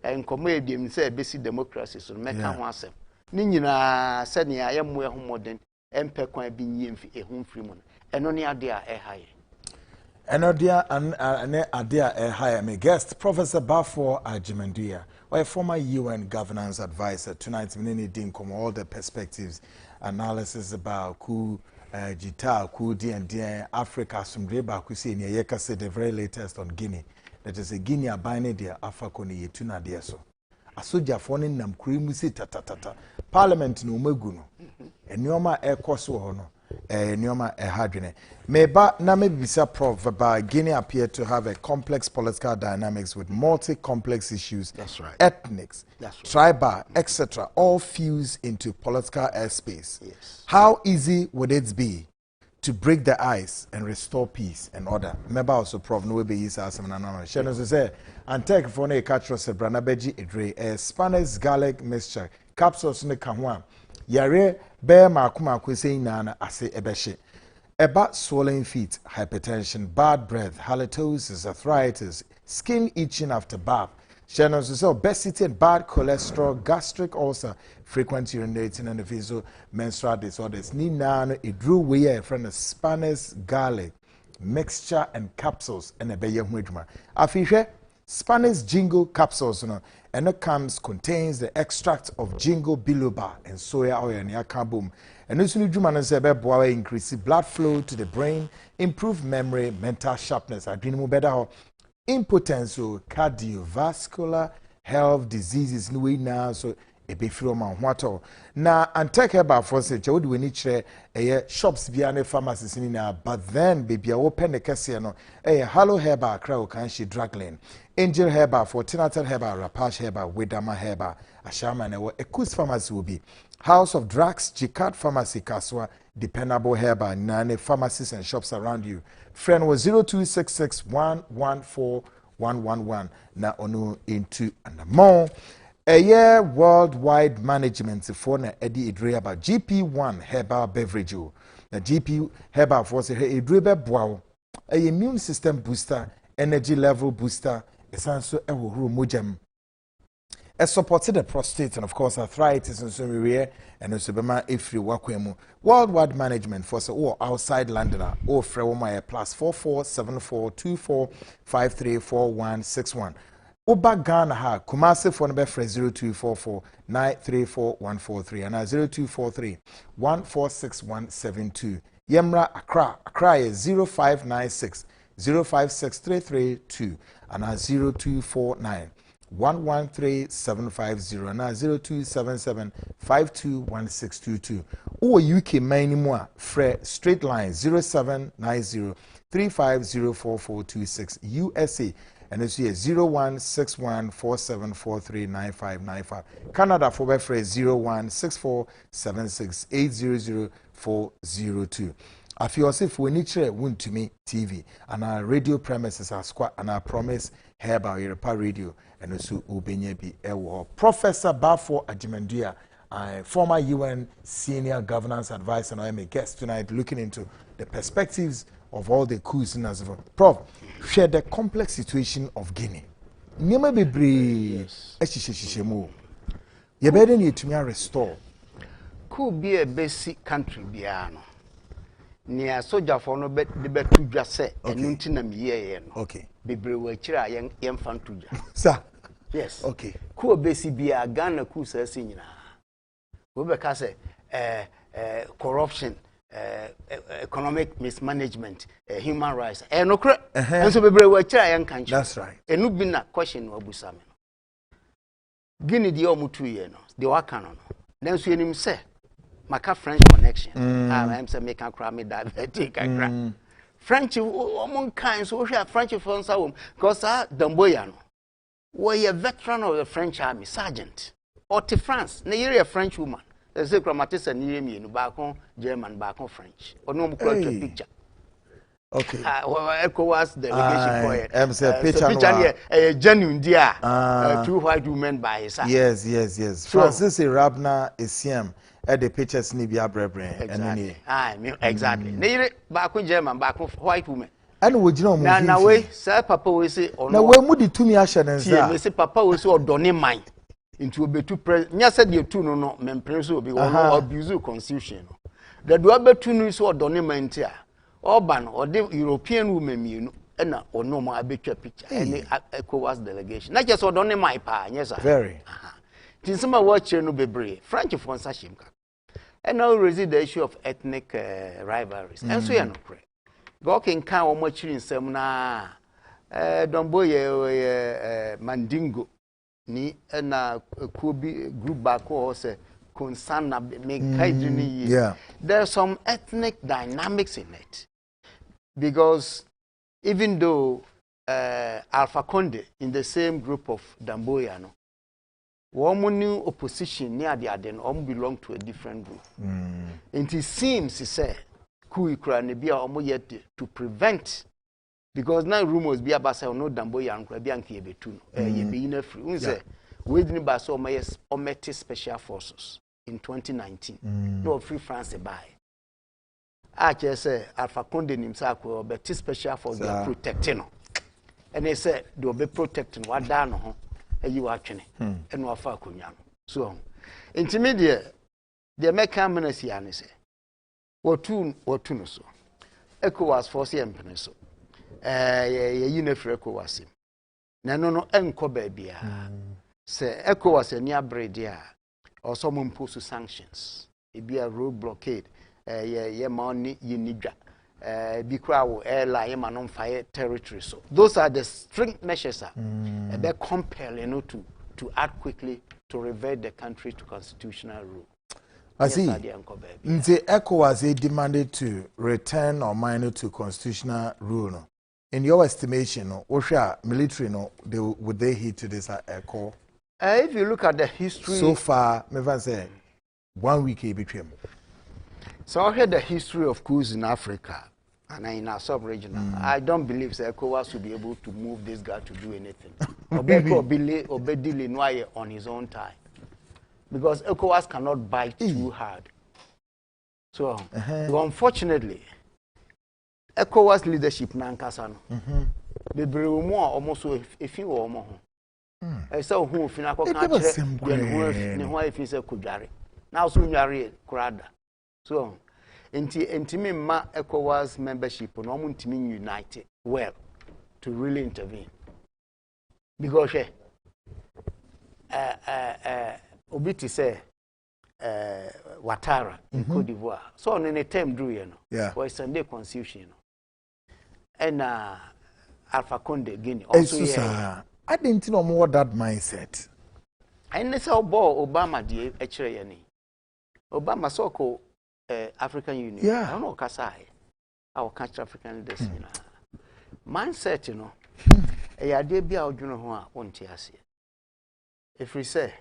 And comedian say basic democracy so make am asem ni nyina said ne ayem we ho modern empe kwan bi nyem fi ehun free mu eno ne ade a ehaye eno dia an ade a ehaye me guest Professor Baffour Agyeman, a former UN governance advisor. Tonight we need to come all the perspectives analysis about Coup Coup and Africa some ba ku say ne yeka say the very latest on Guinea. That is a Guinea abine dia afako ni yetuna dia so. Asoja fone nam kurimu si tatatata. Parliament no umegu no. Enioma ekoso ho no. Enioma hadwene. Meba na mebisa Prof about Guinea appear to have a complex political dynamics with multi-complex issues. That's right. Ethnics, that's right. tribal, etc. all fuse into political airspace. Yes. How easy would it be to break the ice and restore peace and order? Remember also Prof no be is as an anomaly. Shano say and take for na catch us branabeji edre Spanish garlic mixture capsules ne kanwa yare be makuma kwese na ase ebehye eba swollen feet, hypertension, bad breath, halitosis, arthritis, skin itching after bath. Shano say obesity and bad cholesterol, gastric ulcer, frequent urinating and the menstrual disorders. Ni na no edru we a friend of Spanish garlic mixture and capsules and a beye hu adwuma. Afihwe Spanish jingo capsules no and it contains the extract of jingo biloba and soya oil and yakabum. And this new adwuma no say be boa increase blood flow to the brain, improve memory, mental sharpness, adrenaline better impotence, cardiovascular health diseases no now so e be firo man hwato na antake about for say we do ni kire shops bia ne pharmacies ni na but then baby open the kese no Hello Herbal Accra can she drug lane Angel Herbal for Tinatel Herbal Rapash Herbal Wedama Herbal Ashama na Ekus Pharmacy will be House of Drugs Jikat Pharmacy Kaswa Dependable Herbal nane pharmacies and shops around you. Friend was 0266114111 na onu into and more. A year worldwide management for na Eddie Idre about GP1 herbal beverage. The GP herbal for say Idrebe boao. A immune system booster, energy level booster, esanso ewo mojam. It supported the prostate and of course arthritis and so rare and also bema ifri wakwemu. Worldwide management for say outside London or frewoma +44 74 24 534161. Oba Ghana ha Kumasi phone number 0244 934143 and 0243 146172. Yemra Accra is 0596 056332 and 0249 113750 and 0277 521622. Or UK minimum straight line 0790 350446 USA and it's here 016147439595. Canada for Baffour 016476800402. I feel as if we need to win to me TV and our radio premises are squat and our promise herbal Europa radio and also Ubenyebi Ewo. Professor Baffour Agyeman, former UN senior governance advisor, and I am a guest tonight looking into the perspectives of all the coups in as well. Prof, share the complex situation of Guinea. Nema bebre eshishishemu. Ye better need to me restore. Coup be a basic country biano. Near soldier for no bet the bet to just say and nuntinam ye. Okay. Bebre we chira young fan tuja. Sir. Yes. Okay. Coup basic be a Ghana coup senior. Wobeka say corruption, economic mismanagement, human rights. No correct. And so bebre we chira young country. That's right. And no be na question obusame. Guinea the omutu ye no. The wakano no. Then so him say maka French connection. I'm say make an cry me diabetic and French among kind so we French for some because Damboya no. We a veteran of the French army, sergeant. Or to France, na a French woman. They say chromatist and me no back on German, back on French. Or no quote a picture. Okay. ECOWAS delegation for it. Picture a genuine dear. Two white women by his side. Yes. So, Francis Rabna is CM at the pictures ni bia brebre. Exactly. Near back on German, back on white women. And would you know now way, sir, Papa will say, or no, where would it to me ashen and say, Papa will say, or donate mine into a bit to press. Yes, said you two no, men prince will be one abuse constitution. The Duah two news or donate mine tear. Urban or the European women, you know, and or no more a picture, any ECOWAS delegation. Not just or donate my pa, yes, sir. Very. Tinsuma watch no be brave. French for Sashim. And now raise the issue of ethnic rivalries. And so you know, pray. Gawking can or much in some na Domboye Mandingo ni na Kubi group back or say concern make yeah. There's some ethnic dynamics in it because even though Alpha Conde in the same group of Damboya no one new opposition near the Aden belong to a different group. And it seems he said Coup yet to prevent because now rumors be about say no Damboya and Krabianki betu ye be in free unse within baso ometi special forces in 2019 no free France buy just say Alpha Conde himself will be special force they are protecting and they say they will be protecting what down ho you actually and wa fa kunya so intermediate the make menace yan say what two no so ECOWAS force empene so ye na free ECOWAS na no enko ba bia say ECOWAS ani abrede a or some impose sanctions e be a road blockade ye money yinidwa be crowd airline man on fire territory so those are the strict measures they compel to act quickly to revert the country to constitutional rule. I see. The ECOWAS demanded to return or minor to constitutional rule. No? In your estimation, no, military, no, would they hit to this ECO? If you look at the history, so far, me say 1 week between. So I heard the history of coups in Africa and in our sub-regional. I don't believe ECOWAS will be able to move this guy to do anything. Obedili on his own time. Because ECOWAS cannot bite too hard. So, unfortunately, ECOWAS leadership nankasano. The Brewo almost if you were more. I saw who Finako can't who if he's a Kujari. Now soon you Kurada. So, intime ma ECOWAS membership no muntimi united well to really intervene. Because Obiti say Ouattara in Côte d'Ivoire. So on any time drew you know. Yeah. For Sunday constitution. And Alpha Conde Guinea also yeah. I didn't know more that mindset. And this all Obama the actually any. Obama so called African Union. Yeah. I don't know Kasai. Our country African leaders, you know. Mindset, you know. ya de bia odwene ho a wonte ase if we say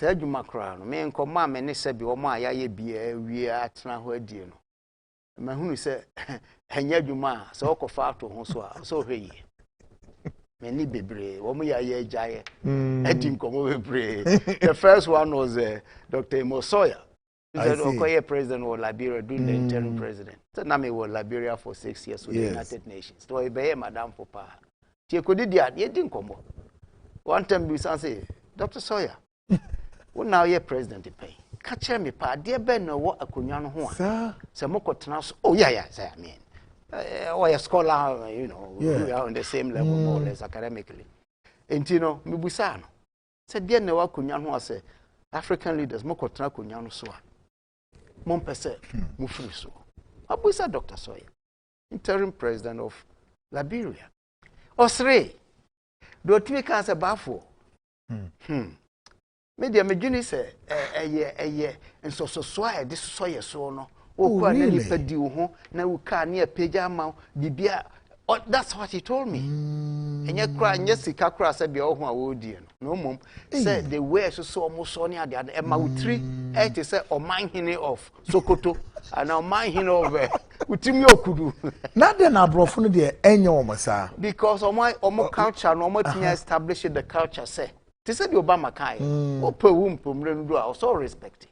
adwuma kra no me nkoma me ne se bi o ma ya ye bia wie atena ho adie no ma hunu se enya adwuma se okofa ato ho so a so hweyi me ni bebre wo mo ya ye agyaye adi nkomo bebre the first one was Dr. Mosoya. He said, okay, president of Liberia, doing the interim president. So now me was Liberia for 6 years with the United Nations. So I be Madame Popa. She could do that. He didn't come. One time we say, Dr. Sawyer, what now you president to pay? Catch me, pa. Dear Ben, no what a kunyano ho. So moko trans. Oh yeah, say I mean, or a scholar, you know, we are on the same level more or less academically. And you know, me busano. Said dear no what kunyano ho say. African leaders moko trans kunyano so. Mon pese mufriso. Abusa Dr. Sawyer, interim president of Liberia. Osre, do three cancer Baffour. Media me say and so this Sawyer so no. O kwa na nipa di wo ho na wo ka na page ama bibia. That's what he told me. Enye kra nye sika kra se bia ho a wo die no. No mom say the way so almost so near the Emma Utri it say Oman Hine of Sokoto and Oman Hine of Utimi Okudu. Na de na brofo no de enye omosa because omo culture no omo tin establish the culture say. They said the Obama kai ope wum pomre no do also respect.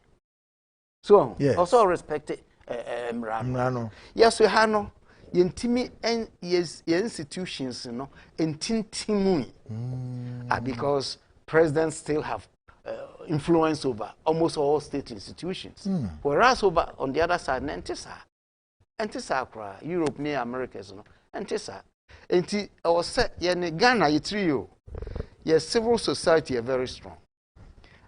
So also respect Mrano. Yes we ha no yentimi en yes institutions no entintimu because presidents still have influence over almost all state institutions whereas over on the other side entisa kra Europe near Americas no entisa enti o say ye ne Ghana yitrio yes civil society are very strong.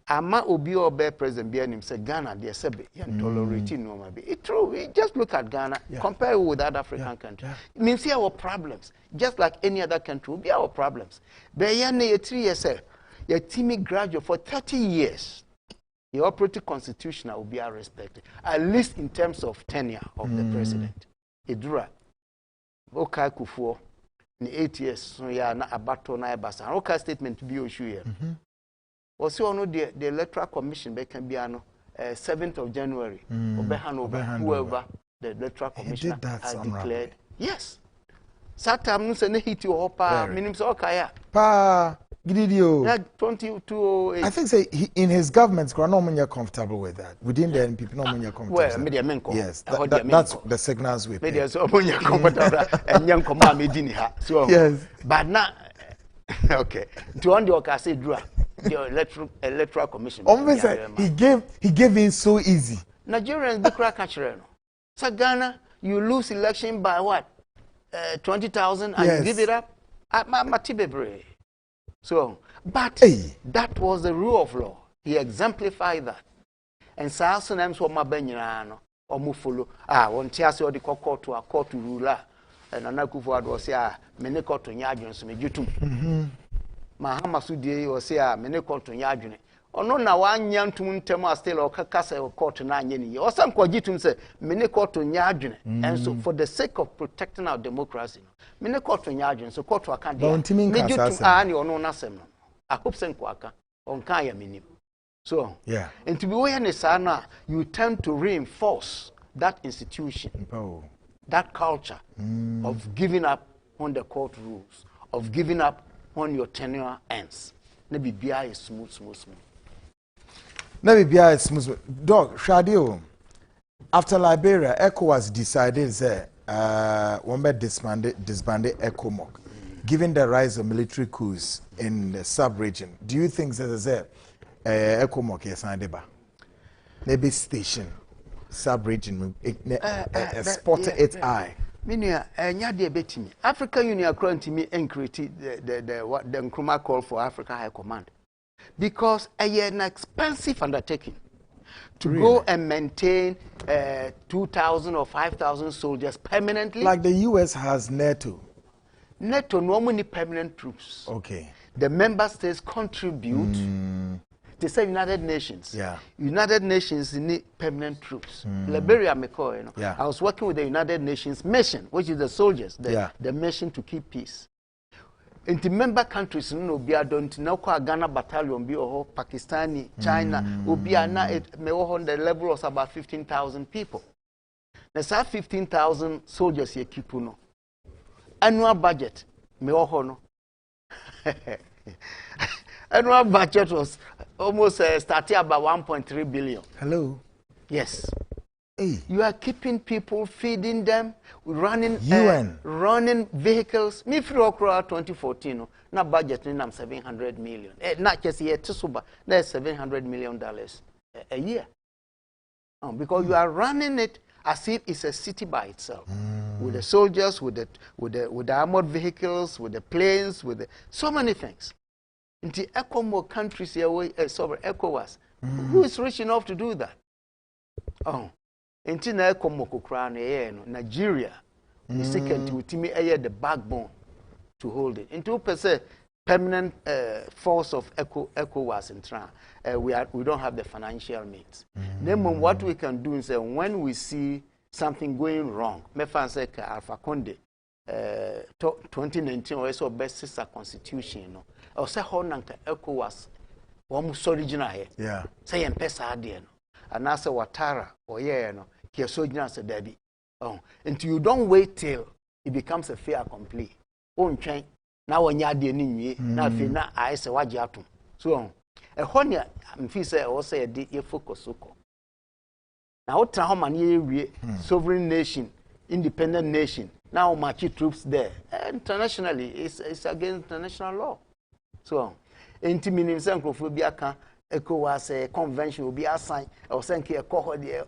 Ama obi obe president be him say Ghana they say be tolerate no ma be. It's true. We just look at Ghana, compare it with other African countries. It means our problems, just like any other country, will be our problems. But ya ne 3 years your team graduate for 30 years. The operating constitution will be respected, at least in terms of tenure of the president. Idura Okai Kufuor in 8 years so ya na abato na ebasa. Okai statement to be issue here. Also, no, the electoral commission can be 7th of January. Whoever the electoral commission has declared. Yes. Satam no say hit you hopa minim so kaya. Pa Gididio. 2208. I think say in his government no man comfortable with that. Within the NPP no man comfortable. Well, media menko. Yes. That's the signals we. Media so man comfortable and young command me dini ha. So yes. But now okay. To on the okase Duah. The electoral commission. He gave in so easy. Nigerians be crack catcher. So Ghana, you lose election by what? 20,000 and you give it up? So, but that was the rule of law. He exemplified that. And so sometimes what my benyano or mufolo one tiasi or the court to a court to ruler and anakufu was ya meneko to nyadun so me jutum. Mahama Sudie or say, Meneko to Yadune. Or no, now one young to Muntema still or Cacasa or court to 9 years. Or some Quajitum say, Meneko to Yadune. And so, for the sake of protecting our democracy, Meneko to Yadune, so court to a candidate. Ani or no Nasem. I hope Senquaka on Kaya Minim. So, and to be aware, Sana, you tend to reinforce that institution, that culture of giving up on the court rules, of giving up when your tenure ends. Maybe BI is smooth. Maybe BI is smooth. Dog, Shadio, after Liberia, ECOWAS decided that one disbanded ECOMOC, given the rise of military coups in the sub-region. Do you think that ECOMOC is a maybe station, sub-region, spotted its eye? Minia, nyade betimi. African Union according me created the Nkrumah call for Africa High Command because an expensive undertaking to go and maintain 2,000 or 5,000 soldiers permanently. Like the US has NATO. NATO normally permanent troops. Okay. The member states contribute. They say United Nations. United Nations need permanent troops. Liberia, I was working with the United Nations mission, which is the soldiers, the mission to keep peace. Inti member countries no be don't know kwa Ghana battalion be or Pakistani, China, ubia na it may on the level of about 15,000 people. Let's have 15,000 soldiers here keep no. Annual budget me no. Annual budget was almost starting about 1.3 billion. Hello. Yes. Hey. You are keeping people, feeding them, running running vehicles. Me free okra 2014 na budget ni 700 million. Not just here to that's $700 million a year. Because you are running it as if it's a city by itself, with the soldiers, with the armored vehicles, with the planes, with so many things. In the ECOMO countries here, ECOWAS, who is rich enough to do that? In the ECOMO Kukrana, Nigeria, the second to me, the backbone to hold it. In 2%, permanent force of ECOWAS in Tran. We don't have the financial means. Then what we can do is when we see something going wrong, me fancy Alpha Conde 2019 also best sister constitution no. Or say how nanka ECOWAS almost original here. Yeah. Say empesa ade no. And as Watara or no, ke so original say Debbie. Until you don't wait till it becomes a fait accompli. On train now when you de ni na fe na ai se waje atom. So honya mfi say o say de ye focus oko. Now what tra man ye sovereign nation, independent nation. Now march troops there. Internationally it's against international law. So intimini nkrofobia kan ECOWAS convention will be assigned or send ke ko there.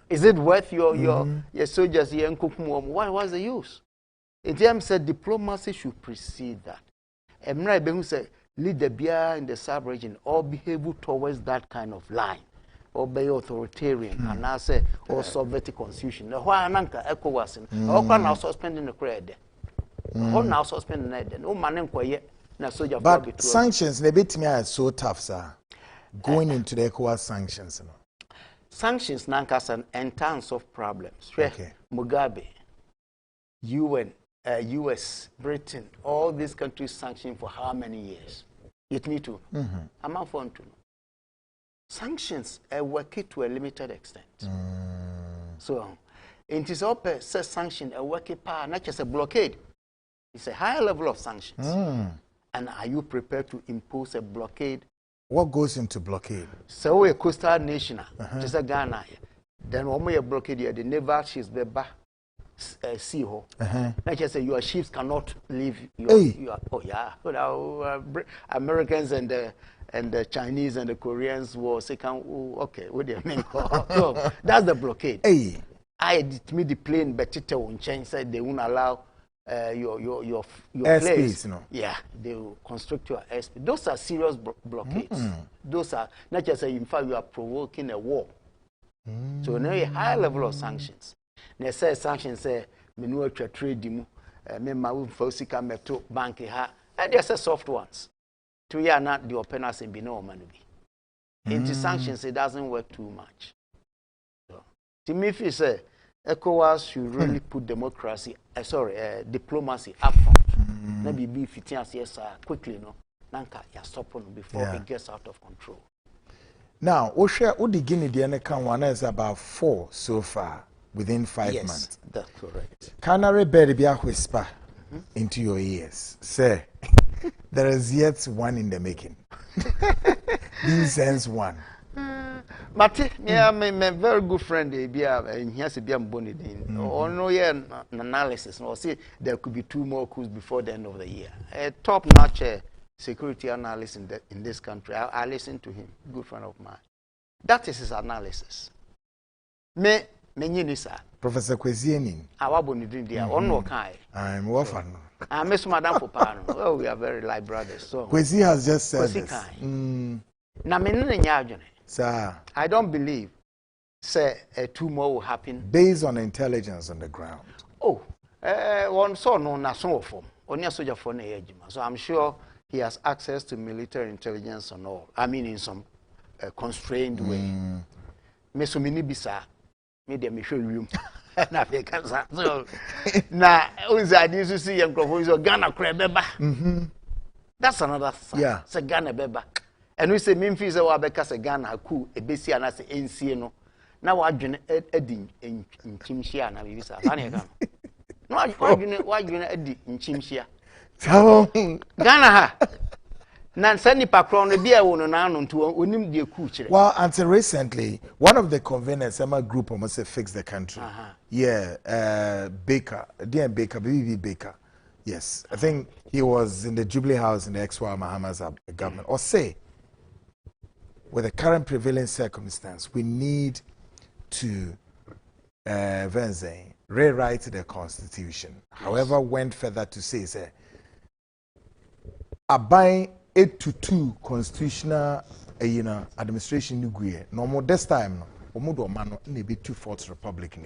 Is it worth your soldiers here in Kukumu? What's the use? ATM said diplomacy should precede that. Emra Behu said lead the beer in the sub-region or behave towards that kind of line or be authoritarian and I say or Soviet constitution. Why Nanka ECOWAS or now suspending the credit? Or now suspending it? No man quiet. But sanctions, they bit me are so tough, sir. Going into the ECOWAS sanctions. You know. Sanctions nankas an entire of problems. Okay. Mugabe, UN, US, Britain, all these countries sanctioned for how many years? It me too. I'm not fun to know. Sanctions work it to a limited extent. So, it is up says sanction a work power, not just a blockade. It's a higher level of sanctions. And are you prepared to impose a blockade? What goes into blockade? So a coastal nation, just a Ghana. Then when we blockade here, the naval ships be back sea hole. Not just say your ships cannot leave your Americans and the Chinese and the Koreans were second. Okay, what do you mean? So that's the blockade. I did me the plane, but China said they won't allow your airspace, you know. Yeah, they will constrict your airspace. Those are serious blockades. Those are not just in fact you are provoking a war. So now a high level of sanctions. They say sanctions say menu trade mu me ma we fosika meto bank ha and they say soft ones. To ya not the openers and be no man be. Into sanctions it doesn't work too much. So to me if you say ECOWAS should really put democracy, diplomacy up front. Maybe be 15 years quickly, no. Nanka, you stop on before it gets out of control. Now, the Guinea Diana is about 4 so far within 5 months. That's correct. Canary bird be a whisper into your ears. Say, there is yet one in the making. This sense one. Mate, yeah, my very good friend, he has to be a bonidin. Or no, analysis. No, see, there could be 2 more coups before the end of the year. A top-notch security analyst in this country. I listen to him, good friend of mine. That is his analysis. Professor Kwesienin. Our bonidin, dear, on no kind. I'm orphan. I miss Madame Popano. Oh, we are very like brothers. So Kwesi has just said this. Sir, I don't believe say 2 more will happen based on intelligence on the ground. Oh, one saw no national form. Only a soldier for Agyeman. So I'm sure he has access to military intelligence and all. I mean, in some constrained way. Mesomini bisa media me show you. Na fe kasa. So na unza di so see microphone so Ghana kra beba. That's another side. Yeah. Say Ghana beba. And we say Memphis say wa beka say Ghana Coup ebesi ana say NCA no. Na wa dwene edi nchimhia na bibisa. Ana ka. No wa dwene edi nchimhia. So Ghana ha. Nan sani pakron no bia wo no na no nto onim de Coup chire. Well, until recently, one of the conveners, Emma Group, almost fix the country. Yeah, Baker, dear Baker, BB Baker. Yes, I think he was in the Jubilee House in the ex-Wa Mahama's government. Or say, with the current prevailing circumstance, we need to rewrite the constitution. However, went further to say, abide 8-2 constitutional administration no more this time maybe 2/4 republic.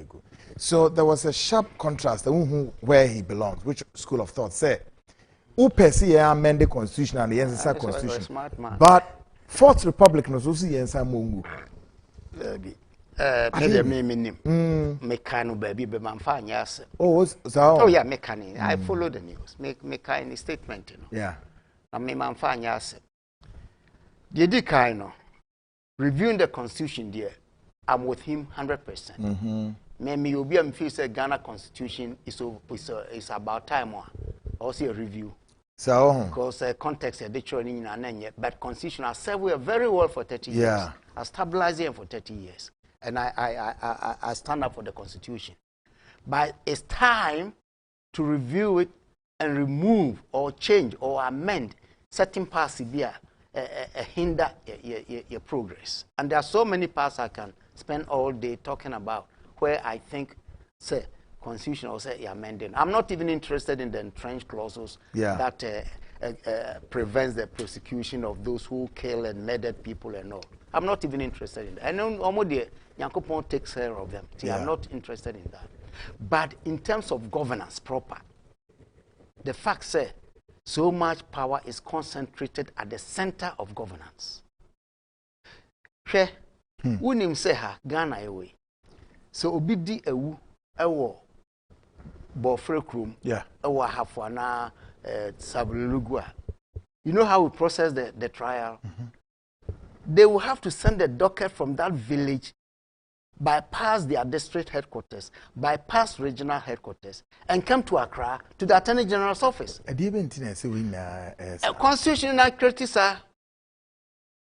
So there was a sharp contrast where he belongs, which school of thought say amend the constitution and the NSA constitution, but 4th republic was also the mungu. Oh yeah, mechanic. I follow the news. Make any statement, Yeah. I mean, I'm fine, yes. The reviewing the constitution there, I'm with him 100%. Maybe you'll be a feel say Ghana constitution is about time or also a review. So because context is training but constitution has served very well for 30 years. Yeah. I stabilized it for 30 years. And I stand up for the constitution. But it's time to review it and remove or change or amend certain parts here hinder your progress. And there are so many parts I can spend all day talking about where I think say constitution or say amending. I'm not even interested in the entrenched clauses that prevents the prosecution of those who kill and murdered people and all. I'm not even interested in that. And Omodie Yankopon takes care of them. See, I'm not interested in that. But in terms of governance proper, the fact say so much power is concentrated at the center of governance. Unim say ha Ghana away. So obidi ewu ewo Baffour krum ewo hafwana Sablugua. You know how we process the trial? They will have to send a docket from that village, bypass their district headquarters, bypass regional headquarters, and come to Accra to the Attorney General's office. Constitutional criticism.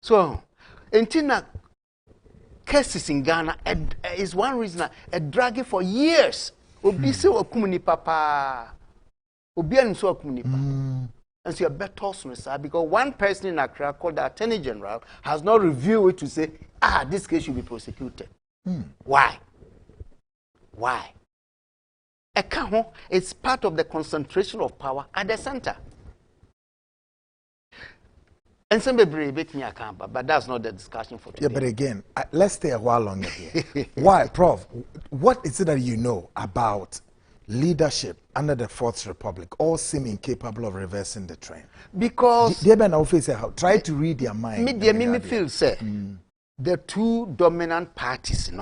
So, intina cases in Ghana is one reason a drag for years. Obi se okumuni papa. Obi anso okumuni papa. And so you're better, sir, because one person in Accra called the Attorney General has not reviewed it to say, this case should be prosecuted. Why? Why? It's part of the concentration of power at the center. And some but that's not the discussion for today. Yeah, but again, let's stay a while longer here. Why, Prof? What is it that you know about leadership under the 4th Republic all seem incapable of reversing the trend? Because try to read their mind. Me feel say the two dominant parties,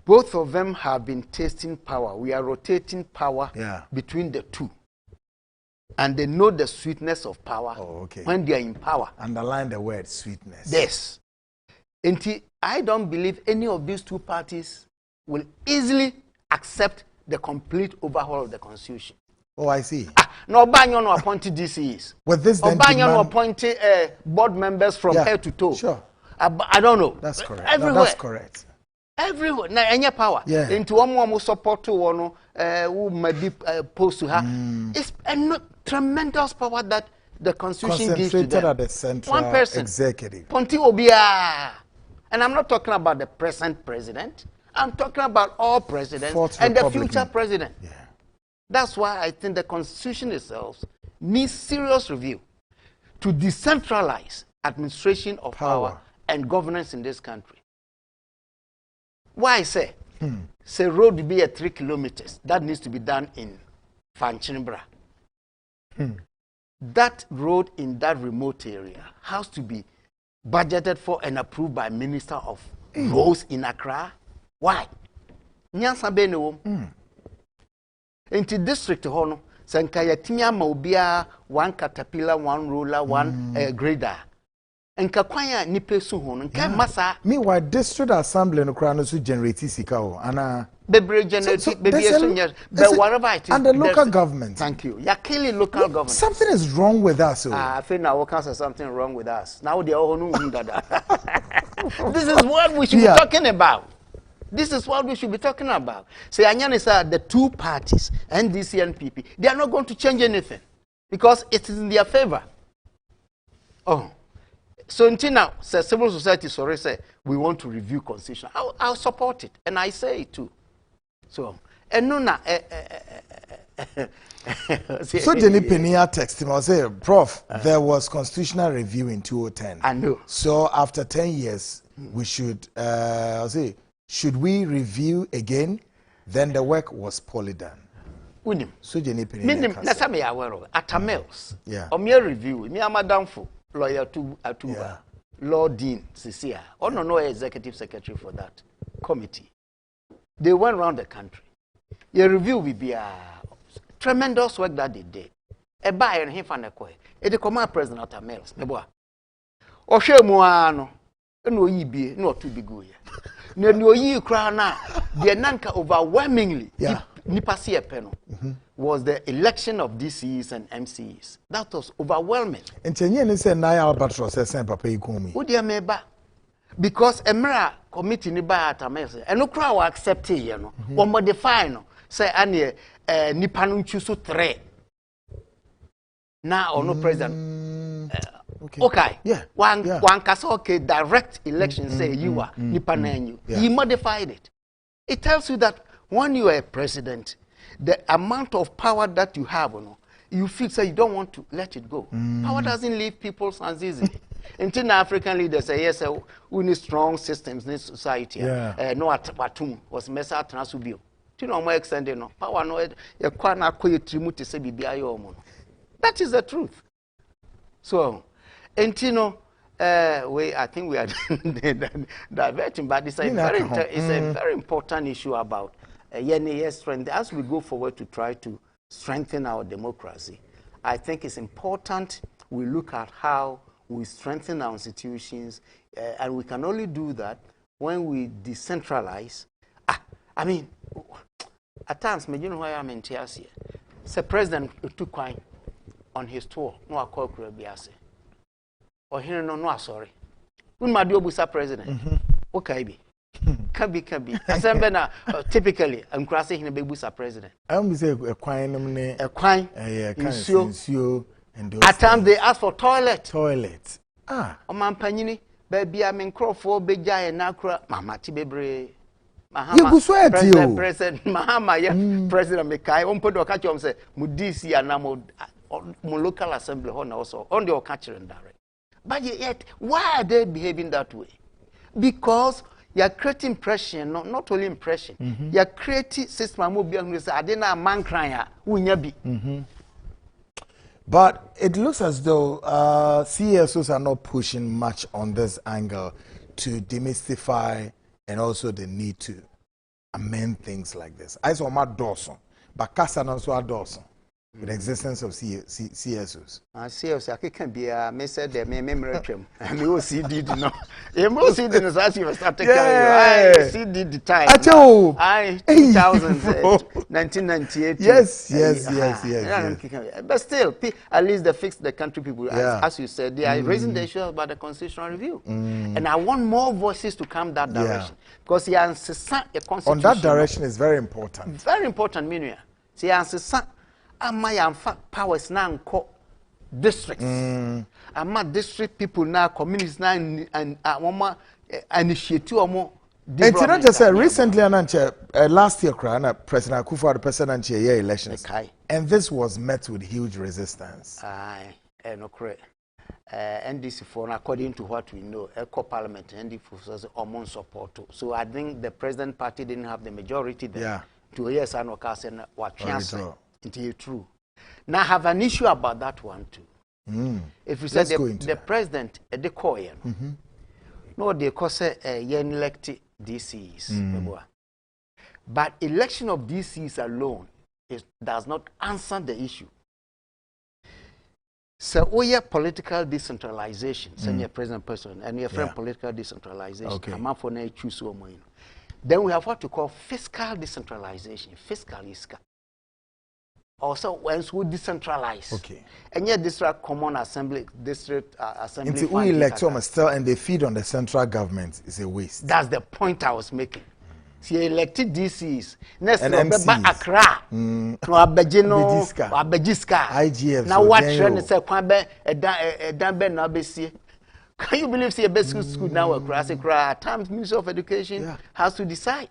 both of them have been tasting power. We are rotating power between the two. And they know the sweetness of power when they are in power. Underline the word sweetness. Yes. And I don't believe any of these two parties will easily accept the complete overhaul of the constitution. Oh, I see. No, Obanyo no appointed DCs. With this then Obanyo no appointed board members from head to toe. Sure. I don't know. That's correct. Everywhere. No, that's correct. Everywhere. Na any power. Yeah. Into one more support to one who might be opposed to her. It's a tremendous power that the constitution gives to them. At the central one person. Executive. Ponti Obia. And I'm not talking about the present president. I'm talking about all presidents and the future president. Yeah. That's why I think the constitution itself needs serious review to decentralize administration of power and governance in this country. Why I say? Say road be at 3 kilometers. That needs to be done in Fanchinbra. That road in that remote area has to be budgeted for and approved by Minister of Roads in Accra. Why? Nyansa be ne wom. Into district hono, sankaya timia maubia, one caterpillar, one roller, one grader. Enka kwanya nipe su hono, nka masa. Meanwhile, district assembly no krano su generate sika o. Ana Bebre generate, but whatever it is. And the local government. Thank you. You're killing local government. Something is wrong with us. I think now we can say something wrong with us. Now they all know that. This is what we should be talking about. This is what we should be talking about. Say, Agyeman is the two parties, NDC and PP, they are not going to change anything because it is in their favor. Oh. So until now, civil society sorry say we want to review constitution. I'll support it, and I say it too. So, and no na. So Jenny Penia texted me, I say, Prof, there was constitutional review in 2010. I know. So after 10 years, we should, should we review again? Then the work was poorly done. So Jenny Penia. Minim, that's me aware of. At Amels. Yeah. Or mere review. Me am madam for lawyer to Atuba. Law Dean Cecilia. Or no executive secretary for that committee. They went around the country. Your review will be a tremendous work that they did. A buy and him and a coy. It command president at Amels. Meboa. O she muano. No ye be not too big. No ye crana. The nanka overwhelmingly. Yeah. Nipasi Peno was the election of DCs and MCs. That was overwhelming. And Chenye said Naya Albatros said Papa Ikumi. Who dear meba? Because Emra committee ni ba at Amelse. And no crowd will accept it, you know. Or modify no. Say Anye Nipanu chusu 3. Now or no president. Okay. Yeah. One kasa okay direct election say you are Nipanenyu. He modified it. It tells you that when you are a president, the amount of power that you have, you feel say you don't want to let it go. Power doesn't leave people's hands easily. Until African leaders say, yes, we need strong systems in society. Yeah. No atum was mesa transubio. To no more extent, no power no you can't trimu to say bibiayo. That is the truth. So, Entino, I think we are diverting, but it's a very important issue about strength. As we go forward to try to strengthen our democracy, I think it's important we look at how we strengthen our institutions, and we can only do that when we decentralize. I mean, at times, you know why I'm in tears here. The president took wine on his tour. No, I call Krabiase. Or here, no, sorry. When my Busa president, okay, be. Can be. Typically, I'm crossing in a Busa president. I only say a quine, at times they ask for toilet. O man panini, baby, I'm in Crawford, big giant, Nakra, Mama Tibebre. President Mahama, President Mekai, on put or catch him say, Mudisi and Namo local assembly also on the catcher and direct. But yet, why are they behaving that way? Because you are creating pressure, not only impression. You are creating system who say, I didn't a man crying, But it looks as though CSOs are not pushing much on this angle to demystify and also the need to amend things like this. I saw my Dawson, but Casa also Dawson. With the existence of CSOs. CSOs, I can be a message that may memory trim. I will see did no. You must see the as you start taking. I see the time. I 1998. Yes. But still, at least they fixed the country people. As you said, they are raising the issue about the constitutional review. And I want more voices to come that direction. Because he has a constitution. On that direction is very important. Very important, Minuya. See, my powers now call districts. My district people now, communities now, and initiative or more. And you just said recently, last year, President Akufo, the president, elections, and this was met with huge resistance. Aye, no correct. NDC for according to what we know, Eco Parliament, NDC was among support. So I think the president party didn't have the majority there. Yeah. 2 years and what what chance into true. Now I have an issue about that one too. If we say the president the coin, no they cause yen elect DCs. But election of DCs alone does not answer the issue. So we have political decentralization, senior president person, and your friend political decentralization. Okay. Then we have what to call fiscal decentralization. Fiscal is also once we decentralize. Okay. And yet district common assembly, district assembly. Into we elect still and they feed on the central government is a waste. That's the point I was making. See, elected DCs. Next, and MCs. Accra. No, Abejiska. IGF. Now what trend is a Kwambe, a Dambe Nabesi? Can you believe see a best school now across Accra? Times Minister of Education has to decide.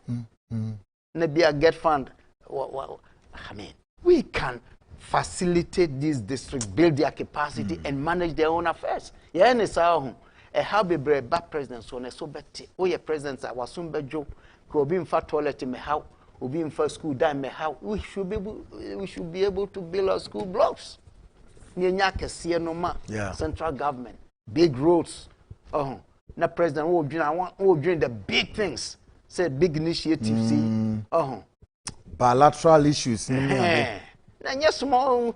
Maybe a get fund. Well, I mean, we can facilitate these districts, build their capacity, and manage their own affairs. Yeah, and it's how a brave bad president so so better. Oh, your presidents I was soon bejo. Obi in for toilet me how, Obi in for school dime me how. We should be able to build our school blocks. Nyanyake see no ma. Central government, big roads. Na president who doing the big things. Say big initiatives. Bilateral issues. Now small.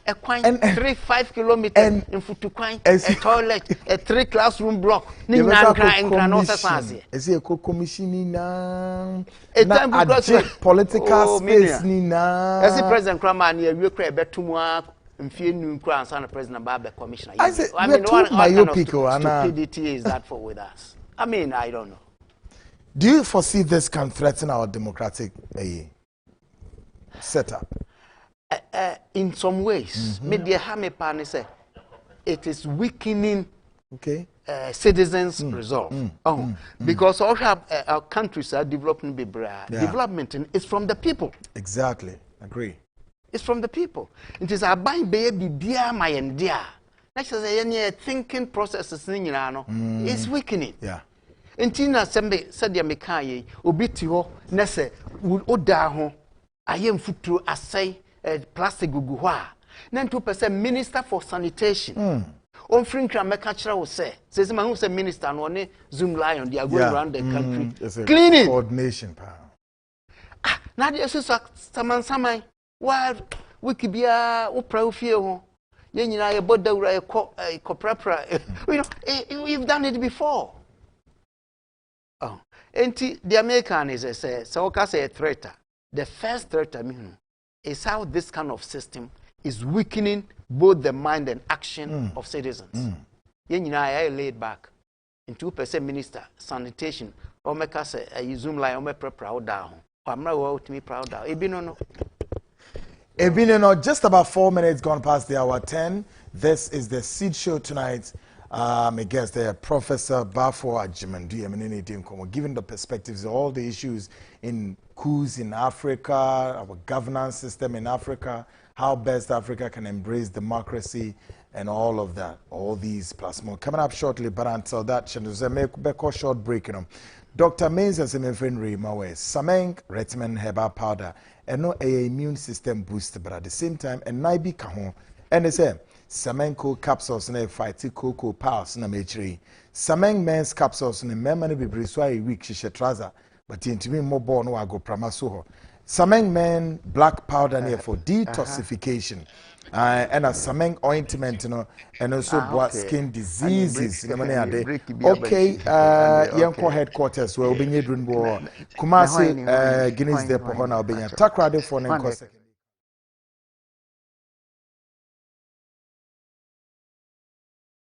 A 3-5 kilometers in Futuquine, a toilet, a 3 classroom block. Is it a co-commission na political space na? As the president Kraman, you create better more and few new crowns and President Barber Commissioner. I mean, what kind of stupidity is that for with us? I mean, I don't know. Do you foresee this can threaten our democratic setup? In some ways, media say it is weakening citizens' resolve. Because all our countries are developing. Development is from the people. Exactly, agree. It's from the people. It is a buying baby, dear my and dear. Next, any thinking processes is weakening. Yeah. Intina sembe sadia mekaye obitio nese oda ho ayem futuro asai plastic gugu hɔ a na 2% minister for sanitation on frinkra meka kira wo say ma hu say minister no ne zoom lion they are going around the country cleaning coordination na de so saman wa wikibia wo pra wo fie ho ye nyina ye bodawura ye ko prapra you know we've done it before. Enti the American is say so ka say a threat. The first threat I mean is how this kind of system is weakening both the mind and action of citizens. I laid back in 2% minister sanitation or make us a zoom line or make proud down. I'm not to me proud down. Ebino, just about 4 minutes gone past the hour 10. This is the Seed Show tonight. I guess the Professor Baffour Agyeman, giving the perspectives of all the issues in coups in Africa, our governance system in Africa, how best Africa can embrace democracy and all of that, all these plus more. Coming up shortly, but until that, make a short break. Dr. Mains has a friend Mawe, Sameng Retman Herbal Powder, and no immune system booster, but at the same time, and Naibi Kahon, and they say, Samenko capsules na fight cocoa pals na mechiri. Sameng men's capsules na memani bibriswa a week shisha trouser, but intimi more born no ago pramasoho. Sameng men black powder near for detoxification. And a Sameng ointment, and also skin diseases. Okay, Yanko headquarters will be near Dunbo. Kumasi, Guinea's de Pohona, being a takrade for Nenko.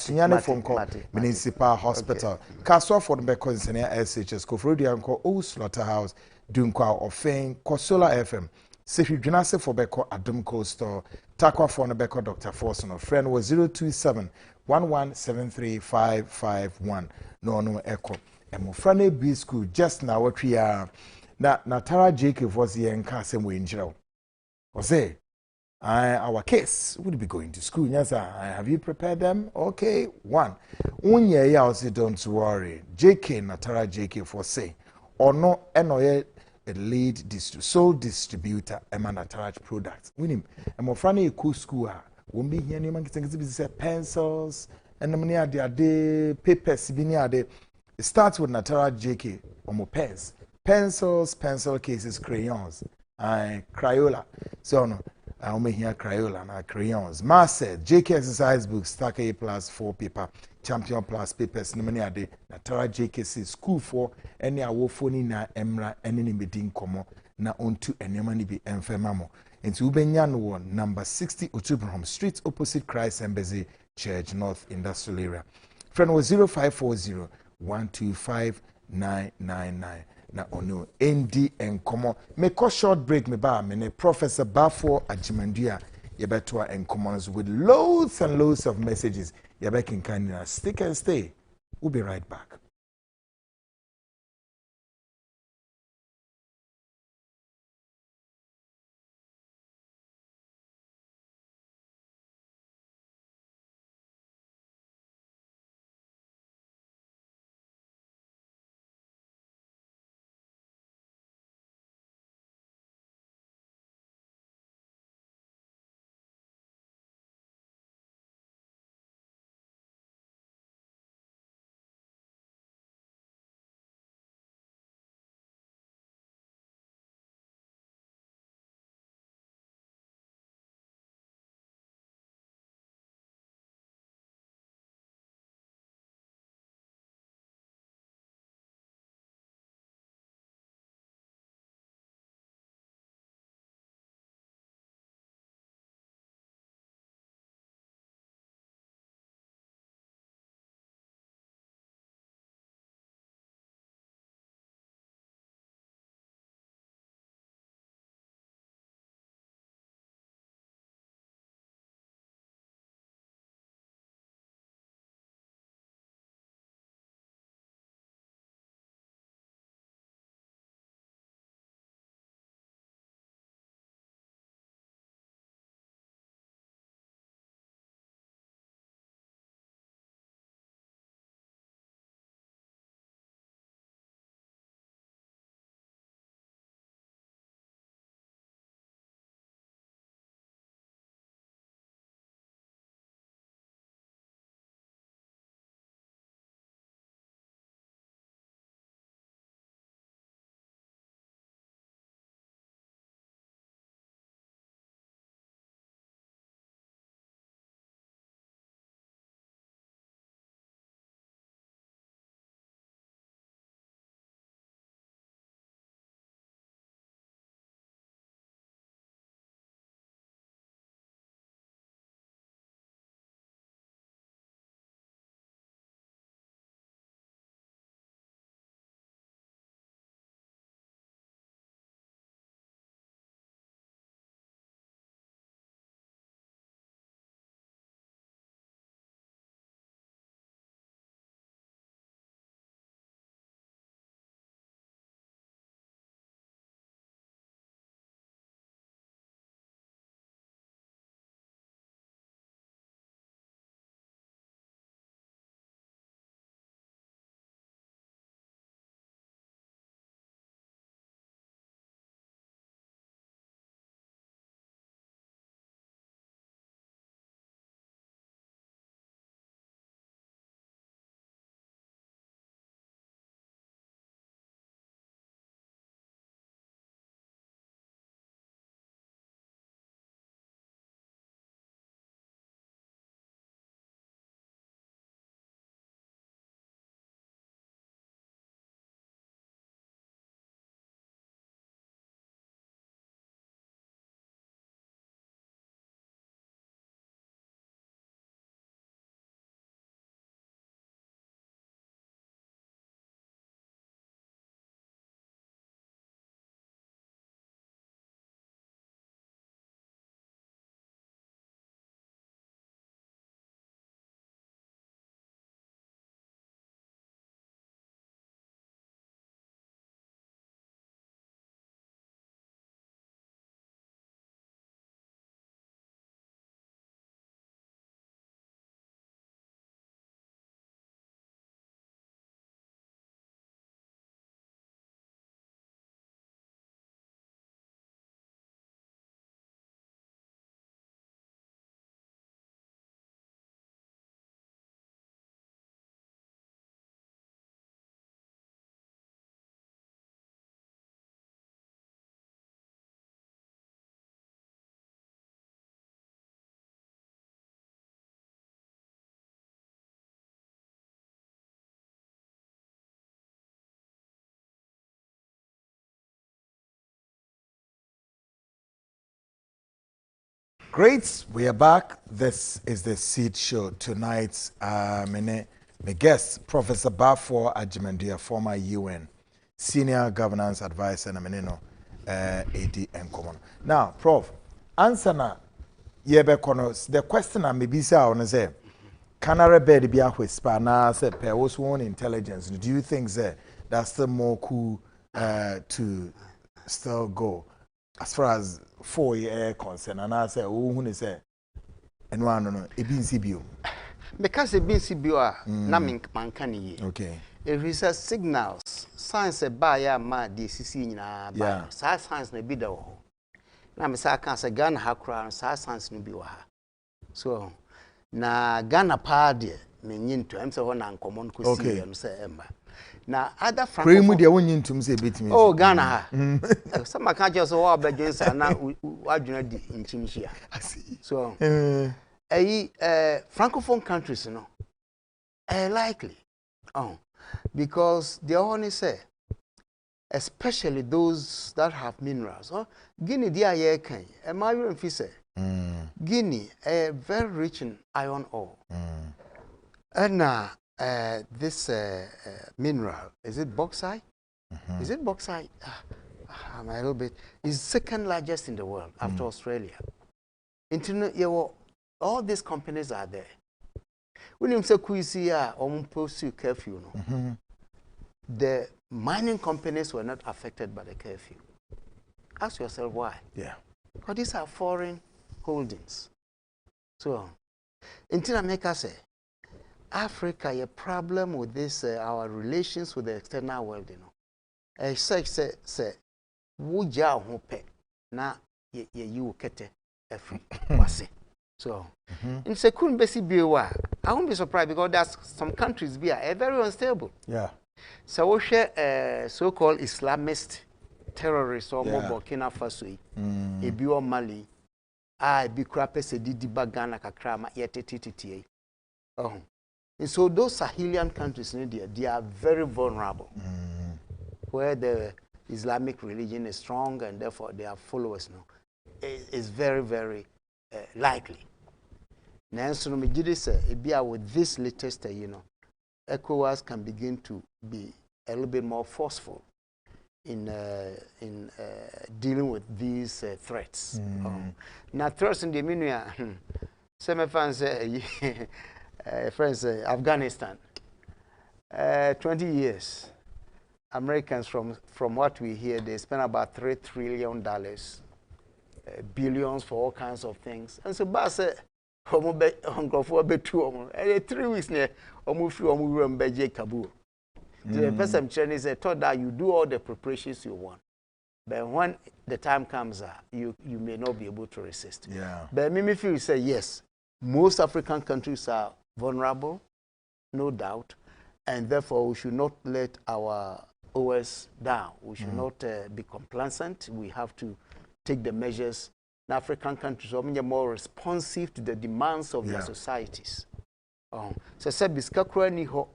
Sunyane Fonko Municipal Hospital. Kaswa for the Bekos and SHS Kofrodianko O Slaughterhouse, Dunkwa Ofen, Kosola FM. Sefi Junase for Beko Adumco Store. Takwa for the Beko Dr. Forson of friend was 027 1173551. No echo. And Mufrane B School just now what we are. Natara Jacob was the Enkasem Winjero. Jose. Our case would be going to school. Yes, have you prepared them? Okay, one. Unye ya say don't worry. JK Natara JK for say or no enoye a lead sole distributor Natara products. Winim. And my friend a cool school. Won't be here. Man can say pencils and the money are papers. It starts with Natara JK or more pens. pencils, pencil cases, crayons, Crayola. So no, I only hear Crayola and crayons. Marcel, JK exercise books, Stack A plus 4 paper, Champion plus papers, no many ade, Natara JKC school for any awofoni na emra, any meeting como, na onto any money be enfemamo. Into Ubenyan one, number 60 Otubraham Street, opposite Christ Embassy Church, North Industrial Area. Friend was 0540 125 999. Na ono ND and Como. Make a short break, me ba me Professor Baffour Agyeman Duah Yebetua and Commons with loads and loads of messages. Yebek in kindness. Stick and stay. We'll be right back. Great, we are back. This is the Seed Show tonight. My guest, Professor Baffour Agyeman, former UN Senior Governance Advisor, AD and Common. Now, Prof, answer na the question I maybe say on say, can I rebel be a whisper now? Say, per was one intelligence. Do you think that's still more cool to still go as far as 4 year concern? And I say, oh, who say, and one no, it been CBO because it been CBO, na man can ye. Okay. If it's a signals, science a buyer ma DCC na ba. Science na be the ho. Na me say can say Ghana ha kra science no bi wa ha. So na Ghana pa de me nyinto am say ho na nkomo ko see am say emba. Na other Franco Premu de won nyintum say betimi. Oh Ghana ha. Some can just wa begensa na wadwuna di nchimhia. I see. So francophone countries no likely because they only say especially those that have minerals. Guinea dia ye kan e ma you fi say Guinea very rich in iron ore. And this mineral, is it bauxite? Is it bauxite? I'm a little bit. It's second largest in the world after Australia. All these companies are there. When you say Kuisia or pursue curfew, the mining companies were not affected by the curfew. Ask yourself why. Yeah. Because these are foreign holdings. So, until America say, Africa, a problem with this, our relations with the external world, say, wuja hope na you kete every wase. So, in second basic biwa, I won't be surprised because there's some countries be are very unstable. Yeah. So we share so-called Islamist terrorists or Burkina Faso, Ebio Mali, be crappy se didi bagana kakrama yetititi. And so those Sahelian countries in India, they are very vulnerable, where the Islamic religion is strong and therefore their followers is very, very likely. Now, so with this latest, ECOWAS can begin to be a little bit more forceful in dealing with these threats. Now, threats in the media, some fans say, friends, Afghanistan, 20 years. Americans, from what we hear, they spend about $3 trillion, billions for all kinds of things. And so, Bass, 3 weeks near, Kabul. The person Chinese thought that you do all the preparations you want. But when the time comes, you may not be able to resist. Yeah. But Mimi feel say yes, most African countries are vulnerable, no doubt, and therefore we should not let our OS down. We should not be complacent. We have to take the measures. In African countries are more responsive to the demands of their societies. So biska kura ni ho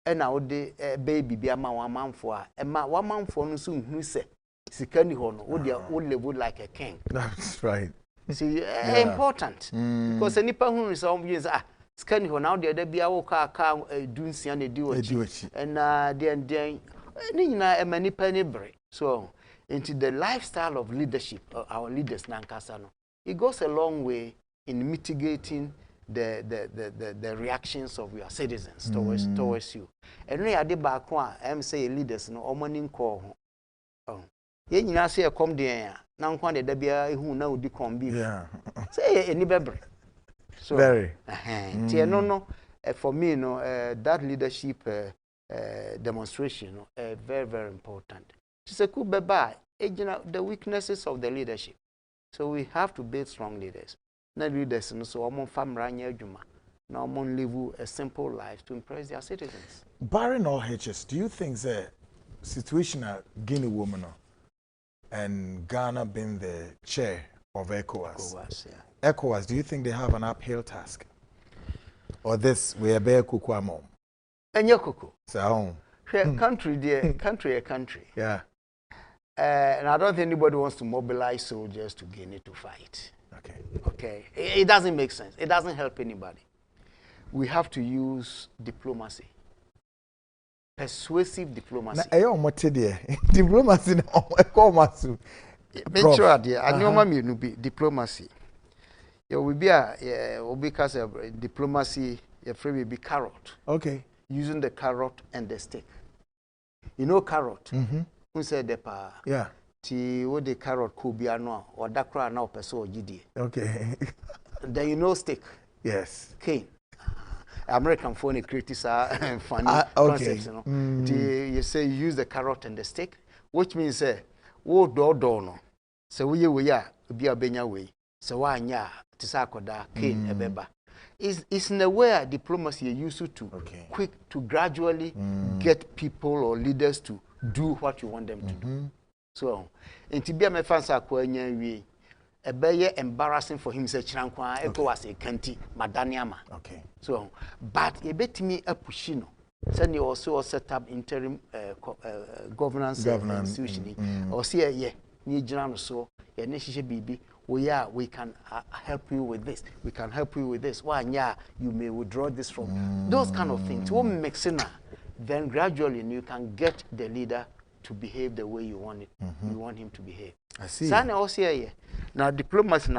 na ode baby bia ma wamanfo a e ma wamanfo no so hu se sika ni ho no wo dia wo level like a king. That's right. See, important because nipa hu so obvious sika ni ho na wo dia da bia wo ka dunsia na di wachi and then ni nyina e ma nipa ni bre. So into the lifestyle of leadership, our leaders nankasa no, it goes a long way in mitigating the reactions of your citizens towards you. And we are the back one, I'm saying leaders no omoning call. Ye nyina say e come there na nkwa de da bia ehu na odi come beef. Say any bebre. So very. No, for me that leadership demonstration very, very important. It's a coup beba, the weaknesses of the leadership. So we have to build strong leaders. Not leaders, so I'm on family Agyeman. Now I'm on live a simple life to impress their citizens. Barring all hitches, do you think the situation at Guinea woman and Ghana being the chair of ECOWAS? ECOWAS, do you think they have an uphill task? Or this we are bare kukwamo? And your kuku. So country. Country. Yeah. And I don't think anybody wants to mobilize soldiers to Guinea to fight. Okay. Okay. It doesn't make sense. It doesn't help anybody. We have to use diplomacy. Persuasive diplomacy. Diplomacy. Make sure that I know me no be diplomacy. You will be because of diplomacy. Your free will be carrot. Okay. Using the carrot and the stick. You know carrot. Who said the pa? Yeah. Ti what the carrot could be ano or dakra now person GD. Okay. Then you know stick. Yes. Cane. American phone criticize funny concepts, you know. You say you use the carrot and the stick, which means wo do no. So we be a benya way. So why nya tisakoda cane ebeba. It's in a way diplomacy you used to quick to gradually get people or leaders to do what you want them to do. So in Tibia me fansa kwa nya wi ebeye embarrassing for him say chirankwa eko was a kanti madaniama. Okay. So but e betimi apushi no. Send you also set up interim governance institution or see ye ni jina so ye ne hihye bibi we can help you with this. We can help you with this. Why, yeah, you may withdraw this from those kind of things. What makes it now? Then gradually you can get the leader to behave the way you want it. You want him to behave. I see. Now diplomacy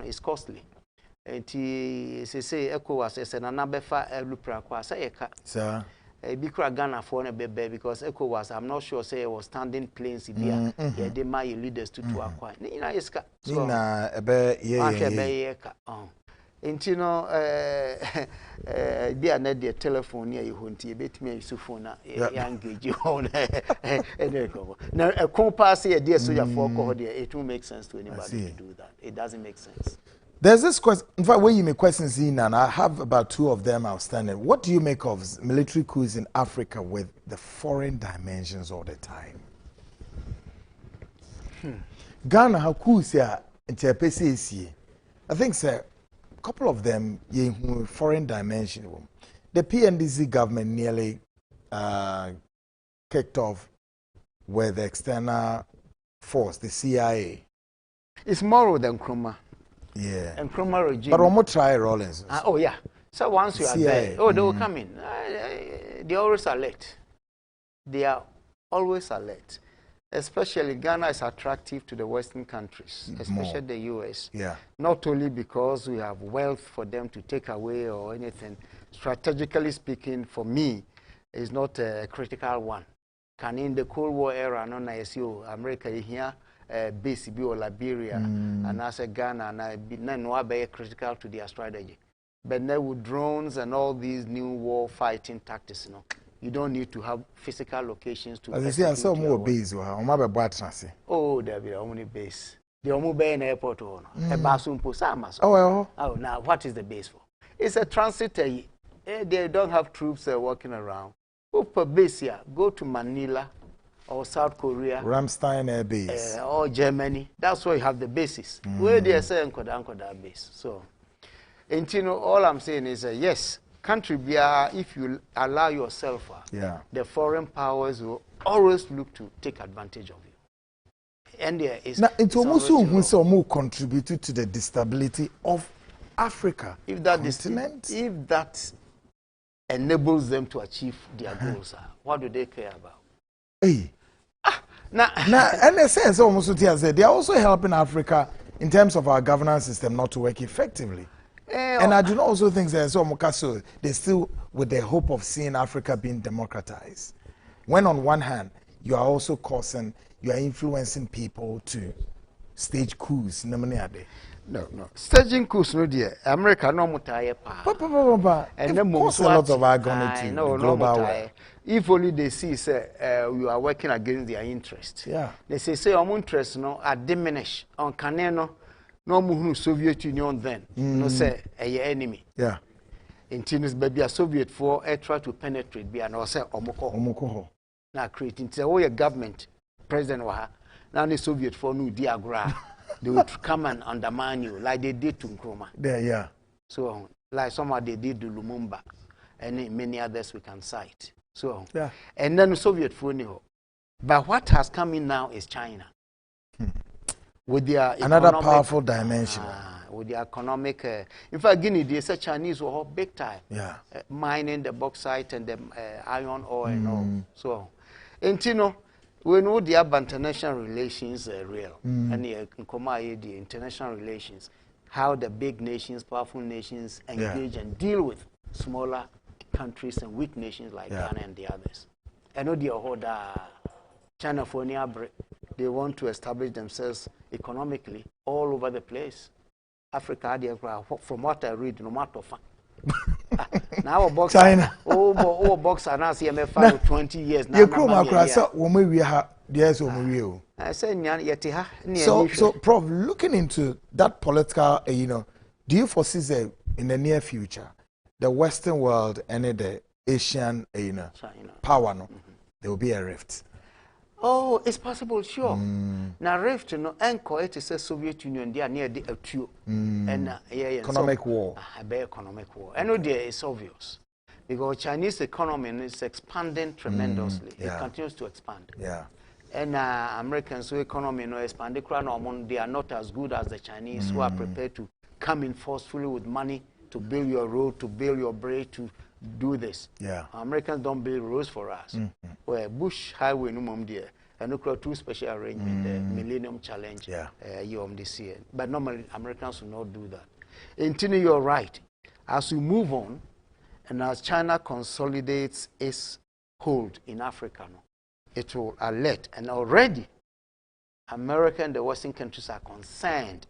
is costly. And say ECOWAS is an anabefa lupra kwa say sir. Bikra Ghana for a baby because ECOWAS, I'm not sure say it was standing planes here. Yeah, they my leaders to acquire. Nina is Nina ebe Intino be a telephone near you hunty, bet me a phone engage you on now a compass here, dear soldier for it won't make sense to anybody to do that. It doesn't make sense. There's this question, in fact, when you make questions in, and I have about 2 of them outstanding. What do you make of military coups in Africa with the foreign dimensions all the time? Ghana, how coups here, I think, sir, a couple of them, foreign dimension. The PNDC government nearly kicked off with the external force, the CIA. It's more than Kruma. Yeah. And Kruma regime. But we will try Rollins. Oh, yeah. So once you are there, they will come in. They always alert. They are always alert. Especially Ghana is attractive to the Western countries, especially the US. Yeah. Not only because we have wealth for them to take away or anything. Strategically speaking, for me, is not a critical one. Can in the Cold War era, no America here. Base or Liberia and as a Ghana and be critical to their strategy. But now with drones and all these new war fighting tactics, you don't need to have physical locations to. As I say, I saw more base. Oh, there be only base. The only bay in airport or a basumpo samas. Oh, now what is the base for? It's a transit. They don't have troops walking around. Go per base here. Go to Manila. Or South Korea, Ramstein Air Base, or Germany. That's where you have the bases. Where they say Nkoda base. So, and all I'm saying is yes, country if you allow yourself, the foreign powers will always look to take advantage of you. And there is now it's almost who contributed to the instability of Africa. If that continent, if that enables them to achieve their goals, what do they care about? Hey. Now, and they say almost they are also helping Africa in terms of our governance system not to work effectively. And I do not also think that they still with the hope of seeing Africa being democratized. When on one hand, you are also you are influencing people to stage coups. No. Staging coups, no dear. America no mutaye pa. And then most a lot of our going to global world. If only they see you are working against their interest. Yeah. They say our interest are diminished. On Caneno, no more Soviet Union then. No say a enemy. Yeah. In Tunis, baby, a Soviet for try to penetrate. Be an also omoko. Now creating your government, President Waha. Now the Soviet for new diagram. They would come and undermine you like they did to Nkrumah. Yeah. So, like somehow they did to Lumumba and many others we can cite. So, and then the Soviet phone, But what has come in now is China. With their another powerful dimension. With the economic, in fact, Guinea, they say Chinese were big time. Yeah. Mining the bauxite and the iron ore and all. So, and you know, we know the international relations are real. And the international relations, how the big nations, powerful nations engage and deal with smaller countries and weak nations like Ghana and the others. I know the China for they want to establish themselves economically all over the place. Africa, from what I read, no matter fun. Now a boxer, China. Oh, boxer now CMF for 20 years now. You come across when we have yes, I say so, Prof, looking into that political, do you foresee that in the near future, the Western world and the Asian, power, there will be a rift? Oh, it's possible, sure. Now, rift, anchor it is a Soviet Union, they are near the two. And economic war. Economic war. I know there is obvious. Because Chinese economy is expanding tremendously. It continues to expand. Yeah. And Americans' economy expanding, they are not as good as the Chinese who are prepared to come in forcefully with money to build your road, to build your bridge, to do this. Yeah. Americans don't build roads for us. Where Bush Highway no mum there, and no two special arrangement, the Millennium Challenge this year. But normally Americans will not do that. Until you're right, as we move on, and as China consolidates its hold in Africa, it will alert. And already, America and the Western countries are concerned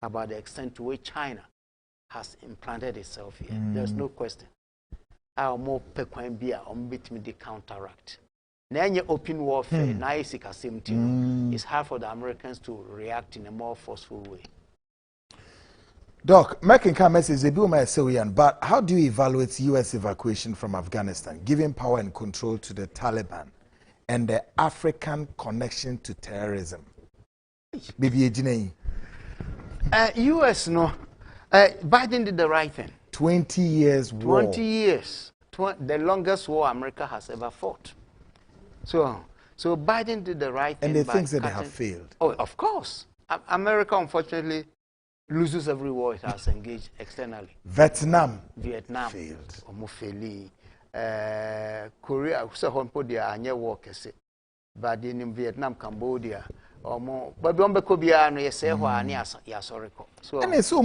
about the extent to which China has implanted itself here. There's no question. Our more pequambia bit me the counteract. Now, open warfare, it's hard for the Americans to react in a more forceful way. Doc, making comments is a bit my Syrian, but how do you evaluate U.S. evacuation from Afghanistan, giving power and control to the Taliban and the African connection to terrorism? U.S. Biden did the right thing. 20 years war. 20 years. The longest war America has ever fought. So Biden did the right thing. And they think that they have failed. Oh, of course. America, unfortunately, loses every war it has engaged externally. Vietnam failed. Korea, war. But in Vietnam, Cambodia, but don't be Korea, no, yes, sorry. So, and it's so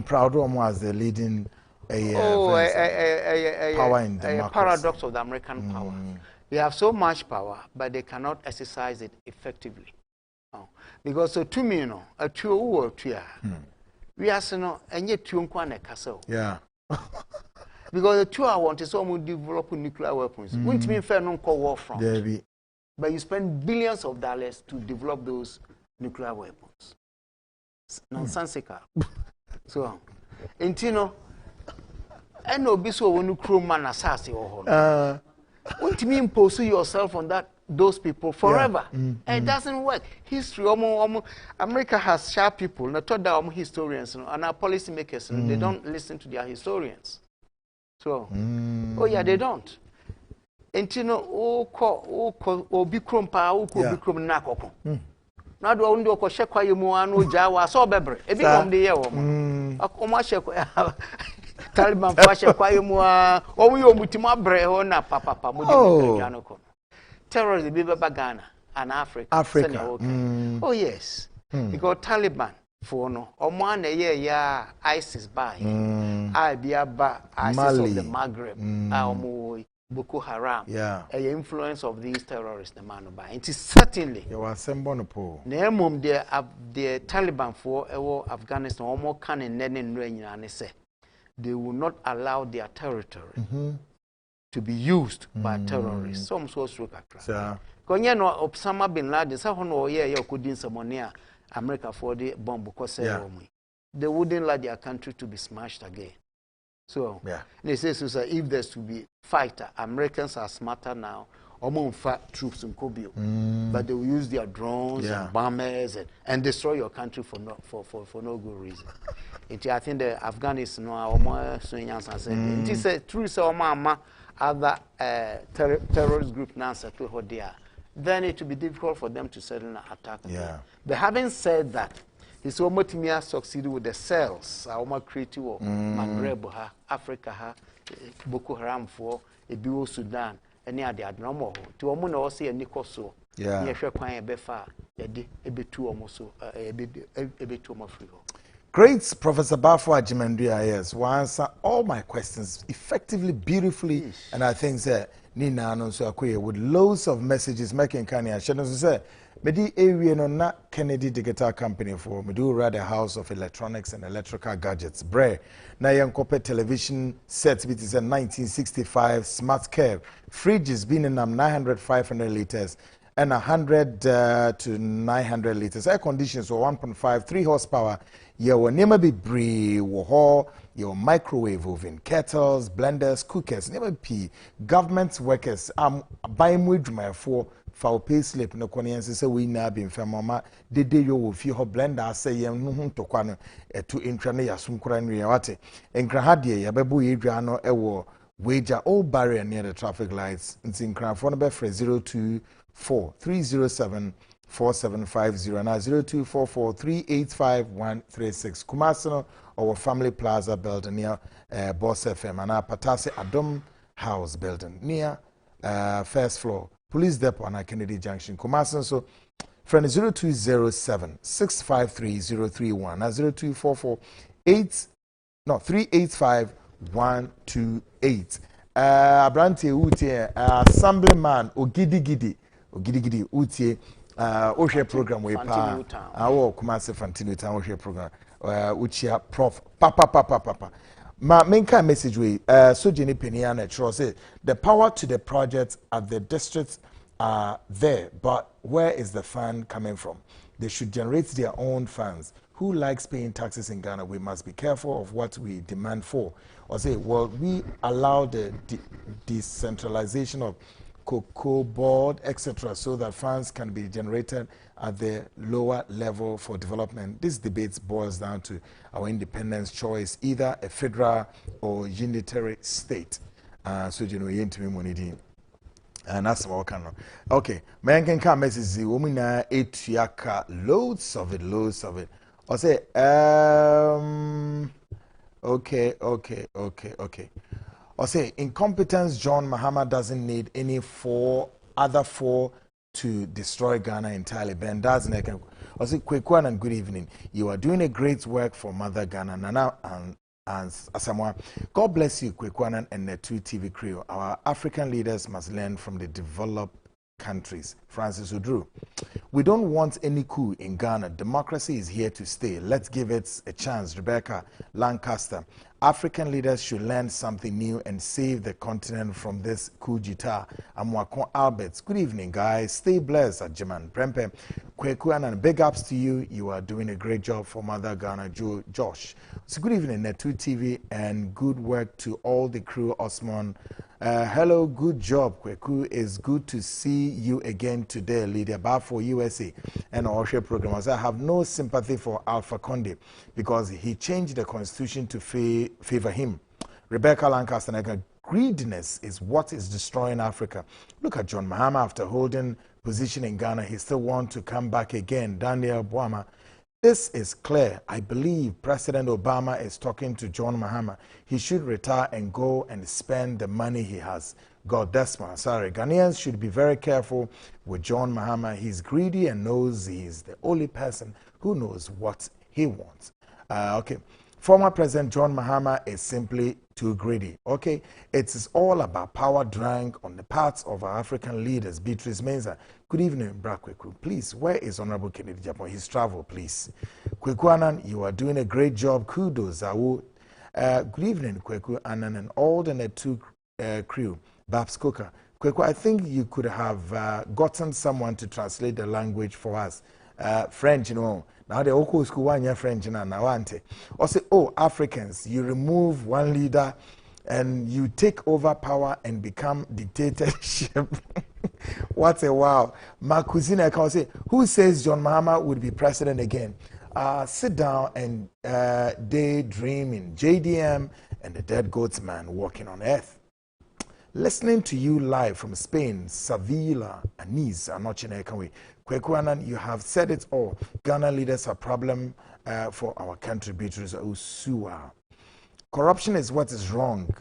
proud of as the leading power in democracy. Paradox of the American power. They have so much power, but they cannot exercise it effectively. Because to me, a true war, we are so and yet two castle. Yeah. Because the 2 I want is almost develop nuclear weapons. Wouldn't mean fair non-core war front. But you spend billions of dollars to develop those nuclear weapons. Nonsensical. So, Intino, I know Biso when you crew man assassin or won't you impose yourself on those people forever? It doesn't work. History, America has sharp people, not told historians and our policymakers, they don't listen to their historians. So, they don't. Intino, Bikrum Pa, Bikrum Nakoko. Not only Koshekwa Yumuano Jawa, so bebre. A bit on the year. Taliban Fasha Kwayumua, or you Mutima Brehona, Papa Mujanoko. Terror the Biba Bagana and Africa. Oh, yes. Because Taliban, for no, or 1 year, ISIS by Ibiaba, ISIS of the Maghreb, Boko Haram, the influence of these terrorists, the man by. It is certainly you are Nemum the Taliban for Afghanistan, or more can in and say they will not allow their territory to be used by terrorists. Some so stroke. Konya no Osama bin Laden, Sahono, you could in some America for the bomb because they wouldn't let their country to be smashed again. So they say so if there's to be fighter, Americans are smarter now. Fat troops in Kobio, but they will use their drones and bombers and destroy your country for no good reason. I think the Afghans know it is a true so mama other terrorist group now settle there then it will be difficult for them to suddenly attack. Yeah. But having said that, he's almost succeeded with the cells. Our creative Maghreb, Africa, Boko Haram for Ebiwo Sudan, any other normal. To a moon or say a Nicoso. Yeah. Great, Professor Baffour Agyeman, yes, will answer all my questions effectively, beautifully, and I think that Nina also with loads of messages making Kanye. She knows say, "Medi area no na Kennedy Digital Company for me do rather house of electronics and electrical gadgets. Bre na yankope television sets it is a 1965 smart curve fridges being in 900 500 liters." And 100 to 900 liters. Air conditions were 1.5, 3 horsepower. You will never be bree, your microwave oven, kettles, blenders, cookers, never be government workers. Buying with my for pay slip. No convenience say we now be in mama. The day you will feel her blender say you to kwano to intrane ya sumkura nriawate. En krahadie ya bebu yedwano ewo wager all barrier near the traffic lights. In Cranford Befre 0243074750 and 0244385136. Kumasino or Family Plaza building near Boss FM and Patase Adom House building near first floor Police Depot and Kennedy Junction. Kumasino so friend 0207653031 and 385-128. Abrante Utie, Assemblyman Ogidi Utie, Oshe program we pa our Kumasi Fantino Town Oshe program, Uchia Prof. Papa. My main kind message we so Jenny Peniana say the power to the project at the districts are there, but where is the fund coming from? They should generate their own funds. Who likes paying taxes in Ghana? We must be careful of what we demand for. Or say, well, we allow the decentralization of cocoa board, etc., so that funds can be generated at the lower level for development. This debate boils down to our independence choice, either a federal or unitary state. So, you know, you into me and that's what kind of okay. Man can come message the woman loads of it. I say, okay. I say, incompetence, John Mahama doesn't need any other four to destroy Ghana entirely. Ben doesn't. I say, Kwekwan and good evening. You are doing a great work for Mother Ghana, Nana and Asamoah. God bless you, Kwekwan and the 2 TV crew. Our African leaders must learn from the developed countries. Francis Udru. We don't want any coup in Ghana. Democracy is here to stay. Let's give it a chance. Rebecca Lancaster. African leaders should learn something new and save the continent from this coup d'etat. Amwakon Alberts. Good evening, guys. Stay blessed, Agyeman. Prempe. Kwekuan, and big ups to you. You are doing a great job for Mother Ghana. Josh. So good evening, Net2 TV, and good work to all the crew. Osman. Hello, good job, Kweku. It's good to see you again today, Lydia Baffour, USA, and our share programmers. I have no sympathy for Alpha Conde because he changed the constitution to favor him. Rebecca Lancaster, greediness is what is destroying Africa. Look at John Mahama after holding position in Ghana. He still wants to come back again. Daniel Boama. This is clear. I believe President Obama is talking to John Mahama. He should retire and go and spend the money he has. God, Desmond, sorry. Ghanaians should be very careful with John Mahama. He's greedy and knows he's the only person who knows what he wants. Okay. Former President John Mahama is simply too greedy. Okay. It is all about power drunk on the parts of our African leaders. Beatrice Menza. Good evening, Brakweku. Please, where is Honorable Kennedy Japan? His travel, please. Kweku Anan, you are doing a great job. Kudos. Good evening, Kweku Anan, and all the Net2 crew. Babs Coker. Kweku, I think you could have gotten someone to translate the language for us. French, you know. Now the Oko school one year French and Nawante. Or say, oh, Africans, you remove one leader and you take over power and become dictatorship. What a wow. My cousin, I can say, who says John Mahama would be president again? Sit down and daydreaming. JDM and the dead goats man walking on earth. Listening to you live from Spain, Sevilla, Nice, Anochine. Kwekwanan, you have said it all. Ghana leaders are a problem for our country, Beatrice Usua. Corruption is what is wrong.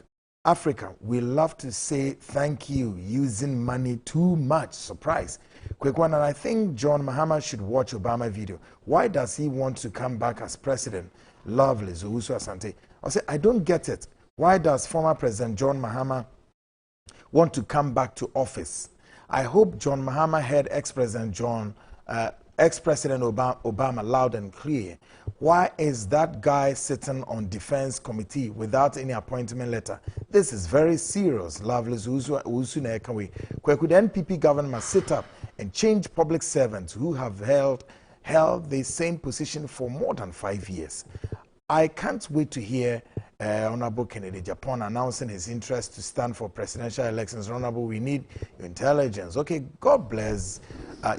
Africa, we love to say thank you, using money too much. Surprise. Kwekwanan, I think John Mahama should watch Obama video. Why does he want to come back as president? Lovely, Zuhusu Asante. I say, I don't get it. Why does former President John Mahama want to come back to office? I hope John Mahama heard ex-President Obama loud and clear. Why is that guy sitting on defense committee without any appointment letter? This is very serious. Lovely Zuhusu Nekawe. Kweku, the NPP government must sit up and change public servants who have held the same position for more than 5 years. I can't wait to hear Honorable Kennedy Japan announcing his interest to stand for presidential elections. Honorable, we need your intelligence. Okay, God bless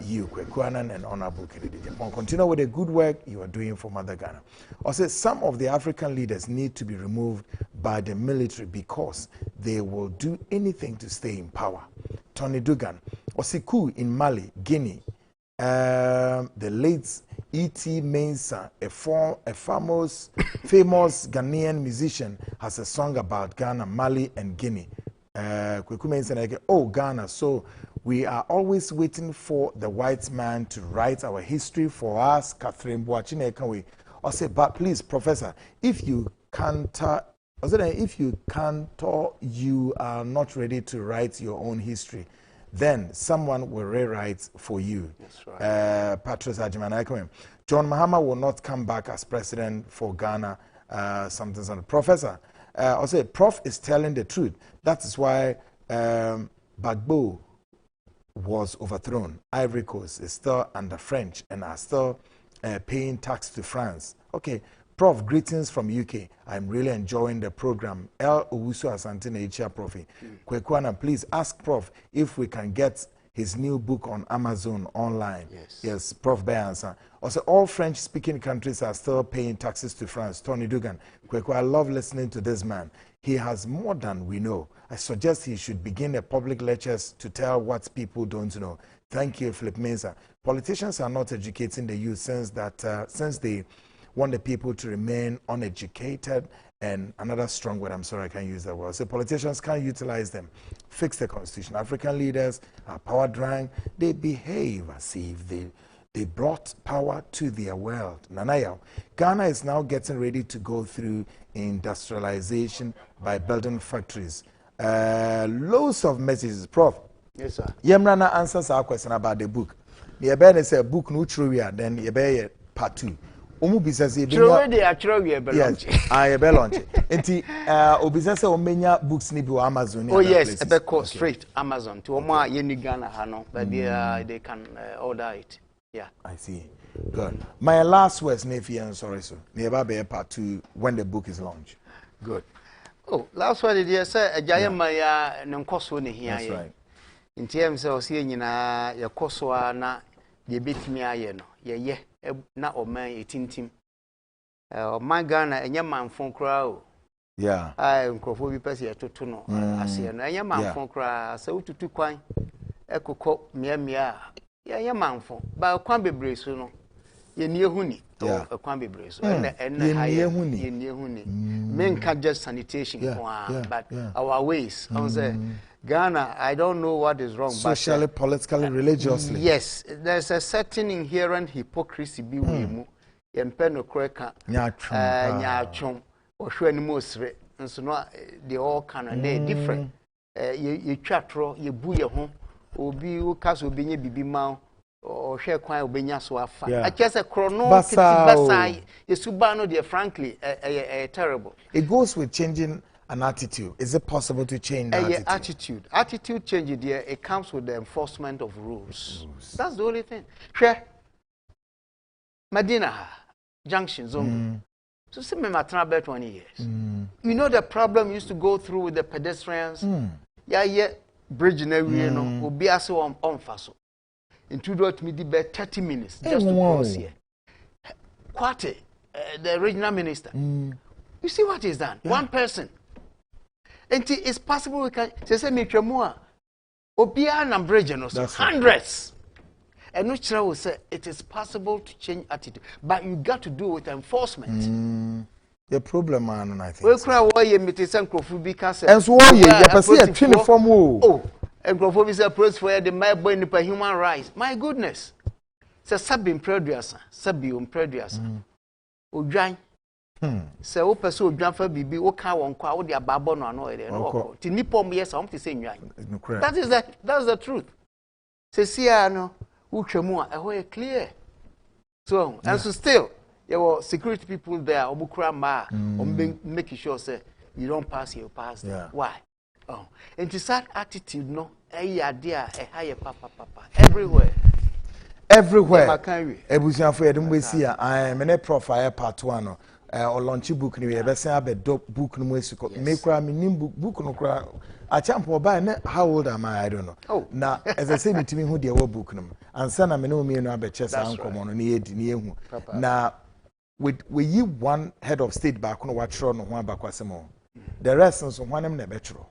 you, Kwekwanan and Honorable Kennedy Japan. Continue with the good work you are doing for Mother Ghana. Also, some of the African leaders need to be removed by the military because they will do anything to stay in power. Tony Dugan, Coup in Mali, Guinea, the late E.T. Mensah, a famous Ghanaian musician, has a song about Ghana, Mali, and Guinea. Oh, Ghana. So we are always waiting for the white man to write our history for us. Catherine Boachine, can we? I say, but please, Professor, if you can't, you are not ready to write your own history, then someone will rewrite for you. That's right. Patrice Agyeman. John Mahama will not come back as president for Ghana. Something. Professor, I'll say, Prof is telling the truth. That is why Gbagbo was overthrown. Ivory Coast is still under French and are still paying tax to France. Okay. Prof, greetings from UK. I'm really enjoying the program. El Owusu Asante Neichia Profi. Kwekwana, please ask Prof if we can get his new book on Amazon online. Yes, Prof Bayansa. Also, all French-speaking countries are still paying taxes to France. Tony Dugan. Kwekwa, I love listening to this man. He has more than we know. I suggest he should begin a public lectures to tell what people don't know. Thank you, Philip Mensah. Politicians are not educating the youth since they want the people to remain uneducated, and another strong word, I'm sorry I can't use that word. So politicians can't utilize them. Fix the constitution. African leaders are power drunk. They behave as if they brought power to their world. Nanayao, Ghana is now getting ready to go through industrialization by building factories. Loads of messages. Prof. Yes, sir. Yemrana answers our question about the book. Yebene say book no true, then yebeye part 2. True, they are true. Yes, I be launch. Enti obisa say omenya books ni bi on Amazon. Oh yes, e be call straight Amazon. To omo yeni Ghana ha no, but they can order it. Yeah. I see. Good. My last words, Nefi, and sorry, so never be part 2 when the book is launched. Good. Oh, last word is say Agyeman ya nkoso ne hia ye. That's right. In terms of say nyina ya koso na de betimi aye no. Ye na oman etintim. Oman Ghana enye manfon kra o. Yeah. Nkrofo bi pese etoto no ase no enye manfon kra sa ututu kwan ekokọ miamia ye manfon ba kwan bebre so no ye nie huni to kwan bebre so ye nie huni men can just sanitation but our ways on say Ghana, I don't know what is wrong. Socially, politically, religiously. Yes, there's a certain inherent hypocrisy. Be we mu. Yempeno kreka. Nyachom. Oshwe ni mosre. And so no, they all kind of they different. You chatro, you boo your home. Obi ukas obi nye bibi mao. Or share kwa obi nya so afa. I just a chrono. Basai. Yesubano dear frankly, terrible. It goes with changing an attitude. Is it possible to change that attitude? Attitude change it comes with the enforcement of rules. That's the only thing. Share Medina Junction Zone. So see me about 20 years. You know the problem used to go through with the pedestrians. Yeah, bridge in area no will be also on faso. Into that me be 30 minutes just to cross here. Kwate, the regional minister. You see what is done? One person. And it's possible we can say me more. Obia na bridge no hundreds. And no child will say it is possible to change attitude, but you got to do with enforcement. The problem, man, I think. We cry why you meet some because and so you see a uniform. Oh, and Crawford is a press for the my boy in human rights. My goodness. It's a subbing producer, subium producer. Udran. Se o person odwan fa bibi o ka won kwa o de ababo no ano ere no ti nipom yes am to say nwan. That's the truth. Se sia no utwemu a ho e clear. So and so still there were security people there obukura ma making sure say you don't pass your pass. Why? Oh, and to that attitude no e ade a e higher papa everywhere. Ebusianfo yedum we see I am a profile part 1 or launch book ni we be say abedop book no esiko me kra me nim book no kra a champo ba na how old am I don't know. Na as I say mitimi hu de wo book no ansa na me no me no abeche sa ankomo no na yedi na ehu na we yi one head of state back no wa tro no ho abakwasemo the rest so hwanem na betro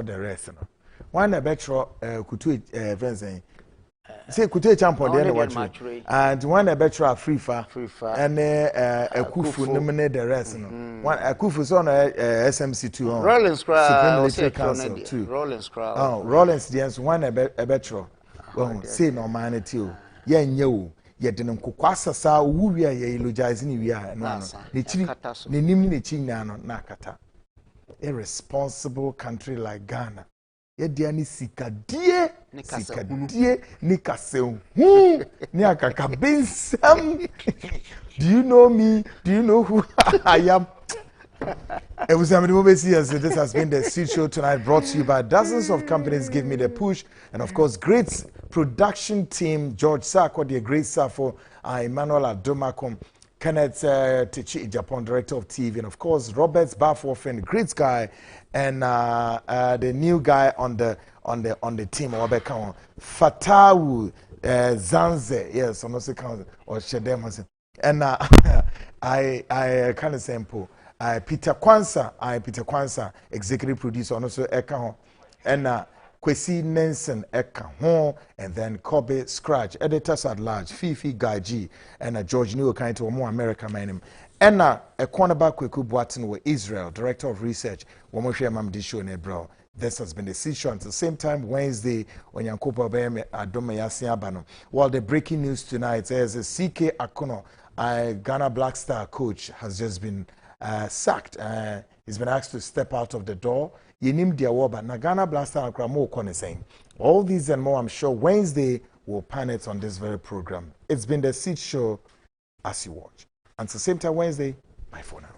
the rest no one na betro kutu Vincent say kutu champion dey na watch and one na betro free far and akufu no the rest no one akufu so na SMC2 on Rollins crowd Supreme Council 2 Rollins crowd Rollins the one na betro say no manity o ye nye o ye de nkokwa asasa owu wi ye eulogize ni wi a no ne chiri ne nim ne chi nya no na akata irresponsible country like Ghana. Yediani sikadie ni kasehu ni akaka bensam. Do you know me? Do you know who I am? This has been the Seed Show tonight, brought to you by dozens of companies. Give me the push, and of course, great production team: George Sako, the great Safo, Emmanuel Adomakom, Kenneth Tichi, Japan director of TV, and of course, Roberts Baffour, friend, great guy, and the new guy on the team, Fatawu Zanze, yes, on also count or Shedem, and I kind of sample. Peter Kwansa, executive producer, and also Eka, and Kwesi Nelson Eka, and then Kobe Scratch, editors at large, Fifi Gaji, and George New kind to more America man. And a cornerback Kweku Boatin with Israel, director of research, Womoshe Mamdisho Nebro. This has been the Seed at the same time, Wednesday, when Yankopa Beme Adome Yasiabano. Well, the breaking news tonight is CK Akono, Ghana Black Star coach, has just been sacked. He's been asked to step out of the door. Yenim Diawoba, Nagana Blaster Akramo Kone saying. All these and more, I'm sure Wednesday will pan it on this very program. It's been the Seed Show as you watch. Until same time Wednesday, bye for now.